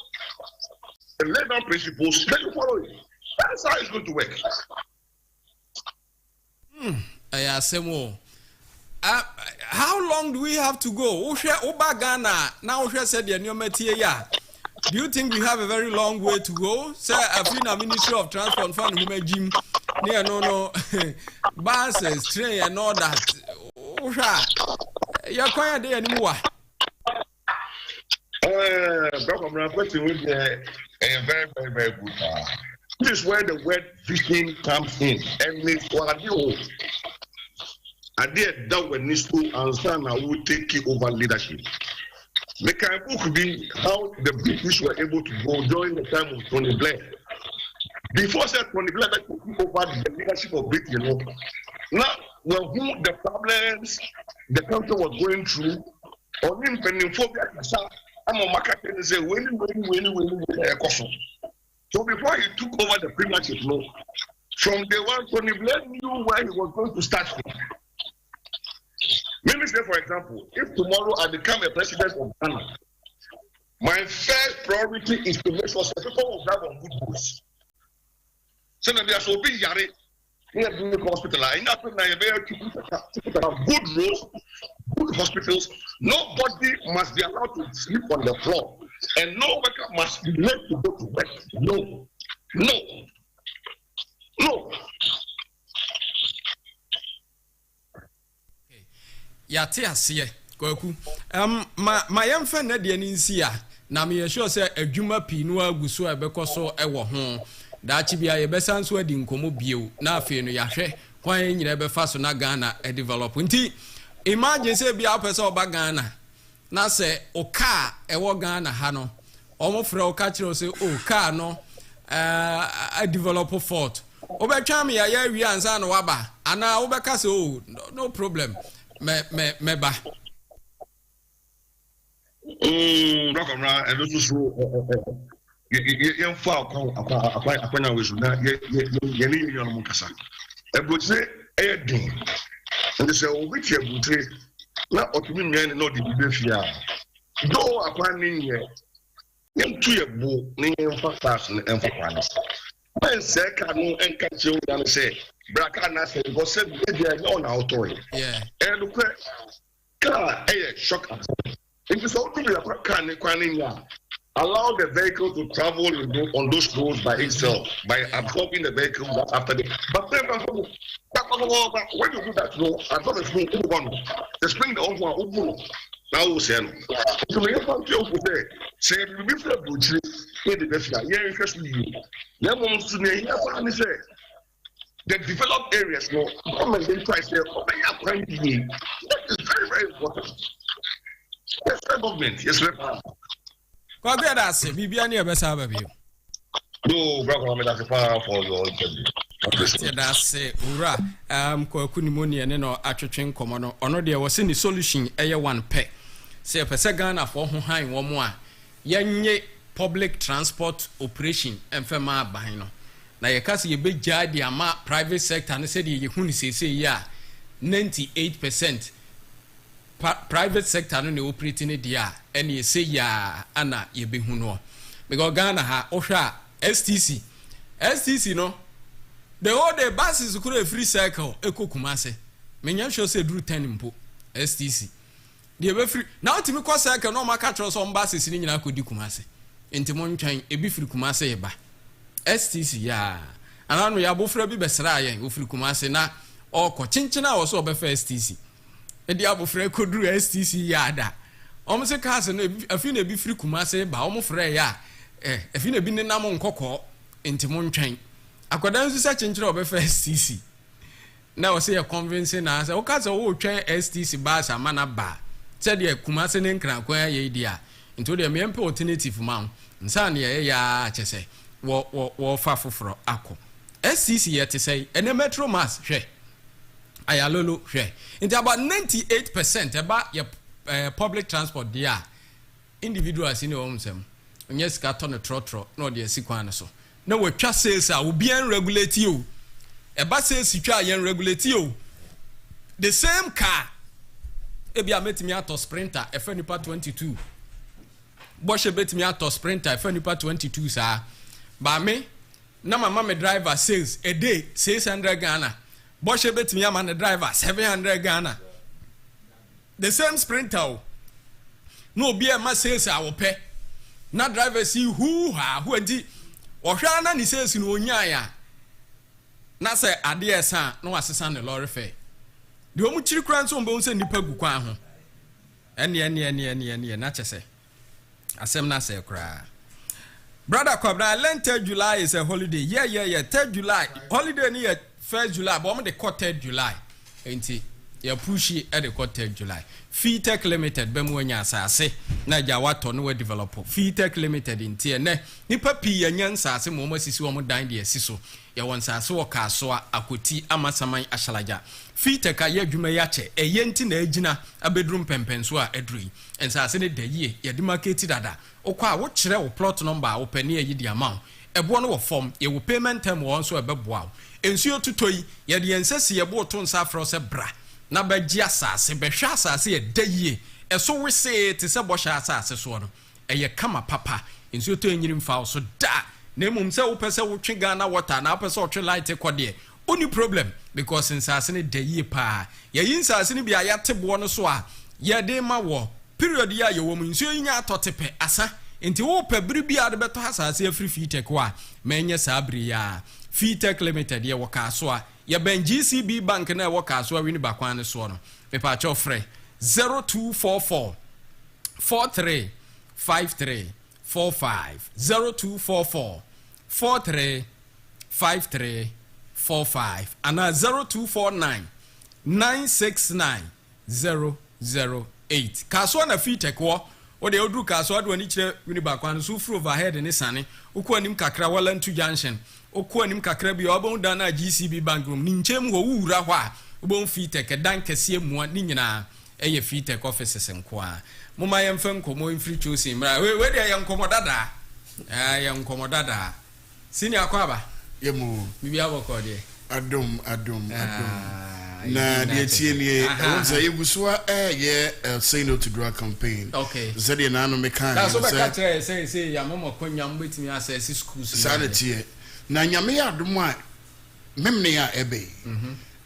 and lay down principles, then you follow it. That's how it's going to work. I say more. How long do we have to go? Ghana now said the new material. Do you think we have a very long way to go? Say, I've been a Ministry of Transport fund who made Jim near no buses, train and all that. You're quite there anymore. Dr. Question with a very, very, very good. This is where the word vision comes in. And it's what you I did that when this school and son I will take over leadership. The kind of book be how the British were able to go during the time of Tony Blair. Before said Tony Blair that took over the leadership of Britain, you know. Now, when the problems the country was going through, or in phobia, I'm a market and say, when. So before he took over the premiership, you know, from day one, Tony Blair knew where he was going to start from. Let me say, for example, if tomorrow I become a president of Ghana, my first priority is to make sure that people will drive on good roads. So that there should be yare, good hospital. I know good roads, good hospitals. Nobody must be allowed to sleep on the floor, and no worker must be late to go to work. No. Yate ase kwaku ma yemfa na de ni nsi a na me sure say adwuma pi no aguso ebekoso ewo ho da chi bia ye besan so adi nkomo bio na afi no yahwe kwan nyina befa so na Ghana e develop nti imagine say bia person oba Ghana na say o car ewo Ghana ha no omo fra o ka kire say o car no a develop fort obetwa me ya wi ansa no waba ana obeka say oh no problem meba and also so you fall akwana wesu na ye ni yon mo kasa ebotse edin and say which ebotse na otumi men no di befia do akwani ye yemtu yebo ni emfa pass na emfa kwanis when say ka no enka chew dan say braka na say go say dey on auto and the car shock it is all to be a car allow the vehicle to travel on those roads by itself by absorbing the vehicle after the but then when you do that no I thought it's one the spring the old one now say so me want to say you be for buchi in the best yeah interest you let me to say the developed areas no government dey try say that is very, very important. Yes, government. Yes, sir. Kwa gbe da se bibia na ebesa ba bio. No, brother, me da se pa for your interview. Da se ura kwa kunimoni ne no atwetwe nkomo no ono de wo se ni solution eye one pe. Se pese Ghana for ho han wo mo a yenye public transport operation emfema aban no. na ye ka se ye begya de ama private sector ne se de ye hu ni sese ya 98% private sector no ne operate ne dia ene ye se ya ana ye be hu no because Ghana ha ohwa STC no the whole day buses could a free cycle eko Kumase menya sure say duru 10 mpo STC the be free now timi kwa cycle no ma catch us on buses ni nyina kodi Kumase enti mo ntwan e bi free Kumase ye ba STC ya ananu ya bofra bi besra ayen o free Kumase na oko chinchina wo so obefa STC e di abofra koduru STC ya da omo se cars no afi na bi free Kumase ba omo fra ya afi na bi ne nam nkokọ enti mo ntwan akodan su sa chinchira obefa STC na wo se ye convince na say o ka say wo twen STC bus amana ba say de Kumase ne nkran kwa ye dia enti de me mpe alternative ma nsa na ye ya chese wo fa foforo akọ STC ye te say ene metro mass hwe ayalolo hwe enti about 98% eba ye public transport dia individuals in your home onye sika to ne trotro na de asikwan so na watwa sales a obi en regulate you eba sales twa yen regulate you the same car ebi ametimi ato sprinter efa nipa 22 boshe betimi ato sprinter efa nipa 22 sa ba me na mama me driver sales a day 600 Ghana boshe betimi ama ne driver 700 Ghana the same sprinter no obi e ma sales a wo pe na driver see who enti ohwa na ni sales no onya ya na say ade esa no asesa ne lorry fare de omu chiri kran so mbe se nipa gu kwan ho ene na chese asem na say kra brother Kwabra learn 3rd July is a holiday yeah 3rd July holiday ni 1st July but the 3rd July enti ya pushi at the 3rd July Fitech Limited bemwanya asase na jawato no we develop Fitech Limited intie ne nipa pi ya nyansa ase mo masisi wo dan de asiso ya wonsa ase wo kaso akoti amasaman ashalaja Fitech aye adwuma ya che eyenti na agina abedrum pempenso a edrui ensa ase ne dayie ya di market dada okwa wo kire wo plot number wo pani ayi di amount ebo no wo form ye wo payment term wo nso ebeboa ensuo tutoi ye de ensese ye bo to nsa fro se bra na bagye asase behwa asase ye dayie eso we se te se bosha asase so no eye kama papa ensuo to enyirim fa so da na emum se wo pese wo twe Ghana water na pese wo twe light ekode only problem because insase ne dayie pa ye yinsase ne bia ya tebo no so a ye de ma wo period ya ye wo mu ensuo nya atotepe asa enti wo pa biribia de beto asase afri Fitech wa menye sabri ya Fitech Limited ye wo ka so a ya ben GCB bank na wo ka so wini bakwan ne so no me pa cho frɛ 0244 43 53 45 0244 43 53 45 ana 0249 969 008 ka so na Fitech wo de odru ka so ado ni kire wini bakwan so fru overhead ne sane ukọ anim kakra wala ntu junction okọ anim kakra bi obon da na GCB bank room ni nchem ho wura hɔ a obon Fitech dan kese mua ni nyina eye Fitech offices nko a moma yemfam komo infri chosi mra we de yem dada yem komo dada sini akwaba yemu bibi aboko de adom na de tie nie onza yegusua ye say no to drug campaign okay zede na no mekan na so be ka tire say ya mama konya mbetimi access schools sanity na nyame ya adom a memne ya ebe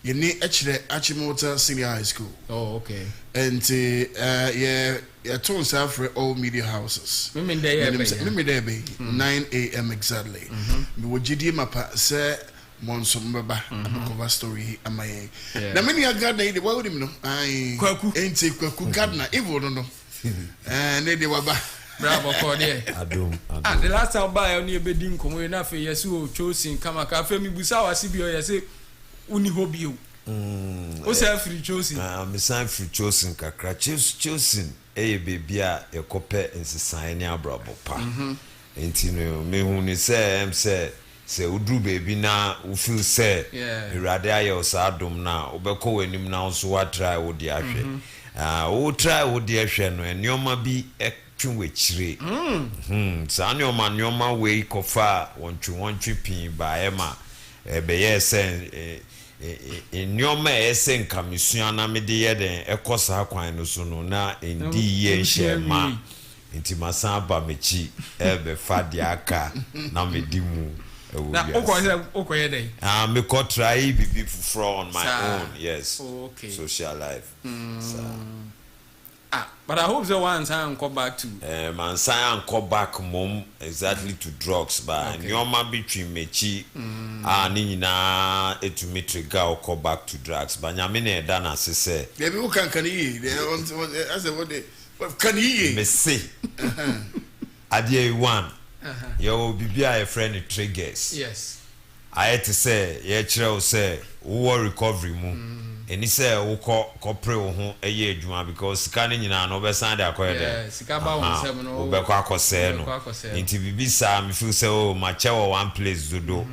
yeni echire Achimota Senior High School. Oh, okay. And yeah, turn south for all media houses. Mimi there be 9 a.m. exactly. We would GD mapa say Monso Mbaba cover story amaye. Na many a gardener the world him no. I ain't say kwaku gardener evil no. And they waba. Bravo for there. Adom. The last time buy only be din komo na fe yesu chosen kama ka fe mi busa wasi bi o yesi uni hobby o. O say free chosen. Me sign free chosen kakra chosen baby a ekope ensesan ni abrabo pa. Enti no me hu ni say udru baby na u feel say irade aye o sa adom na obekọ wanim na so wa try wo di ahwe. O try wo di ahwe no enioma bi twinwechire saa nneɔma wei kɔfa wɔntwe pii baeɛma ɛbɛyɛ sɛ nneɔma ɛsɛ nkamesua na mede yɛ den ɛkɔ saa kwan no so no na ndi yɛ nhyɛ ma nti masan ba mechi ɛbɛfa deɛ aka na medi mu na okoye dey me ko try bibi from my own yes social life but I hope the ones and come back to man say and come back mom exactly to drugs but nyoma between mechi ni nyina etumi trigger or come back to drugs but nyame na eda na sese they be who can he I say what can he me say adie one your bibia a friend triggers yes I had to say ye kyerɛ say wo recovery mu eni say wo ko pray wo ho eye adwuma because sika ne nyina no be san de akoye de sika ba won sem no wo be kwa akose no nti bibi sa me feel say oh ma che wo one place dodo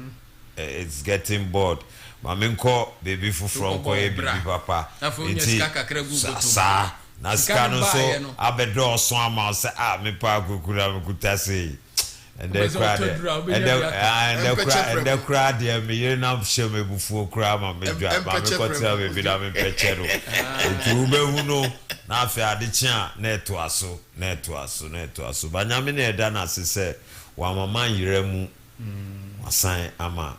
it's getting bored ma me nko baby from ko e bibi papa nti sa na sika no so abedo so ama say me pa kokura me kutase and the crowd there me na show me bufu kra ma me dwa ma me ko tell me bi da me peche no ntu be hu no na afi ade chia na eto aso ba nyame na eda na sese wa mama yire mu wasan ama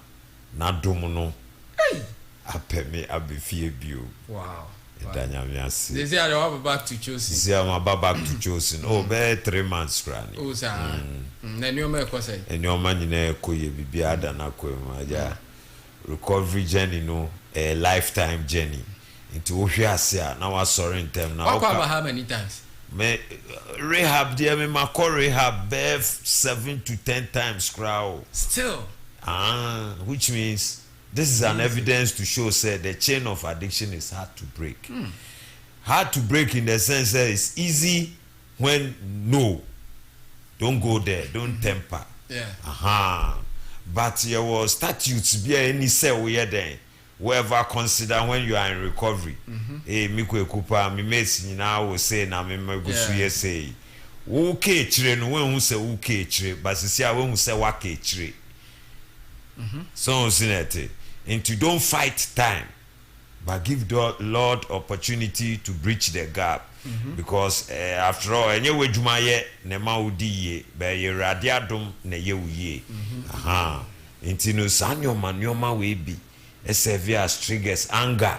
na dom no apemi abefie bio wow Danyamiasi. They say I have back to choosing. See, I'm back to choosing. Oh, be 3 months, granny. Oh, sir. Then you make us say. And your man in a koye bibia dana koye maja. Recovery journey, no, a lifetime journey. Into Ohiasia. Now I sorry in term. Now how many times? Me rehab dear me my core rehab 7 to 10 times crowd. Still. Which means. This is an evidence to show say the chain of addiction is hard to break. Hard to break in the sense that it's easy when no, don't go there, don't temper. Yeah. But your statutes be any say we then whoever consider when you are in recovery. Me kupa me mates now will say na me go say. Okay, chire no when who say okay chire, but see when who say wake chire. So sinete. And you don't fight time, but give the Lord opportunity to bridge the gap. Because after all, anyway, Jumaye, Nema Udi, by your radiadum, ne ye. Intino Sanyo Manyoma we be a severe triggers anger,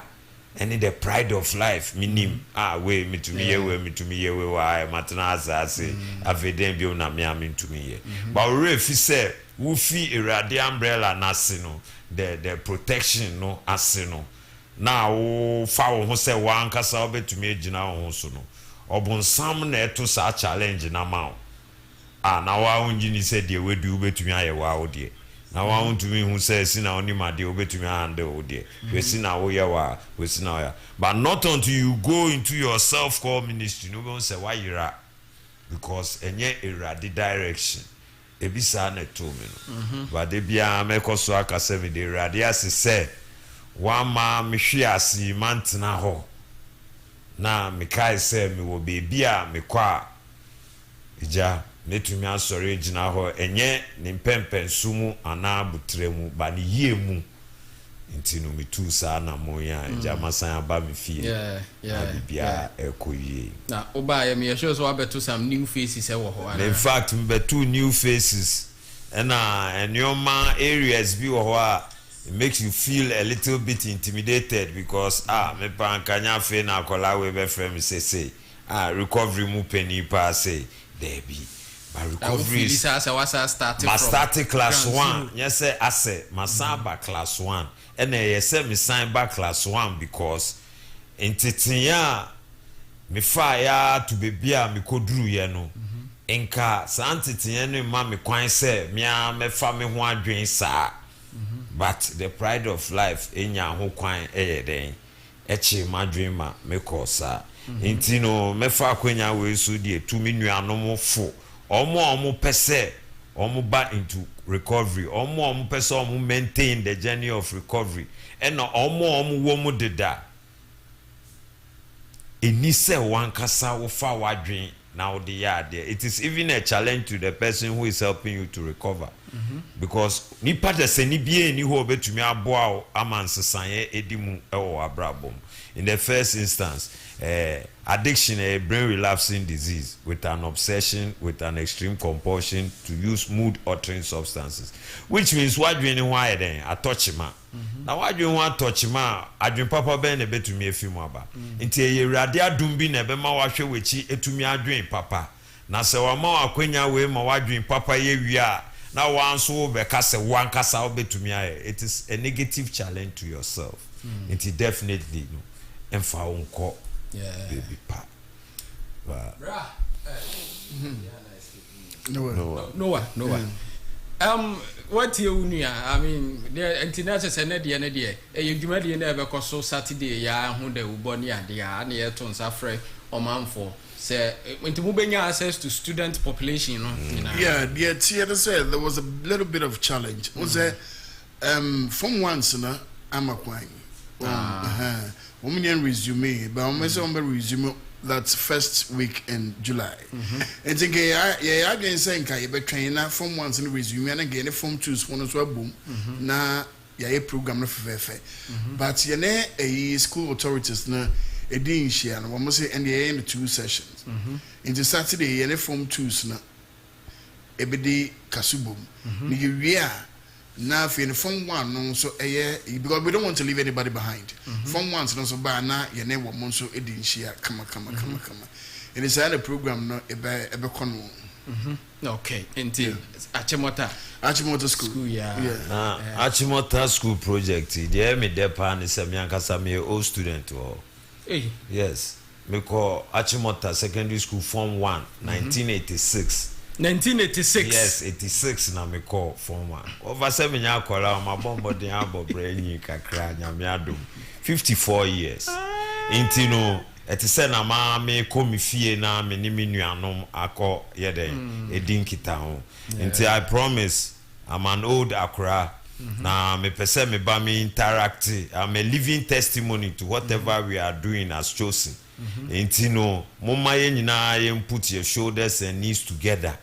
and the pride of life, minim. We me to me, why Matanaza say, Avedem Biona Miamin to me. But if you say, Wufi iradi umbrella nasino the protection no asino na wo fa wo ho se wan kasa obetumi agina wo so no obonsam na eto sa challenge na ma na wa unji ni se de wedu obetumi aye wa wo de na wa untumi hu se si na oni ma de obetumi ande wo de we si na wo ye wa we si na ya but not until you go into your self call ministry no be say wa yira because enye iradi direction ebisa na to me no but de bia mekoso aka 7 de radias se wa ma me hwiase mantena ho na me kai se me wo bebia me kwa ija metumi asori gina ho enye ne mpempen sumu ana butremu ba ne yie mu intino me tu sa na moya ija masan aba me fie bibia ekoyie na oba ya me sure so abeto some new faces e wo ho in fact me beto new faces and your areas be wo ho it makes you feel a little bit intimidated because me pa nkanya fe na akola we be frame say recovery mu penny pa say there be my recovery is starting class 1 yes say ase masaba class 1 and yes say me sign back class 1 because entitinya me fire to be bia me koduru ye no enka sa entitinya no ma me kwan say me a me fa me ho adwen sa but the pride of life enya ho kwan den echi madwen ma me kosa intino me fa kwanya we so die tu me nuanom fo omo pese omo ba into recovery omo pese omo maintain the journey of recovery and omo wo mu deda eni se wankasa wo fa wadwen now the yard there. It is even a challenge to the person who is helping you to recover. Because nipa de seni bie ni ho betumi aboa amansesanye edimu ewo abrabom. In the first instance, addiction, a brain relapsing disease with an obsession, with an extreme compulsion to use mood-altering substances, which means what do you why then? I touch him. Now why do you want touch him? I drink papa ben a bit to me a few more. Until you radia dumbi nebe ma washe wechi etumi adwin papa. Na se wa ma akwenya we ma wadwin papa ye wia. Now one so be kase one kasa obe to me. It is a negative challenge to yourself. It is definitely no. And for unko, baby pa. No. What you near? I mean, the international senate the end year. You do never cause so Saturday. Ya who they will born ya. They are near tons afraid or man for. Say when to move access to student population, you know. Yeah, the theater said there was a little bit of challenge. Was there from once I'm a quine. Women resume, but I'm resume that first week in July. And think I again saying you be train from once in resume and again from two one as well boom. Na a program of FFA. But a school authorities na a didn't share and one must say and the 2 sessions. Into Saturday and from two na ebedi kasubum. Nigeria now in from one no so because we don't want to leave anybody behind. From one so by now your name was so it didn't share come. And it's a program no ebe kono. Okay, indeed. Achimota school. Achimota school project. The me depan is a miankasa me old student or. Yes. Me call Achimota Secondary School Form 1 1986. 1986. Yes, 86 na me call Form 1. Over 7 years kola my bombo de abo brain kakra nyame adom. 54 years. Intino etise na ma me komi fie na me ni nuanom akọ yeden edin kita ho. Until I promise I'm an old Accra. Na me pese me ba me interact. I'm a living testimony to whatever we are doing as chosen. Intino mama ye nyina ye put your shoulders and knees together.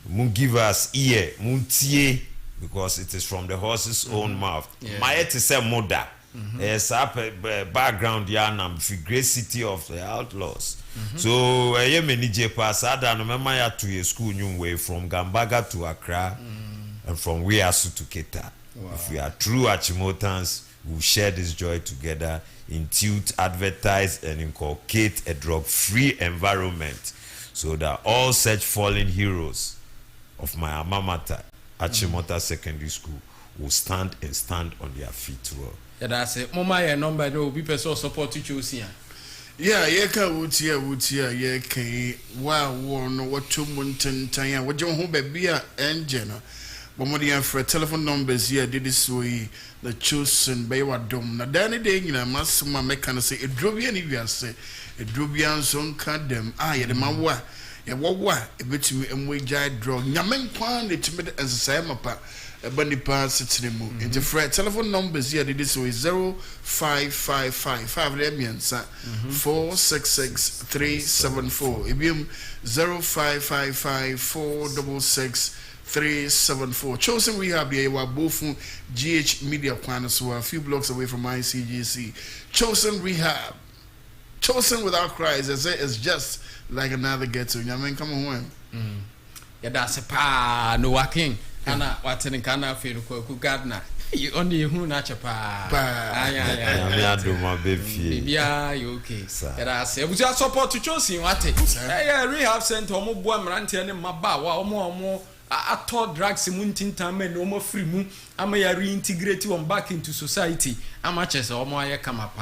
Mun give us ear, mun tie, because it is from the horse's own mouth. My head is a mother. Yes, up background yanam the great city of the outlaws. So I many pass no remember to a school new way from Gambaga to Accra and from Wiasu to Keta. If we are true Achimotans, we will share this joy together, intuit, advertise and inculcate a drug-free environment so that all such fallen heroes of my alma mater, Achimota Secondary School, will stand on their feet. Yeah, that's it. Mama, your number no be person support to choose here. Yeah, would yeah, wow, no what 2 months time. What you home baby and Jenna. Bomodian for telephone numbers here did this way the chosen by what dom. Now Danny day in a mass my mechanic say a drobian if you say a drobian son cut them. The mawa. Yeah, what a bit to me and we jai draw. Yaman quan it to me as a samapa. A bunny pass it to the moon. And the telephone numbers here did this way 0555 466 374. Ibium 0555 466 374. Chosen Rehab here were both from GH Media Plan, so a few blocks away from ICGC. Chosen Rehab. Chosen without cries, as it's just like another ghetto. I mean, come on. Yeah, that's a pa no working. Kana what's in Kana feel cook gardener. You only who not a pa. I do my baby. Yeah, you okay. Yeah, I say, we just support to choosing what it is. Yeah, rehab center, Omo Boam Ranty and Maba, more. I thought drugs in time and no more free moon. I may reintegrate you back into society. How much as Omoya come up?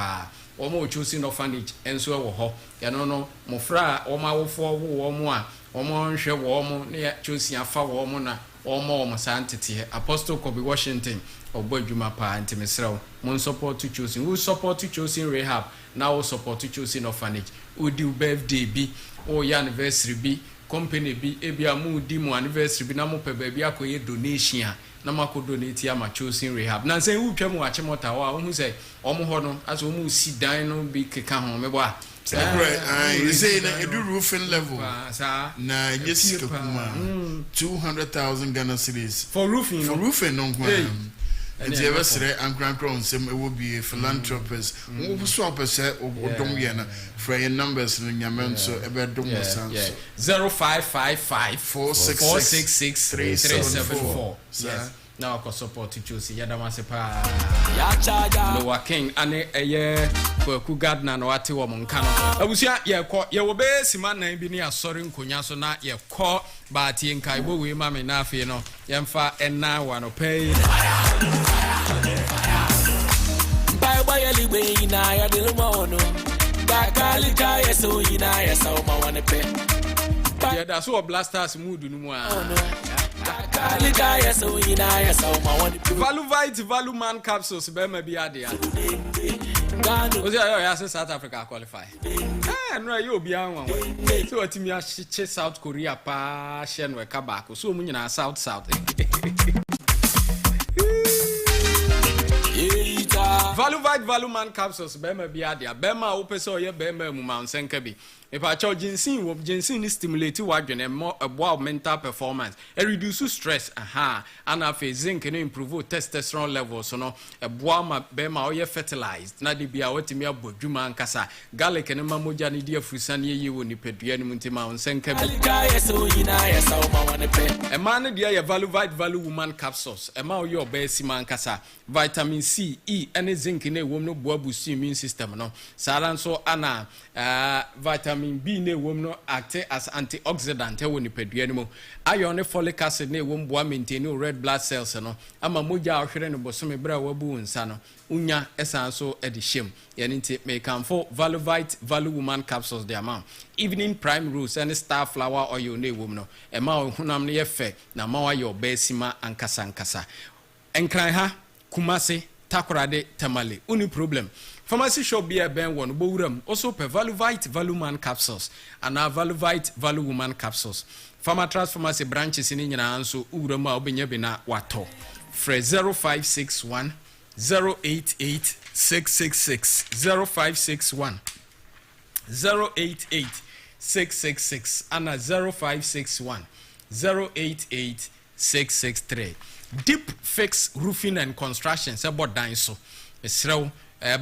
Omo choosing orphanage and so ho. Ya no, Mofra, Oma for Omoa, Omo share Omo near choosing a far Omona, Omo Santity, Apostle Kobe Washington, or Bojuma Pa and Timisrel. Mon support to choosing. Who support to choosing rehab? Now support to choosing orphanage. Who do birthday be or anniversary be? Company be ebia mu di mu anniversary bi na mo pe baby akoye donation na mako donate ama choosing rehab na say wu twam wa chemota wa hu say omo ho no as omo si dan no bi keka ho mebo a you say na edu roofing level na yes kuma 200,000 Ghana cedis for roofing no kwa and the ever say and grand crown some will be a philanthropist who so percent odom ye na for your numbers no nyame so e be dom san 0555 466 374 yes now I support to choose Yadamasepa Lower King ane eye Kwaku Gardner no ate wo monka no abusia ye wo be sima nan bi ne asori nkonya so na ye kɔ baati nkai bo we ma me na afi no ye mfa enna wa no pay bye bye liwe na ya de mo no bakali ka yeso ina yeso ma wane pe ye da so blasters mood no mu a Value man capsules be me be ade o say ya say South Africa qualify no you obi anwa so watimi a che South Korea pa she no e ka back so mu nyina south Value man capsules be me be ade be ma wo pese o ye be ma mu ma nsenka bi if I charge ginseng ni stimulate wadwene more about mental performance and reduce stress and afi zinc no improve testosterone levels so no eboa ma be ma oye fertilized na de bia watimi abodwuma nkasa garlic ne mamoja ne dia frusan ye wo ni pedua ne muntima onsenka bi e ma ne dia ye value woman capsules e ma oye obesi man nkasa vitamin C E and zinc ne wo no boa boost immune system no sara so ana vitamin B ne wom no act as antioxidant e woni padua no iron folic acid ne wom boa maintain red blood cells no ama moja ahwere ne bosome bra wabu nsa no unya esan so e de shem ye nti me can for value woman capsules the amount evening prime rose and star flower oil ne wom no e ma hunam ne ye fe na ma wa yo besima ankasa enkran ha kumase takorade tamale uni problem pharmacy shop be a ben one bowram also per value man capsules and our value woman capsules pharma pharmacy branches in nyina anso urama obenya bi na wato fre 0561 088 666 0561 088 666 and 0561 088 663 Deep Fix Roofing and Construction about dan so esrew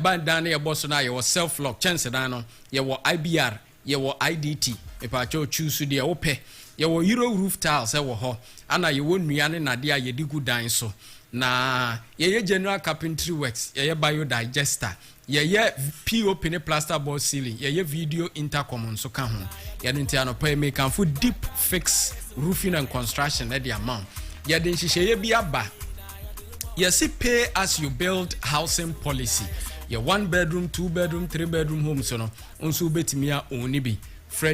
bandan e boso na ye self lock chance dan no ye wo IBR ye wo IDT e pa cho choose de wo pe ye wo Euro roof tiles e wo ho ana ye wo nuane na de ye digu dan so na ye general carpentry works ye biodigester ye POP ne plaster board ceiling ye video intercom so ka ho ye ntia no pa make am for Deep Fix Roofing and Construction e the amount ya den hihye bi aba ya si pay as you build housing policy ya 1 bedroom 2 bedroom 3 bedroom homes no onso betimi a oni bi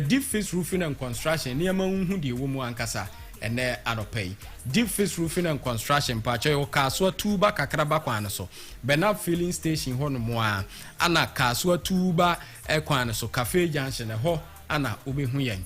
Deep Fix Roofing and Construction ne ma hu de wo mu ankasa ene anopai Deep Fix Roofing and Construction pa cho yo kaso tuba kakraba kwan so Benab filling station ho no mo a ana kaso tuba kwan so cafe junction ho ana obehu yan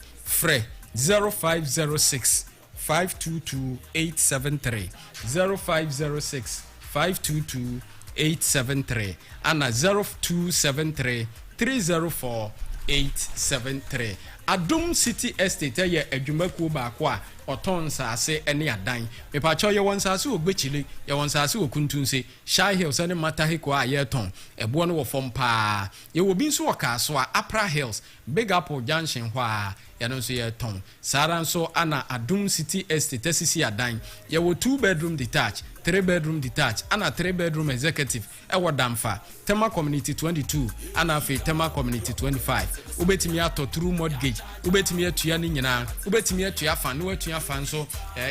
0506 522-873 0506-522-873 and 0273-304-873 Adum City Estate ye adwumaku baako a oton saase ene adan mepacho ye won saase ogbechile ye won saase okuntunse Shy Hills ene Matahiko a ye ton ebo no wo fom pa ye wo bi nso wakaso a Upper Hills Big Apple Junction hwa ye no nso ye ton sara nso ana Adum City Estate asisi adan ye wo 2 bedroom detached 3 bedroom detached ana 3 bedroom executive e wo damfa Tema Community 22 ana fe Tema Community 25 ubetimi ato true mortgage ubetimi atua ni nyina ubetimi atua fa no atua fa nso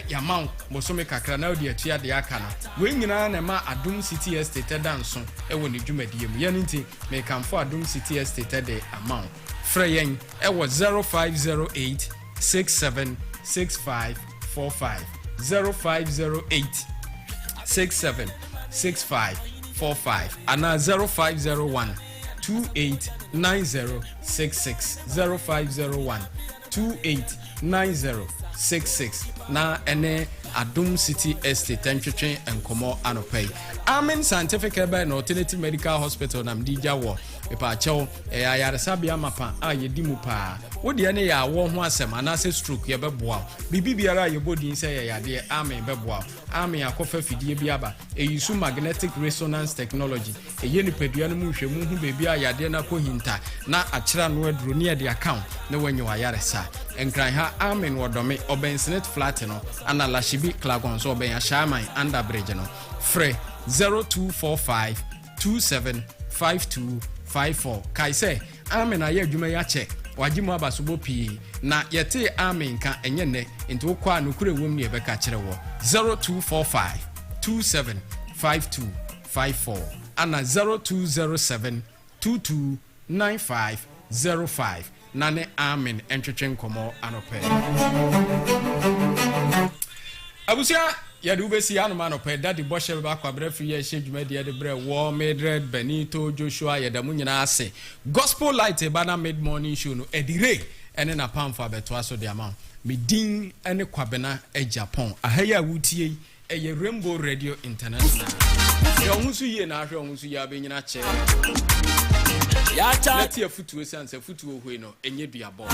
yamount bosome kakra na odi atua de aka na we nyina na ma Adum City Estate danso e wo ne dwumadie mu yan nti me kan for Adum City Estate de amount freyen e wo 0508 676545 0508 676545 and 0501 289066 0501 289066 na ene Adum City Estate Entwetwe Enkomo Anopay. Amen Scientific Ebe na Alternative Medical Hospital na Mdija wo. Epa chew ayaresabia mapa ayedi mu pa. Wodi ene ya wo ho asem anase stroke ye beboa. Bibi biara ye bodi nse ye yade amen beboa. Amen akofa fidie bi aba. Eyisu magnetic resonance technology. Eye ni pedua no mu hwemu hu bebi ayade na ko hinta na akira no aduro ne de account na wanyo ayaresa. Enkran ha amen wodome Obensinet flat no ana lashibi klagon so oben ashaman under bridge no. Free 0245 275254 kai say amen aye adwuma ya che wajimu abasubo pi na yete amen ka enye ne nti wokwa nokure wom ne beka kire wo 0245 275254 ana 0207 229505 nane amen entwetwe nkomo anope abusia ya do besi anoma no pe daddy boshe ba kwabra fi ye hye de bre war Medred Benito Joshua ya da munyina ase gospel light bana mid morning show no edire ene na pamfa beto aso de ama medin ene kwabena e Japan ahaya wutie eye Rainbow Radio International yo husu ye na ahwe husu ya benyina che ya cha leti afutuo sanse futuo hwe no enye duabo